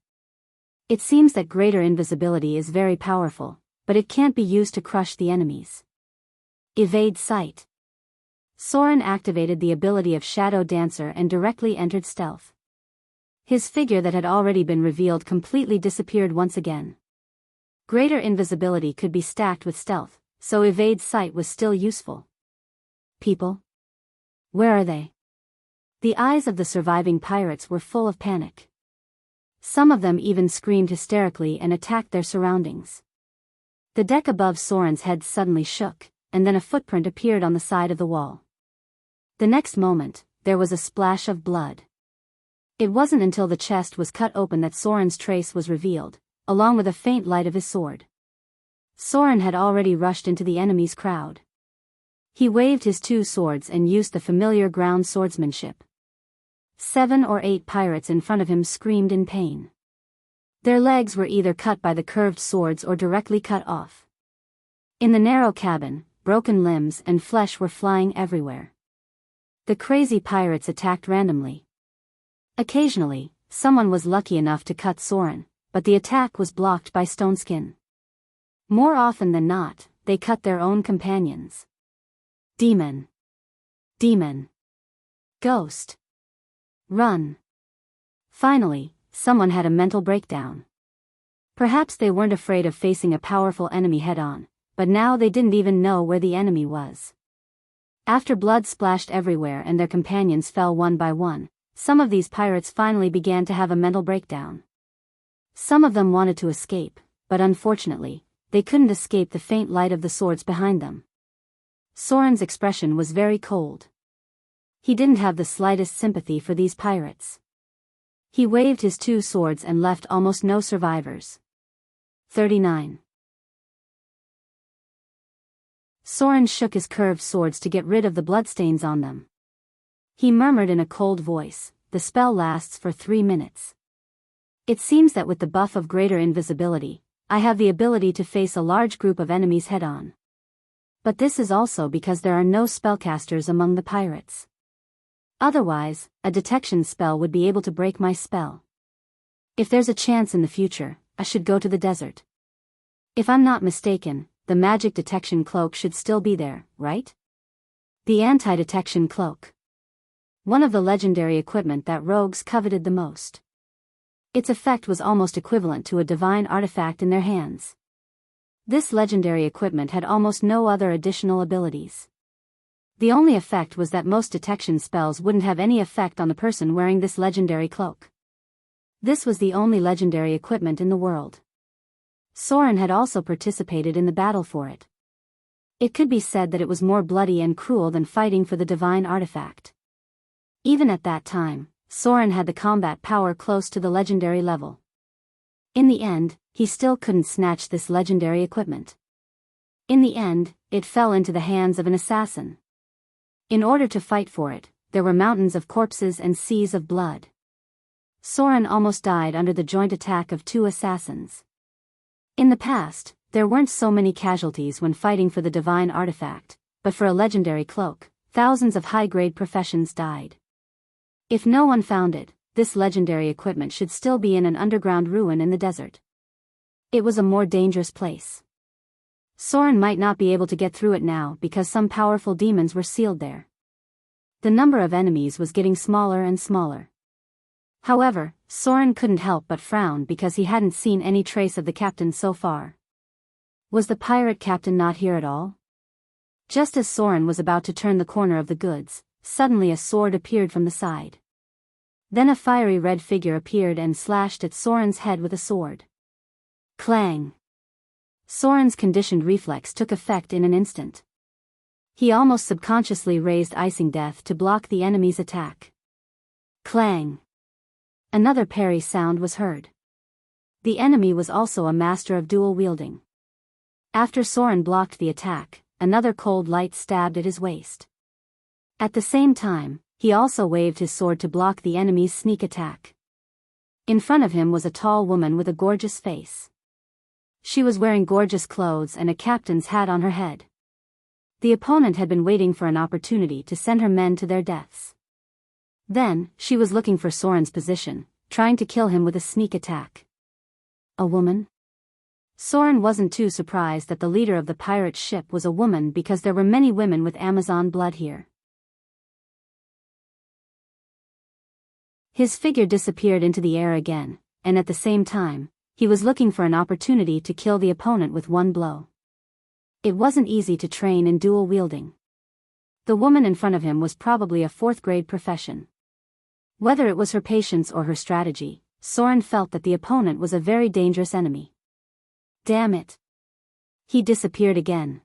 [SPEAKER 1] It seems that greater invisibility is very powerful, but it can't be used to crush the enemies. Evade sight. Soren activated the ability of Shadow Dancer and directly entered stealth. His figure that had already been revealed completely disappeared once again. Greater invisibility could be stacked with stealth, so evade sight was still useful. People? Where are they? The eyes of the surviving pirates were full of panic. Some of them even screamed hysterically and attacked their surroundings. The deck above Soren's head suddenly shook, and then a footprint appeared on the side of the wall. The next moment, there was a splash of blood. It wasn't until the chest was cut open that Soren's trace was revealed, along with a faint light of his sword. Soren had already rushed into the enemy's crowd. He waved his 2 swords and used the familiar ground swordsmanship. 7 or 8 pirates in front of him screamed in pain. Their legs were either cut by the curved swords or directly cut off. In the narrow cabin, broken limbs and flesh were flying everywhere. The crazy pirates attacked randomly. Occasionally, someone was lucky enough to cut Soren, but the attack was blocked by stone skin. More often than not, they cut their own companions. Demon. Demon. Ghost. Run. Finally, someone had a mental breakdown. Perhaps they weren't afraid of facing a powerful enemy head-on, but now they didn't even know where the enemy was. After blood splashed everywhere and their companions fell one by one, some of these pirates finally began to have a mental breakdown. Some of them wanted to escape, but unfortunately, they couldn't escape the faint light of the swords behind them. Soren's expression was very cold. He didn't have the slightest sympathy for these pirates. He waved his 2 swords and left almost no survivors. 39. Soren shook his curved swords to get rid of the bloodstains on them. He murmured in a cold voice, "The spell lasts for 3 minutes. It seems that with the buff of greater invisibility, I have the ability to face a large group of enemies head-on. But this is also because there are no spellcasters among the pirates. Otherwise, a detection spell would be able to break my spell. If there's a chance in the future, I should go to the desert. If I'm not mistaken, the magic detection cloak should still be there, right? The anti-detection cloak. One of the legendary equipment that rogues coveted the most. Its effect was almost equivalent to a divine artifact in their hands. This legendary equipment had almost no other additional abilities. The only effect was that most detection spells wouldn't have any effect on the person wearing this legendary cloak. This was the only legendary equipment in the world. Soren had also participated in the battle for it. It could be said that it was more bloody and cruel than fighting for the divine artifact. Even at that time, Soren had the combat power close to the legendary level. In the end, he still couldn't snatch this legendary equipment. In the end, it fell into the hands of an assassin. In order to fight for it, there were mountains of corpses and seas of blood. Soren almost died under the joint attack of two assassins. In the past, there weren't so many casualties when fighting for the divine artifact, but for a legendary cloak, thousands of high-grade professions died. If no one found it, this legendary equipment should still be in an underground ruin in the desert. It was a more dangerous place. Soren might not be able to get through it now because some powerful demons were sealed there. The number of enemies was getting smaller and smaller. However, Soren couldn't help but frown because he hadn't seen any trace of the captain so far. Was the pirate captain not here at all? Just as Soren was about to turn the corner of the goods, suddenly a sword appeared from the side. Then a fiery red figure appeared and slashed at Soren's head with a sword. Clang! Soren's conditioned reflex took effect in an instant. He almost subconsciously raised Icing Death to block the enemy's attack. Clang! Another parry sound was heard. The enemy was also a master of dual wielding. After Soren blocked the attack, another cold light stabbed at his waist. At the same time, he also waved his sword to block the enemy's sneak attack. In front of him was a tall woman with a gorgeous face. She was wearing gorgeous clothes and a captain's hat on her head. The opponent had been waiting for an opportunity to send her men to their deaths. Then, she was looking for Soren's position, trying to kill him with a sneak attack. A woman? Soren wasn't too surprised that the leader of the pirate ship was a woman because there were many women with Amazon blood here. His figure disappeared into the air again, and at the same time, he was looking for an opportunity to kill the opponent with one blow. It wasn't easy to train in dual wielding. The woman in front of him was probably a fourth-grade profession. Whether it was her patience or her strategy, Soren felt that the opponent was a very dangerous enemy. Damn it! He disappeared again.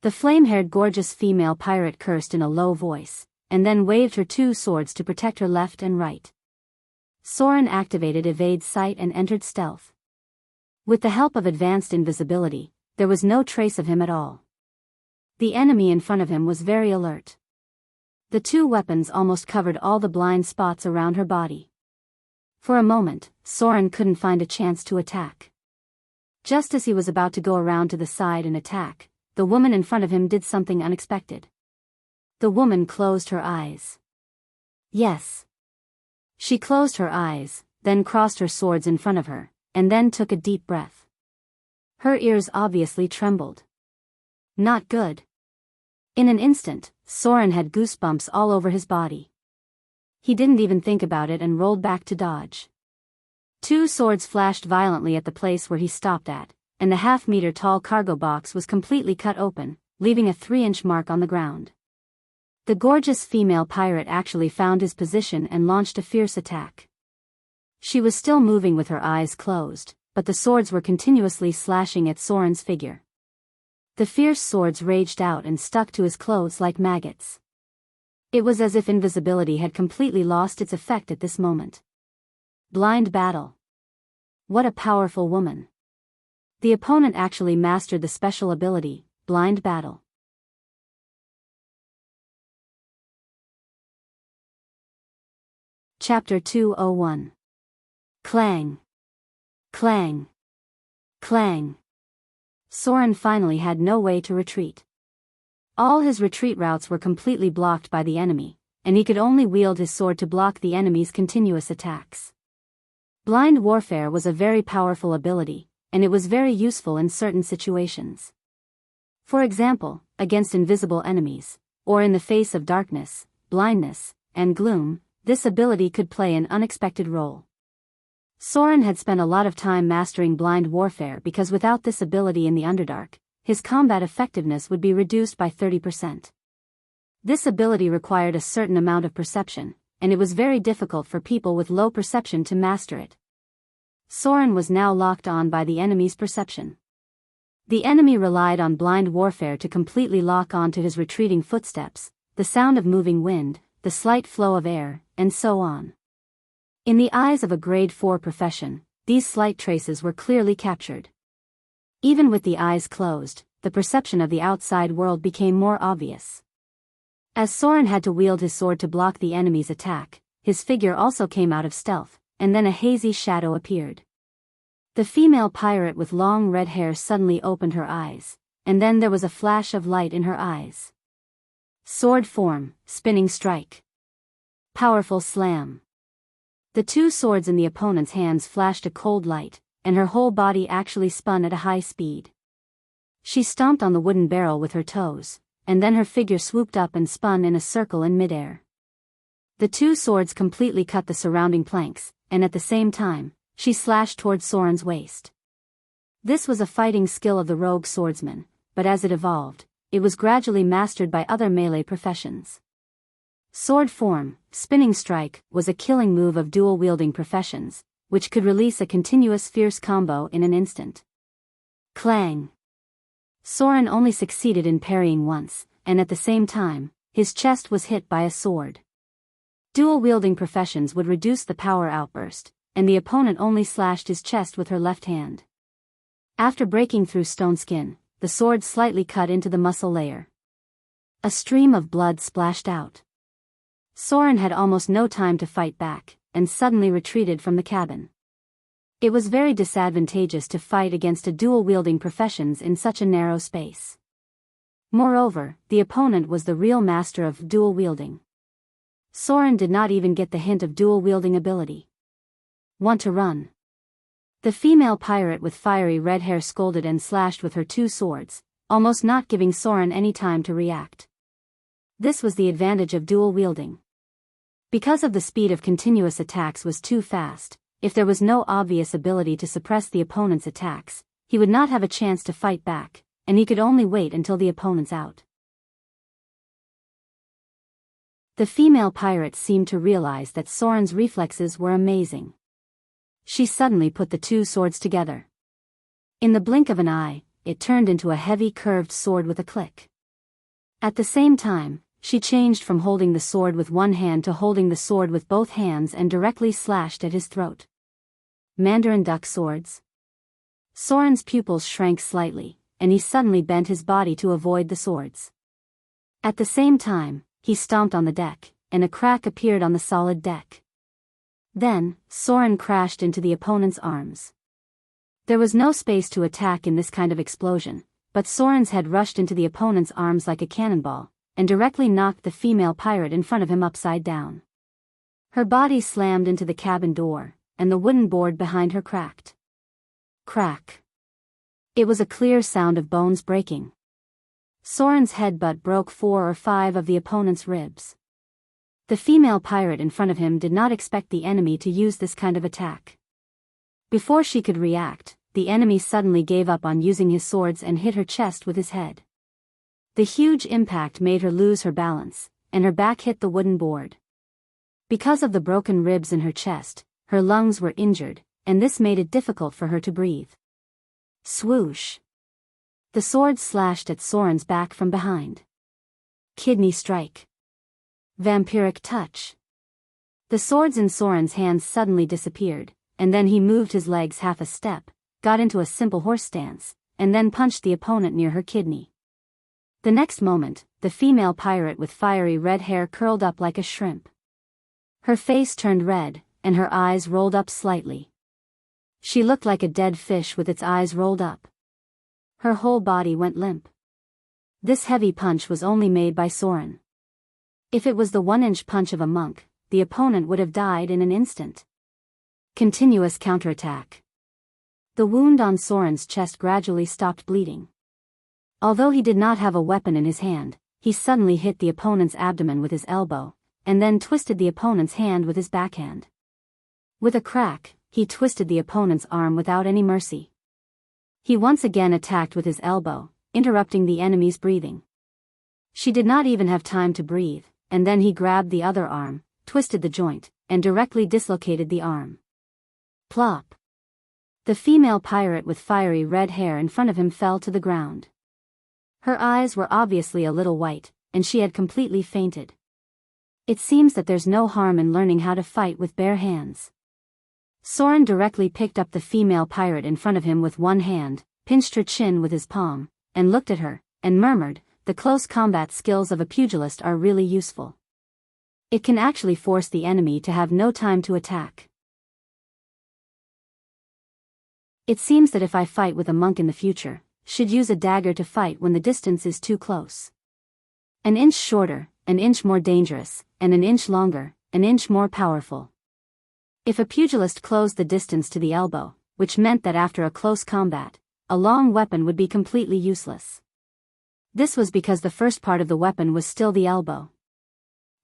[SPEAKER 1] The flame-haired gorgeous female pirate cursed in a low voice, and then waved her two swords to protect her left and right. Soren activated Evade Sight and entered Stealth. With the help of advanced invisibility, there was no trace of him at all. The enemy in front of him was very alert. The two weapons almost covered all the blind spots around her body. For a moment, Soren couldn't find a chance to attack. Just as he was about to go around to the side and attack, the woman in front of him did something unexpected. The woman closed her eyes. Yes. She closed her eyes, then crossed her swords in front of her, and then took a deep breath. Her ears obviously trembled. Not good. In an instant, Soren had goosebumps all over his body. He didn't even think about it and rolled back to dodge. Two swords flashed violently at the place where he stopped at, and the half-meter-tall cargo box was completely cut open, leaving a 3-inch mark on the ground. The gorgeous female pirate actually found his position and launched a fierce attack. She was still moving with her eyes closed, but the swords were continuously slashing at Soren's figure. The fierce swords raged out and stuck to his clothes like maggots. It was as if invisibility had completely lost its effect at this moment. Blind battle. What a powerful woman. The opponent actually mastered the special ability, blind battle. Chapter 201. Clang. Clang. Clang. Soren finally had no way to retreat. All his retreat routes were completely blocked by the enemy, and he could only wield his sword to block the enemy's continuous attacks. Blind warfare was a very powerful ability, and it was very useful in certain situations. For example, against invisible enemies, or in the face of darkness, blindness, and gloom, this ability could play an unexpected role. Soren had spent a lot of time mastering blind warfare because without this ability in the Underdark, his combat effectiveness would be reduced by 30%. This ability required a certain amount of perception, and it was very difficult for people with low perception to master it. Soren was now locked on by the enemy's perception. The enemy relied on blind warfare to completely lock on to his retreating footsteps, the sound of moving wind, the slight flow of air, and so on. In the eyes of a Grade 4 profession, these slight traces were clearly captured. Even with the eyes closed, the perception of the outside world became more obvious. As Soren had to wield his sword to block the enemy's attack, his figure also came out of stealth, and then a hazy shadow appeared. The female pirate with long red hair suddenly opened her eyes, and then there was a flash of light in her eyes. Sword form, spinning strike. Powerful slam. The two swords in the opponent's hands flashed a cold light, and her whole body actually spun at a high speed. She stomped on the wooden barrel with her toes, and then her figure swooped up and spun in a circle in midair. The two swords completely cut the surrounding planks, and at the same time, she slashed towards Soren's waist. This was a fighting skill of the rogue swordsman, but as it evolved, it was gradually mastered by other melee professions. Sword form, spinning strike, was a killing move of dual-wielding professions, which could release a continuous fierce combo in an instant. Clang! Soren only succeeded in parrying once, and at the same time, his chest was hit by a sword. Dual-wielding professions would reduce the power outburst, and the opponent only slashed his chest with her left hand. After breaking through stone skin, the sword slightly cut into the muscle layer. A stream of blood splashed out. Soren had almost no time to fight back, and suddenly retreated from the cabin. It was very disadvantageous to fight against a dual-wielding professions in such a narrow space. Moreover, the opponent was the real master of dual-wielding. Soren did not even get the hint of dual-wielding ability. Want to run? The female pirate with fiery red hair scolded and slashed with her two swords, almost not giving Soren any time to react. This was the advantage of dual-wielding. Because of the speed of continuous attacks was too fast, if there was no obvious ability to suppress the opponent's attacks, he would not have a chance to fight back, and he could only wait until the opponent's out. The female pirate seemed to realize that Soren's reflexes were amazing. She suddenly put the two swords together. In the blink of an eye, it turned into a heavy curved sword with a click. At the same time, she changed from holding the sword with one hand to holding the sword with both hands and directly slashed at his throat. Mandarin duck swords. Soren's pupils shrank slightly, and he suddenly bent his body to avoid the swords. At the same time, he stomped on the deck, and a crack appeared on the solid deck. Then, Soren crashed into the opponent's arms. There was no space to attack in this kind of explosion, but Soren's head rushed into the opponent's arms like a cannonball, and directly knocked the female pirate in front of him upside down. Her body slammed into the cabin door, and the wooden board behind her cracked. Crack. It was a clear sound of bones breaking. Soren's headbutt broke 4 or 5 of the opponent's ribs. The female pirate in front of him did not expect the enemy to use this kind of attack. Before she could react, the enemy suddenly gave up on using his swords and hit her chest with his head. The huge impact made her lose her balance, and her back hit the wooden board. Because of the broken ribs in her chest, her lungs were injured, and this made it difficult for her to breathe. Swoosh! The sword slashed at Soren's back from behind. Kidney strike. Vampiric touch. The swords in Soren's hands suddenly disappeared, and then he moved his legs half a step, got into a simple horse stance, and then punched the opponent near her kidney. The next moment, the female pirate with fiery red hair curled up like a shrimp. Her face turned red, and her eyes rolled up slightly. She looked like a dead fish with its eyes rolled up. Her whole body went limp. This heavy punch was only made by Soren. If it was the 1-inch punch of a monk, the opponent would have died in an instant. Continuous counterattack. The wound on Soren's chest gradually stopped bleeding. Although he did not have a weapon in his hand, he suddenly hit the opponent's abdomen with his elbow, and then twisted the opponent's hand with his backhand. With a crack, he twisted the opponent's arm without any mercy. He once again attacked with his elbow, interrupting the enemy's breathing. She did not even have time to breathe, and then he grabbed the other arm, twisted the joint, and directly dislocated the arm. Plop! The female pirate with fiery red hair in front of him fell to the ground. Her eyes were obviously a little white, and she had completely fainted. It seems that there's no harm in learning how to fight with bare hands. Soren directly picked up the female pirate in front of him with one hand, pinched her chin with his palm, and looked at her, and murmured, "The close combat skills of a pugilist are really useful. It can actually force the enemy to have no time to attack. It seems that if I fight with a monk in the future, should use a dagger to fight when the distance is too close. An inch shorter, an inch more dangerous, and an inch longer, an inch more powerful. If a pugilist closed the distance to the elbow, which meant that after a close combat, a long weapon would be completely useless. This was because the first part of the weapon was still the elbow.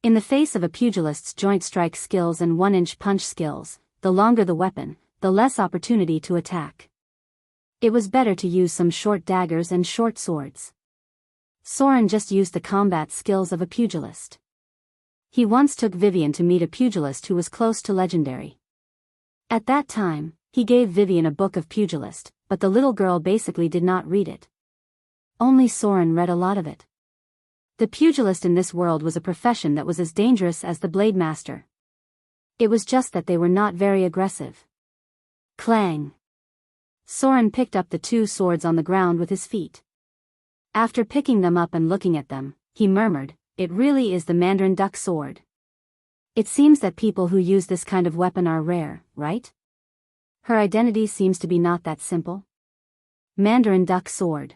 [SPEAKER 1] In the face of a pugilist's joint strike skills and 1-inch punch skills, the longer the weapon, the less opportunity to attack. It was better to use some short daggers and short swords. Soren just used the combat skills of a pugilist. He once took Vivian to meet a pugilist who was close to legendary. At that time, he gave Vivian a book of pugilist, but the little girl basically did not read it. Only Soren read a lot of it. The pugilist in this world was a profession that was as dangerous as the blade master. It was just that they were not very aggressive. Clang! Soren picked up the two swords on the ground with his feet. After picking them up and looking at them, he murmured, "It really is the Mandarin duck sword. It seems that people who use this kind of weapon are rare, right? Her identity seems to be not that simple." Mandarin duck sword.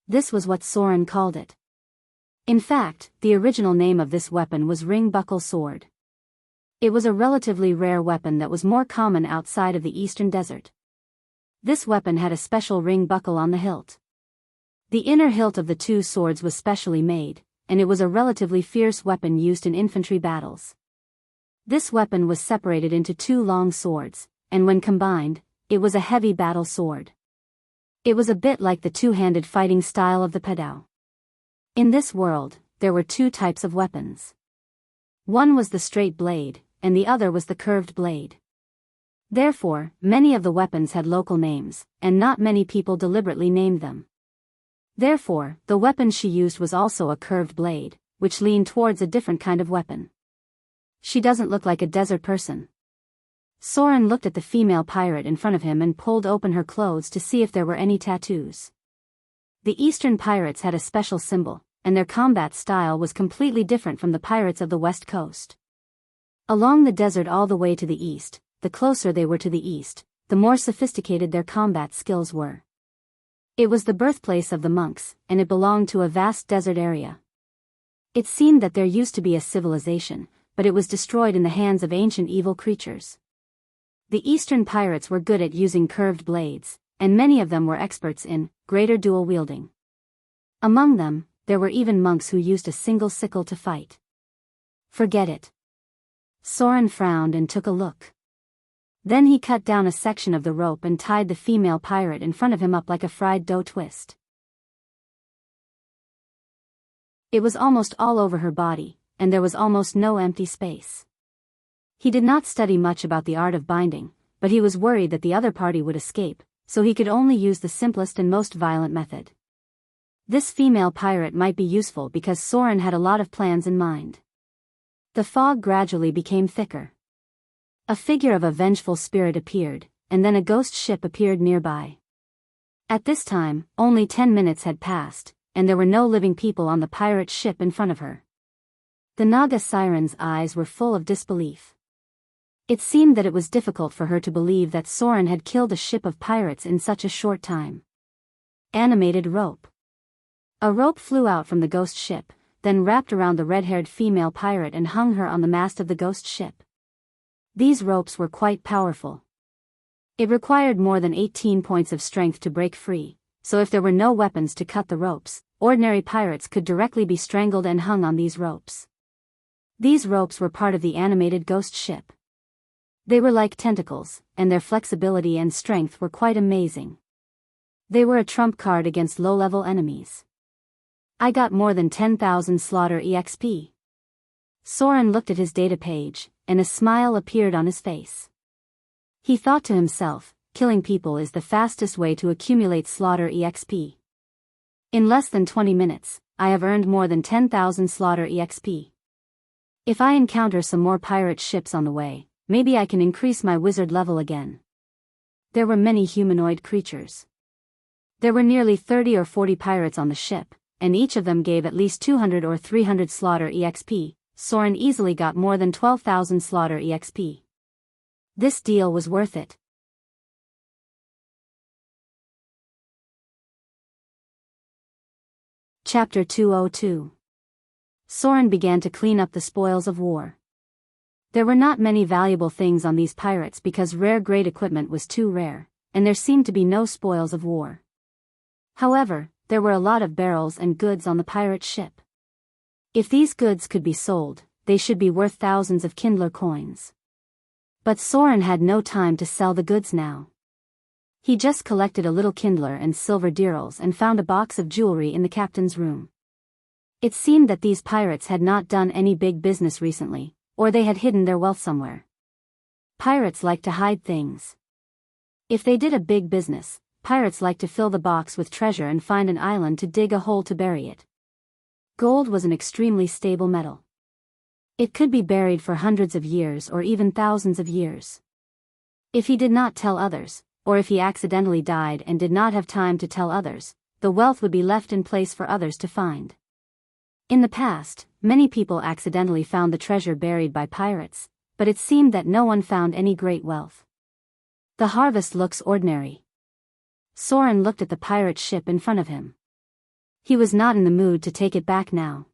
[SPEAKER 1] This was what Soren called it. In fact, the original name of this weapon was ring buckle sword. It was a relatively rare weapon that was more common outside of the eastern desert. This weapon had a special ring buckle on the hilt. The inner hilt of the two swords was specially made, and it was a relatively fierce weapon used in infantry battles. This weapon was separated into two long swords, and when combined, it was a heavy battle sword. It was a bit like the two-handed fighting style of the padao. In this world, there were two types of weapons. One was the straight blade, and the other was the curved blade. Therefore, many of the weapons had local names, and not many people deliberately named them. Therefore, the weapon she used was also a curved blade, which leaned towards a different kind of weapon. She doesn't look like a desert person. Soren looked at the female pirate in front of him and pulled open her clothes to see if there were any tattoos. The Eastern pirates had a special symbol, and their combat style was completely different from the pirates of the West Coast. Along the desert all the way to the east, the closer they were to the east, the more sophisticated their combat skills were. It was the birthplace of the monks, and it belonged to a vast desert area. It seemed that there used to be a civilization, but it was destroyed in the hands of ancient evil creatures. The Eastern pirates were good at using curved blades, and many of them were experts in greater dual wielding. Among them, there were even monks who used a single sickle to fight. Forget it. Soren frowned and took a look. Then he cut down a section of the rope and tied the female pirate in front of him up like a fried dough twist. It was almost all over her body, and there was almost no empty space. He did not study much about the art of binding, but he was worried that the other party would escape, so he could only use the simplest and most violent method. This female pirate might be useful because Soren had a lot of plans in mind. The fog gradually became thicker. A figure of a vengeful spirit appeared, and then a ghost ship appeared nearby. At this time, only 10 minutes had passed, and there were no living people on the pirate ship in front of her. The Naga Siren's eyes were full of disbelief. It seemed that it was difficult for her to believe that Soren had killed a ship of pirates in such a short time. Animated rope. A rope flew out from the ghost ship, then wrapped around the red-haired female pirate and hung her on the mast of the ghost ship. These ropes were quite powerful. It required more than 18 points of strength to break free, so if there were no weapons to cut the ropes, ordinary pirates could directly be strangled and hung on these ropes. These ropes were part of the animated ghost ship. They were like tentacles, and their flexibility and strength were quite amazing. They were a trump card against low-level enemies. I got more than 10,000 slaughter EXP. Soren looked at his data page, and a smile appeared on his face. He thought to himself, killing people is the fastest way to accumulate slaughter EXP. In less than 20 minutes, I have earned more than 10,000 slaughter EXP. If I encounter some more pirate ships on the way, maybe I can increase my wizard level again. There were many humanoid creatures. There were nearly 30 or 40 pirates on the ship, and each of them gave at least 200 or 300 slaughter EXP. Soren easily got more than 12,000 slaughter EXP. This deal was worth it. Chapter 202. Soren began to clean up the spoils of war. There were not many valuable things on these pirates because rare grade equipment was too rare, and there seemed to be no spoils of war. However, there were a lot of barrels and goods on the pirate ship. If these goods could be sold, they should be worth thousands of Kindler coins. But Soren had no time to sell the goods now. He just collected a little Kindler and silver dirhams and found a box of jewelry in the captain's room. It seemed that these pirates had not done any big business recently, or they had hidden their wealth somewhere. Pirates like to hide things. If they did a big business, pirates like to fill the box with treasure and find an island to dig a hole to bury it. Gold was an extremely stable metal. It could be buried for hundreds of years or even thousands of years. If he did not tell others, or if he accidentally died and did not have time to tell others, the wealth would be left in place for others to find. In the past, many people accidentally found the treasure buried by pirates, but it seemed that no one found any great wealth. The harvest looks ordinary. Soren looked at the pirate ship in front of him. He was not in the mood to take it back now.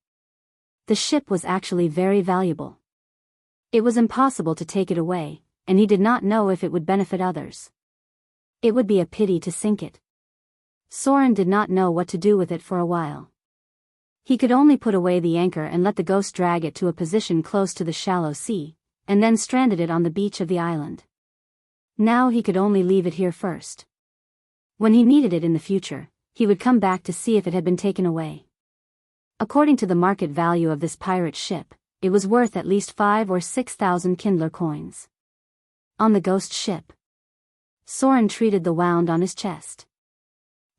[SPEAKER 1] The ship was actually very valuable. It was impossible to take it away, and he did not know if it would benefit others. It would be a pity to sink it. Soren did not know what to do with it for a while. He could only put away the anchor and let the ghost drag it to a position close to the shallow sea, and then stranded it on the beach of the island. Now he could only leave it here first. When he needed it in the future, he would come back to see if it had been taken away. According to the market value of this pirate ship, it was worth at least 5,000 or 6,000 Kindler coins. On the ghost ship, Soren treated the wound on his chest.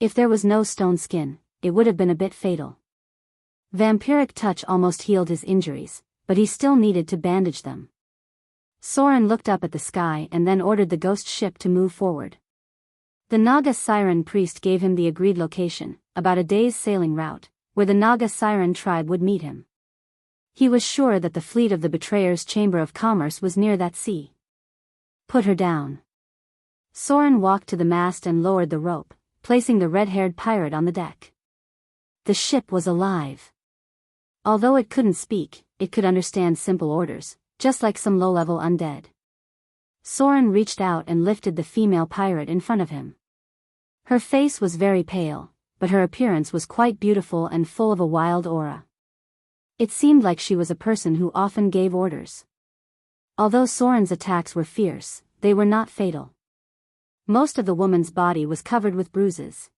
[SPEAKER 1] If there was no stone skin, it would have been a bit fatal. Vampiric touch almost healed his injuries, but he still needed to bandage them. Soren looked up at the sky and then ordered the ghost ship to move forward. The Naga Siren priest gave him the agreed location, about a day's sailing route, where the Naga Siren tribe would meet him. He was sure that the fleet of the Betrayer's Chamber of Commerce was near that sea. Put her down. Soren walked to the mast and lowered the rope, placing the red-haired pirate on the deck. The ship was alive. Although it couldn't speak, it could understand simple orders, just like some low-level undead. Soren reached out and lifted the female pirate in front of him. Her face was very pale, but her appearance was quite beautiful and full of a wild aura. It seemed like she was a person who often gave orders. Although Soren's attacks were fierce, they were not fatal. Most of the woman's body was covered with bruises.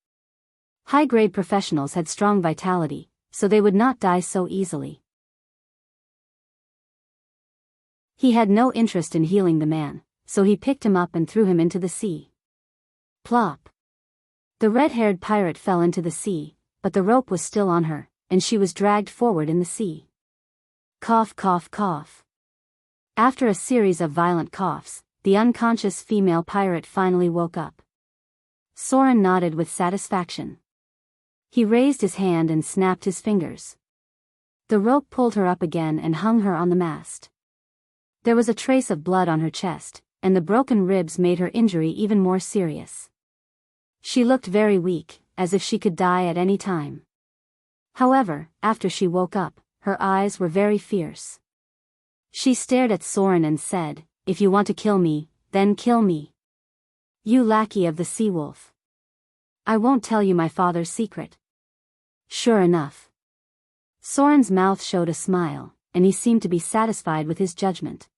[SPEAKER 1] High-grade professionals had strong vitality, so they would not die so easily. He had no interest in healing the man, so he picked him up and threw him into the sea. Plop! The red-haired pirate fell into the sea, but the rope was still on her, and she was dragged forward in the sea. Cough, cough, cough. After a series of violent coughs, the unconscious female pirate finally woke up. Soren nodded with satisfaction. He raised his hand and snapped his fingers. The rope pulled her up again and hung her on the mast. There was a trace of blood on her chest, and the broken ribs made her injury even more serious. She looked very weak, as if she could die at any time. However, after she woke up, her eyes were very fierce. She stared at Soren and said, "If you want to kill me, then kill me. You lackey of the sea wolf. I won't tell you my father's secret. Sure enough. Soren's mouth showed a smile, and he seemed to be satisfied with his judgment.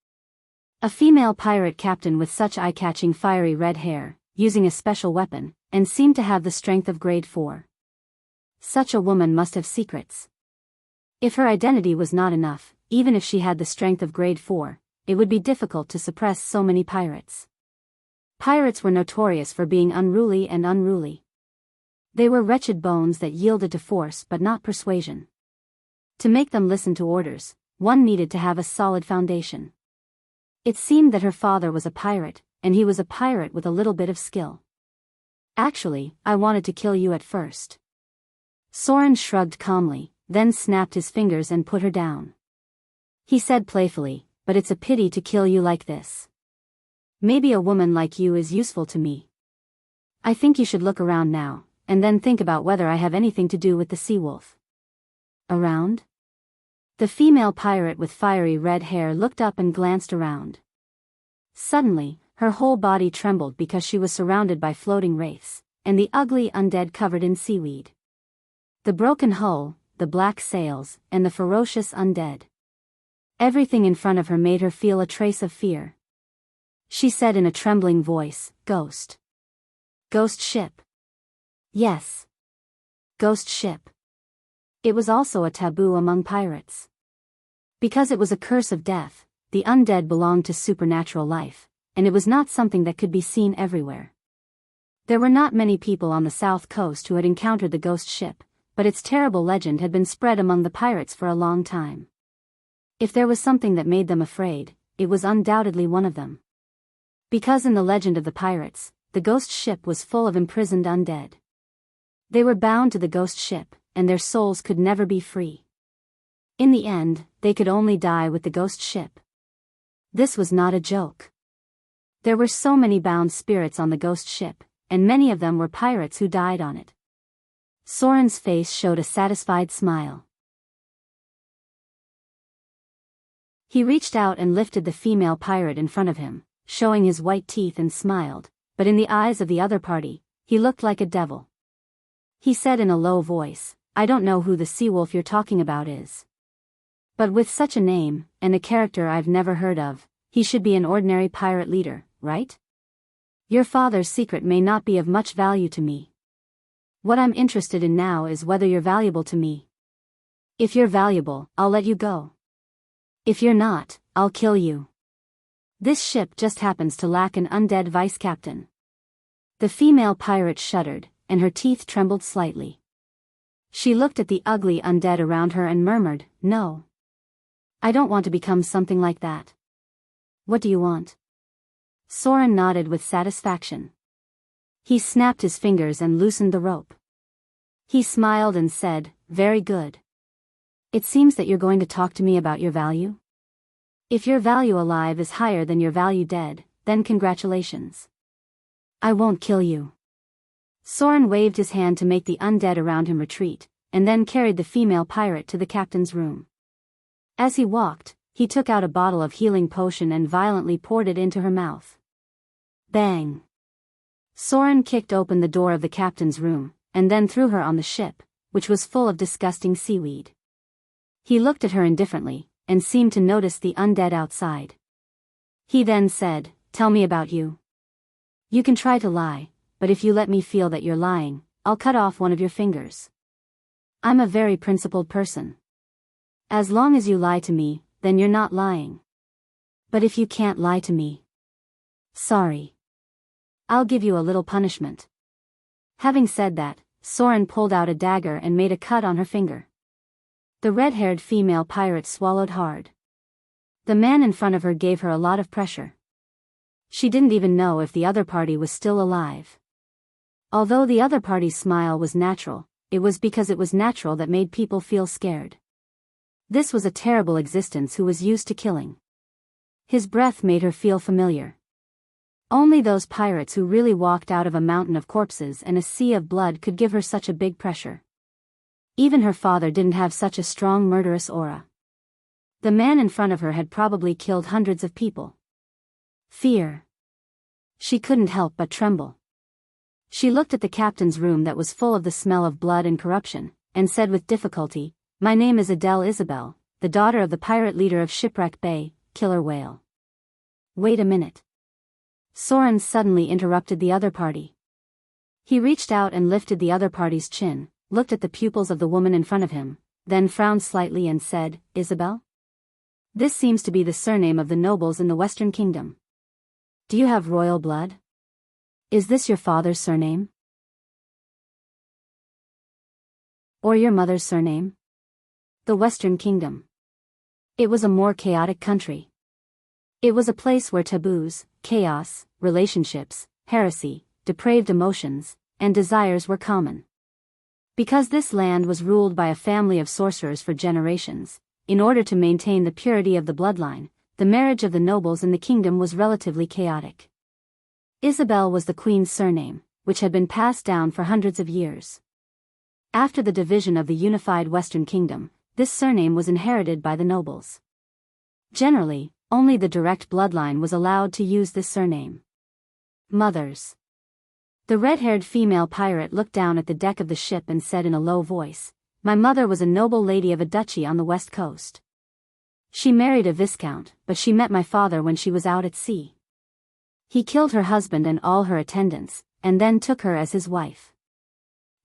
[SPEAKER 1] A female pirate captain with such eye-catching fiery red hair, using a special weapon, and seemed to have the strength of grade 4. Such a woman must have secrets. If her identity was not enough, even if she had the strength of grade 4, it would be difficult to suppress so many pirates. Pirates were notorious for being unruly and unruly. They were wretched bones that yielded to force but not persuasion. To make them listen to orders, one needed to have a solid foundation. It seemed that her father was a pirate, and he was a pirate with a little bit of skill. Actually, I wanted to kill you at first. Soren shrugged calmly, then snapped his fingers and put her down. He said playfully, but it's a pity to kill you like this. Maybe a woman like you is useful to me. I think you should look around now, and then think about whether I have anything to do with the sea wolf. Around? The female pirate with fiery red hair looked up and glanced around. Suddenly, her whole body trembled because she was surrounded by floating wraiths, and the ugly undead covered in seaweed. The broken hull, the black sails, and the ferocious undead. Everything in front of her made her feel a trace of fear. She said in a trembling voice, "Ghost. Ghost ship." Yes. Ghost ship. It was also a taboo among pirates. Because it was a curse of death, the undead belonged to supernatural life, and it was not something that could be seen everywhere. There were not many people on the south coast who had encountered the ghost ship, but its terrible legend had been spread among the pirates for a long time. If there was something that made them afraid, it was undoubtedly one of them. Because in the legend of the pirates, the ghost ship was full of imprisoned undead. They were bound to the ghost ship, and their souls could never be free. In the end, they could only die with the ghost ship. This was not a joke. There were so many bound spirits on the ghost ship, and many of them were pirates who died on it. Soren's face showed a satisfied smile. He reached out and lifted the female pirate in front of him, showing his white teeth, and smiled, but in the eyes of the other party, he looked like a devil. He said in a low voice, "I don't know who the sea wolf you're talking about is. But with such a name, and a character I've never heard of, he should be an ordinary pirate leader, right? Your father's secret may not be of much value to me. What I'm interested in now is whether you're valuable to me. If you're valuable, I'll let you go. If you're not, I'll kill you. This ship just happens to lack an undead vice captain." The female pirate shuddered, and her teeth trembled slightly. She looked at the ugly undead around her and murmured, "No. I don't want to become something like that." "What do you want?" Soren nodded with satisfaction. He snapped his fingers and loosened the rope. He smiled and said, "Very good. It seems that you're going to talk to me about your value? If your value alive is higher than your value dead, then congratulations. I won't kill you." Soren waved his hand to make the undead around him retreat, and then carried the female pirate to the captain's room. As he walked, he took out a bottle of healing potion and violently poured it into her mouth. Bang! Soren kicked open the door of the captain's room, and then threw her on the ship, which was full of disgusting seaweed. He looked at her indifferently, and seemed to notice the undead outside. He then said, "Tell me about you. You can try to lie, but if you let me feel that you're lying, I'll cut off one of your fingers. I'm a very principled person. As long as you lie to me, then you're not lying. But if you can't lie to me, sorry. I'll give you a little punishment." Having said that, Soren pulled out a dagger and made a cut on her finger. The red-haired female pirate swallowed hard. The man in front of her gave her a lot of pressure. She didn't even know if the other party was still alive. Although the other party's smile was natural, it was because it was natural that made people feel scared. This was a terrible existence who was used to killing. His breath made her feel familiar. Only those pirates who really walked out of a mountain of corpses and a sea of blood could give her such a big pressure. Even her father didn't have such a strong murderous aura. The man in front of her had probably killed hundreds of people. Fear. She couldn't help but tremble. She looked at the captain's room that was full of the smell of blood and corruption, and said with difficulty, "My name is Adele Isabel, the daughter of the pirate leader of Shipwreck Bay, Killer Whale." "Wait a minute." Soren suddenly interrupted the other party. He reached out and lifted the other party's chin, looked at the pupils of the woman in front of him, then frowned slightly and said, "Isabel? This seems to be the surname of the nobles in the Western Kingdom. Do you have royal blood? Is this your father's surname? Or your mother's surname?" The Western Kingdom. It was a more chaotic country. It was a place where taboos, chaos, relationships, heresy, depraved emotions, and desires were common. Because this land was ruled by a family of sorcerers for generations, in order to maintain the purity of the bloodline, the marriage of the nobles in the kingdom was relatively chaotic. Isabel was the queen's surname, which had been passed down for hundreds of years. After the division of the unified Western Kingdom, this surname was inherited by the nobles. Generally, only the direct bloodline was allowed to use this surname. Mothers. The red-haired female pirate looked down at the deck of the ship and said in a low voice, "My mother was a noble lady of a duchy on the west coast. She married a viscount, but she met my father when she was out at sea. He killed her husband and all her attendants, and then took her as his wife.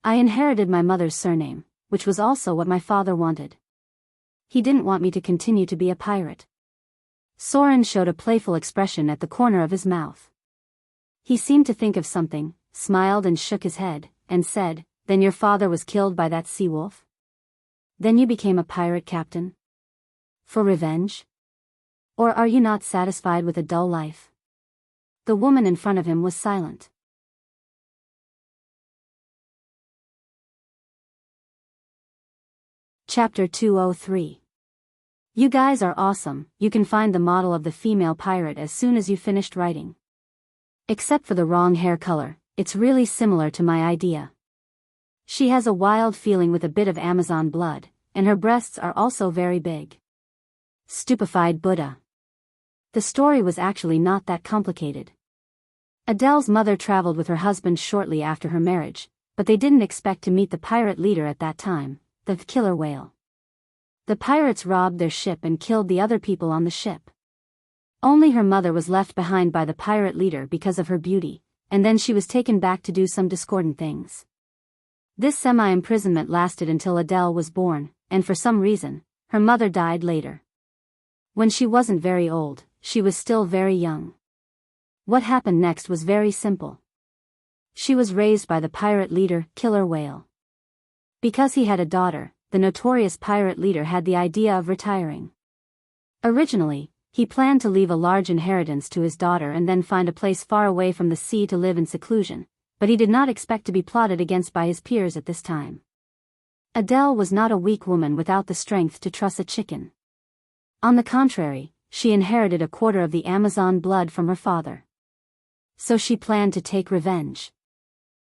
[SPEAKER 1] I inherited my mother's surname, which was also what my father wanted. He didn't want me to continue to be a pirate." Soren showed a playful expression at the corner of his mouth. He seemed to think of something, smiled and shook his head, and said, "Then your father was killed by that sea wolf? Then you became a pirate captain? For revenge? Or are you not satisfied with a dull life?" The woman in front of him was silent. Chapter 203. You guys are awesome. You can find the model of the female pirate as soon as you finished writing. Except for the wrong hair color, it's really similar to my idea. She has a wild feeling with a bit of Amazon blood, and her breasts are also very big. Stupefied Buddha. The story was actually not that complicated. Adele's mother traveled with her husband shortly after her marriage, but they didn't expect to meet the pirate leader at that time, the Killer Whale. The pirates robbed their ship and killed the other people on the ship. Only her mother was left behind by the pirate leader because of her beauty, and then she was taken back to do some discordant things. This semi-imprisonment lasted until Adele was born, and for some reason, her mother died later. When she wasn't very old, she was still very young. What happened next was very simple. She was raised by the pirate leader, Killer Whale. Because he had a daughter, the notorious pirate leader had the idea of retiring. Originally, he planned to leave a large inheritance to his daughter and then find a place far away from the sea to live in seclusion, but he did not expect to be plotted against by his peers at this time. Adele was not a weak woman without the strength to truss a chicken. On the contrary, she inherited a quarter of the Amazon blood from her father. So she planned to take revenge.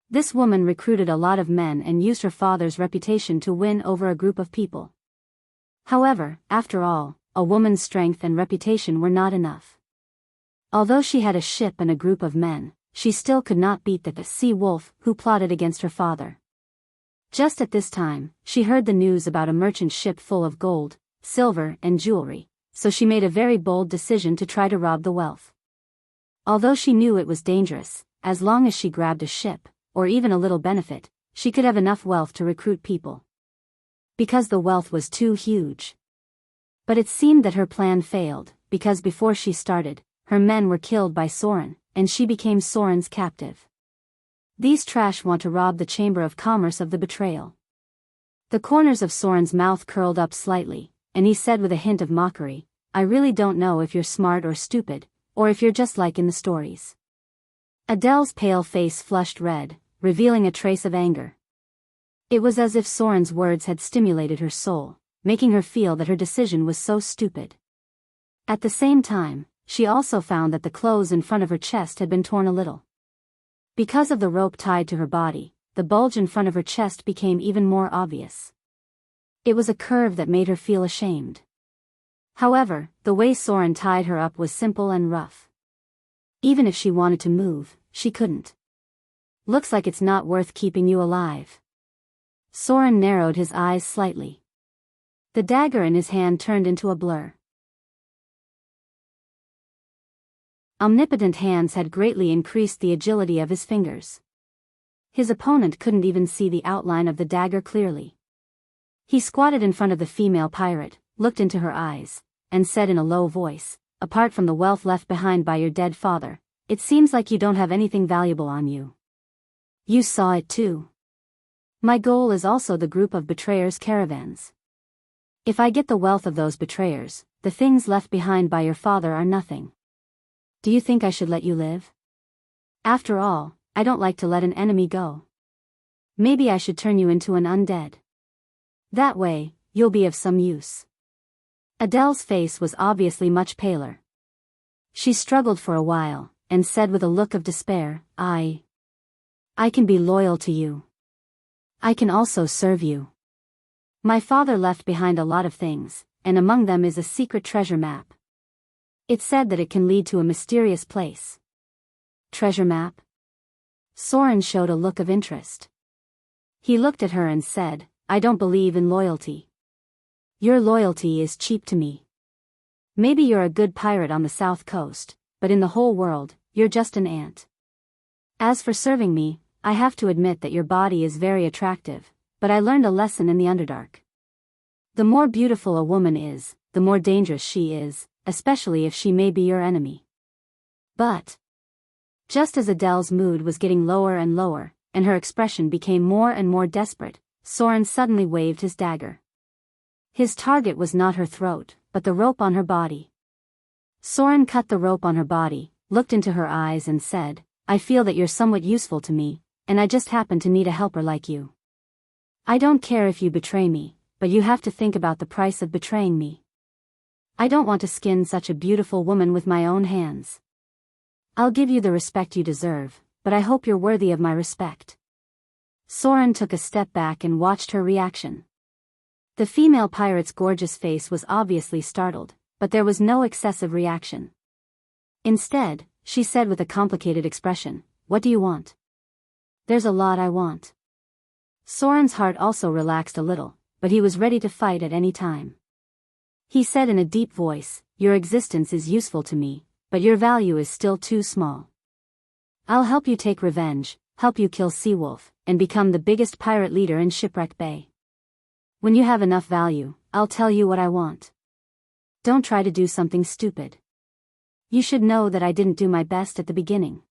[SPEAKER 1] This woman recruited a lot of men and used her father's reputation to win over a group of people. However, after all, a woman's strength and reputation were not enough. Although she had a ship and a group of men, she still could not beat the sea wolf who plotted against her father. Just at this time, she heard the news about a merchant ship full of gold, silver, and jewelry, so she made a very bold decision to try to rob the wealth. Although she knew it was dangerous, as long as she grabbed a ship, or even a little benefit, she could have enough wealth to recruit people. Because the wealth was too huge. But it seemed that her plan failed, because before she started, her men were killed by Soren, and she became Soren's captive. These trash want to rob the Chamber of Commerce of the betrayal. The corners of Soren's mouth curled up slightly, and he said with a hint of mockery, "I really don't know if you're smart or stupid, or if you're just like in the stories." Adele's pale face flushed red, revealing a trace of anger. It was as if Soren's words had stimulated her soul, making her feel that her decision was so stupid. At the same time, she also found that the clothes in front of her chest had been torn a little. Because of the rope tied to her body, the bulge in front of her chest became even more obvious. It was a curve that made her feel ashamed. However, the way Soren tied her up was simple and rough. Even if she wanted to move, she couldn't. Looks like it's not worth keeping you alive. Soren narrowed his eyes slightly. The dagger in his hand turned into a blur. Omnipotent hands had greatly increased the agility of his fingers. His opponent couldn't even see the outline of the dagger clearly. He squatted in front of the female pirate, looked into her eyes, and said in a low voice, "Apart from the wealth left behind by your dead father, it seems like you don't have anything valuable on you. You saw it too. My goal is also the group of betrayers' caravans. If I get the wealth of those betrayers, the things left behind by your father are nothing. Do you think I should let you live? After all, I don't like to let an enemy go. Maybe I should turn you into an undead. That way, you'll be of some use." Adele's face was obviously much paler. She struggled for a while, and said with a look of despair, I can be loyal to you. I can also serve you. My father left behind a lot of things, and among them is a secret treasure map. It's said that it can lead to a mysterious place. Treasure map? Soren showed a look of interest. He looked at her and said, "I don't believe in loyalty. Your loyalty is cheap to me. Maybe you're a good pirate on the south coast, but in the whole world, you're just an ant. As for serving me, I have to admit that your body is very attractive, but I learned a lesson in the Underdark. The more beautiful a woman is, the more dangerous she is, especially if she may be your enemy." But just as Adele's mood was getting lower and lower, and her expression became more and more desperate, Soren suddenly waved his dagger. His target was not her throat, but the rope on her body. Soren cut the rope on her body, looked into her eyes and said, "I feel that you're somewhat useful to me, and I just happen to need a helper like you. I don't care if you betray me, but you have to think about the price of betraying me. I don't want to skin such a beautiful woman with my own hands. I'll give you the respect you deserve, but I hope you're worthy of my respect." Soren took a step back and watched her reaction. The female pirate's gorgeous face was obviously startled, but there was no excessive reaction. Instead, she said with a complicated expression, "What do you want?" "There's a lot I want." Soren's heart also relaxed a little, but he was ready to fight at any time. He said in a deep voice, "Your existence is useful to me, but your value is still too small. I'll help you take revenge, help you kill Seawolf, and become the biggest pirate leader in Shipwreck Bay. When you have enough value, I'll tell you what I want. Don't try to do something stupid. You should know that I didn't do my best at the beginning.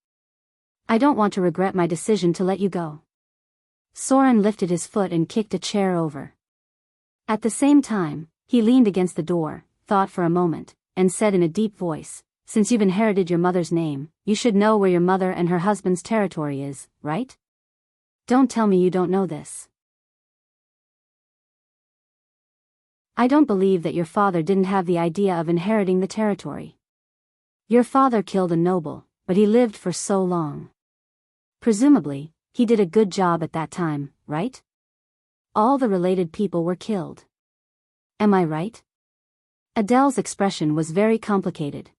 [SPEAKER 1] I don't want to regret my decision to let you go." Soren lifted his foot and kicked a chair over. At the same time, he leaned against the door, thought for a moment, and said in a deep voice, "Since you've inherited your mother's name, you should know where your mother and her husband's territory is, right? Don't tell me you don't know this. I don't believe that your father didn't have the idea of inheriting the territory. Your father killed a noble, but he lived for so long. Presumably, he did a good job at that time, right? All the related people were killed. Am I right?" Adele's expression was very complicated.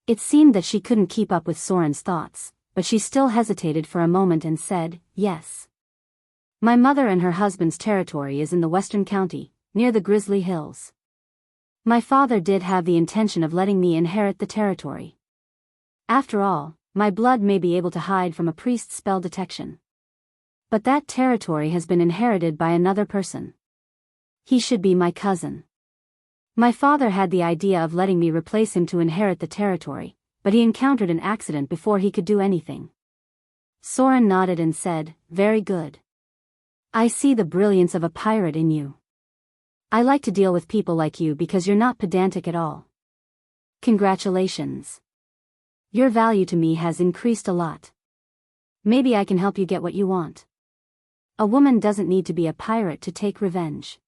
[SPEAKER 1] It seemed that she couldn't keep up with Soren's thoughts, but she still hesitated for a moment and said, "Yes. My mother and her husband's territory is in the western county, near the Grizzly Hills. My father did have the intention of letting me inherit the territory. After all, my blood may be able to hide from a priest's spell detection. But that territory has been inherited by another person. He should be my cousin. My father had the idea of letting me replace him to inherit the territory, but he encountered an accident before he could do anything." Soren nodded and said, "Very good. I see the brilliance of a pirate in you. I like to deal with people like you because you're not pedantic at all. Congratulations. Your value to me has increased a lot. Maybe I can help you get what you want. A woman doesn't need to be a pirate to take revenge.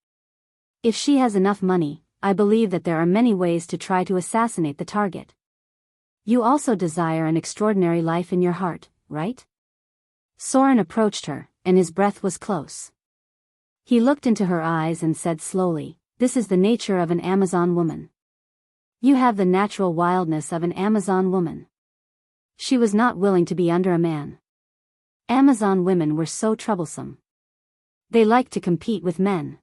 [SPEAKER 1] If she has enough money, I believe that there are many ways to try to assassinate the target. You also desire an extraordinary life in your heart, right?" Soren approached her, and his breath was close. He looked into her eyes and said slowly, "This is the nature of an Amazon woman. You have the natural wildness of an Amazon woman. She was not willing to be under a man. Amazon women were so troublesome. They liked to compete with men.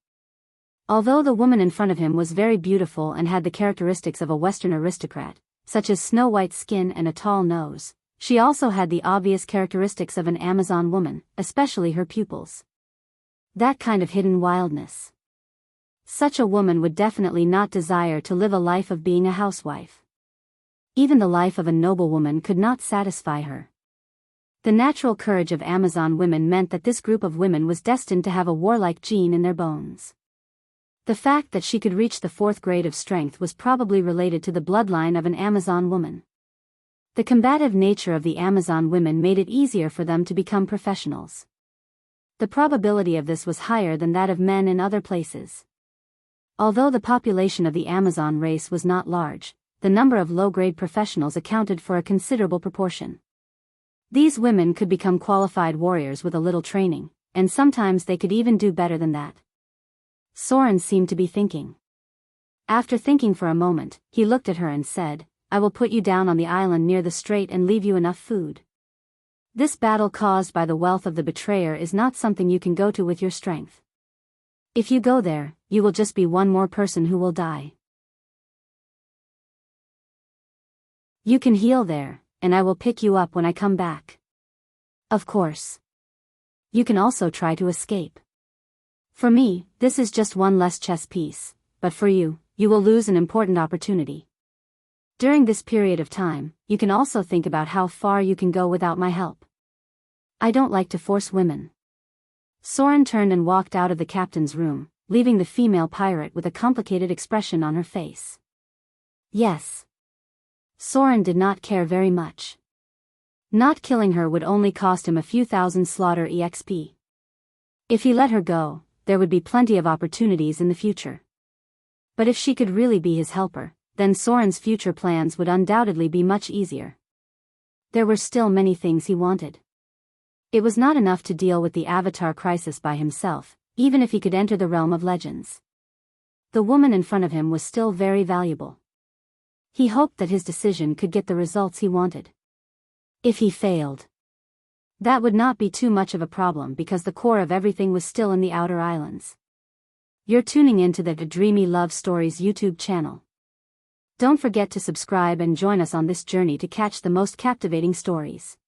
[SPEAKER 1] Although the woman in front of him was very beautiful and had the characteristics of a Western aristocrat, such as snow-white skin and a tall nose, she also had the obvious characteristics of an Amazon woman, especially her pupils. That kind of hidden wildness. Such a woman would definitely not desire to live a life of being a housewife. Even the life of a noblewoman could not satisfy her. The natural courage of Amazon women meant that this group of women was destined to have a warlike gene in their bones. The fact that she could reach the 4th grade of strength was probably related to the bloodline of an Amazon woman. The combative nature of the Amazon women made it easier for them to become professionals. The probability of this was higher than that of men in other places. Although the population of the Amazon race was not large, the number of low-grade professionals accounted for a considerable proportion. These women could become qualified warriors with a little training, and sometimes they could even do better than that. Soren seemed to be thinking. After thinking for a moment, he looked at her and said, "I will put you down on the island near the strait and leave you enough food. This battle caused by the wealth of the betrayer is not something you can go to with your strength. If you go there, you will just be one more person who will die. You can heal there, and I will pick you up when I come back. Of course. You can also try to escape. For me, this is just one less chess piece, but for you, you will lose an important opportunity. During this period of time, you can also think about how far you can go without my help. I don't like to force women." Soren turned and walked out of the captain's room, leaving the female pirate with a complicated expression on her face. Yes. Soren did not care very much. Not killing her would only cost him a few thousand slaughter EXP. If he let her go, there would be plenty of opportunities in the future. But if she could really be his helper, then Soren's future plans would undoubtedly be much easier. There were still many things he wanted. It was not enough to deal with the Avatar crisis by himself, even if he could enter the realm of legends. The woman in front of him was still very valuable. He hoped that his decision could get the results he wanted. If he failed, that would not be too much of a problem because the core of everything was still in the outer islands. You're tuning into the Dreamy Love Stories YouTube channel. Don't forget to subscribe and join us on this journey to catch the most captivating stories.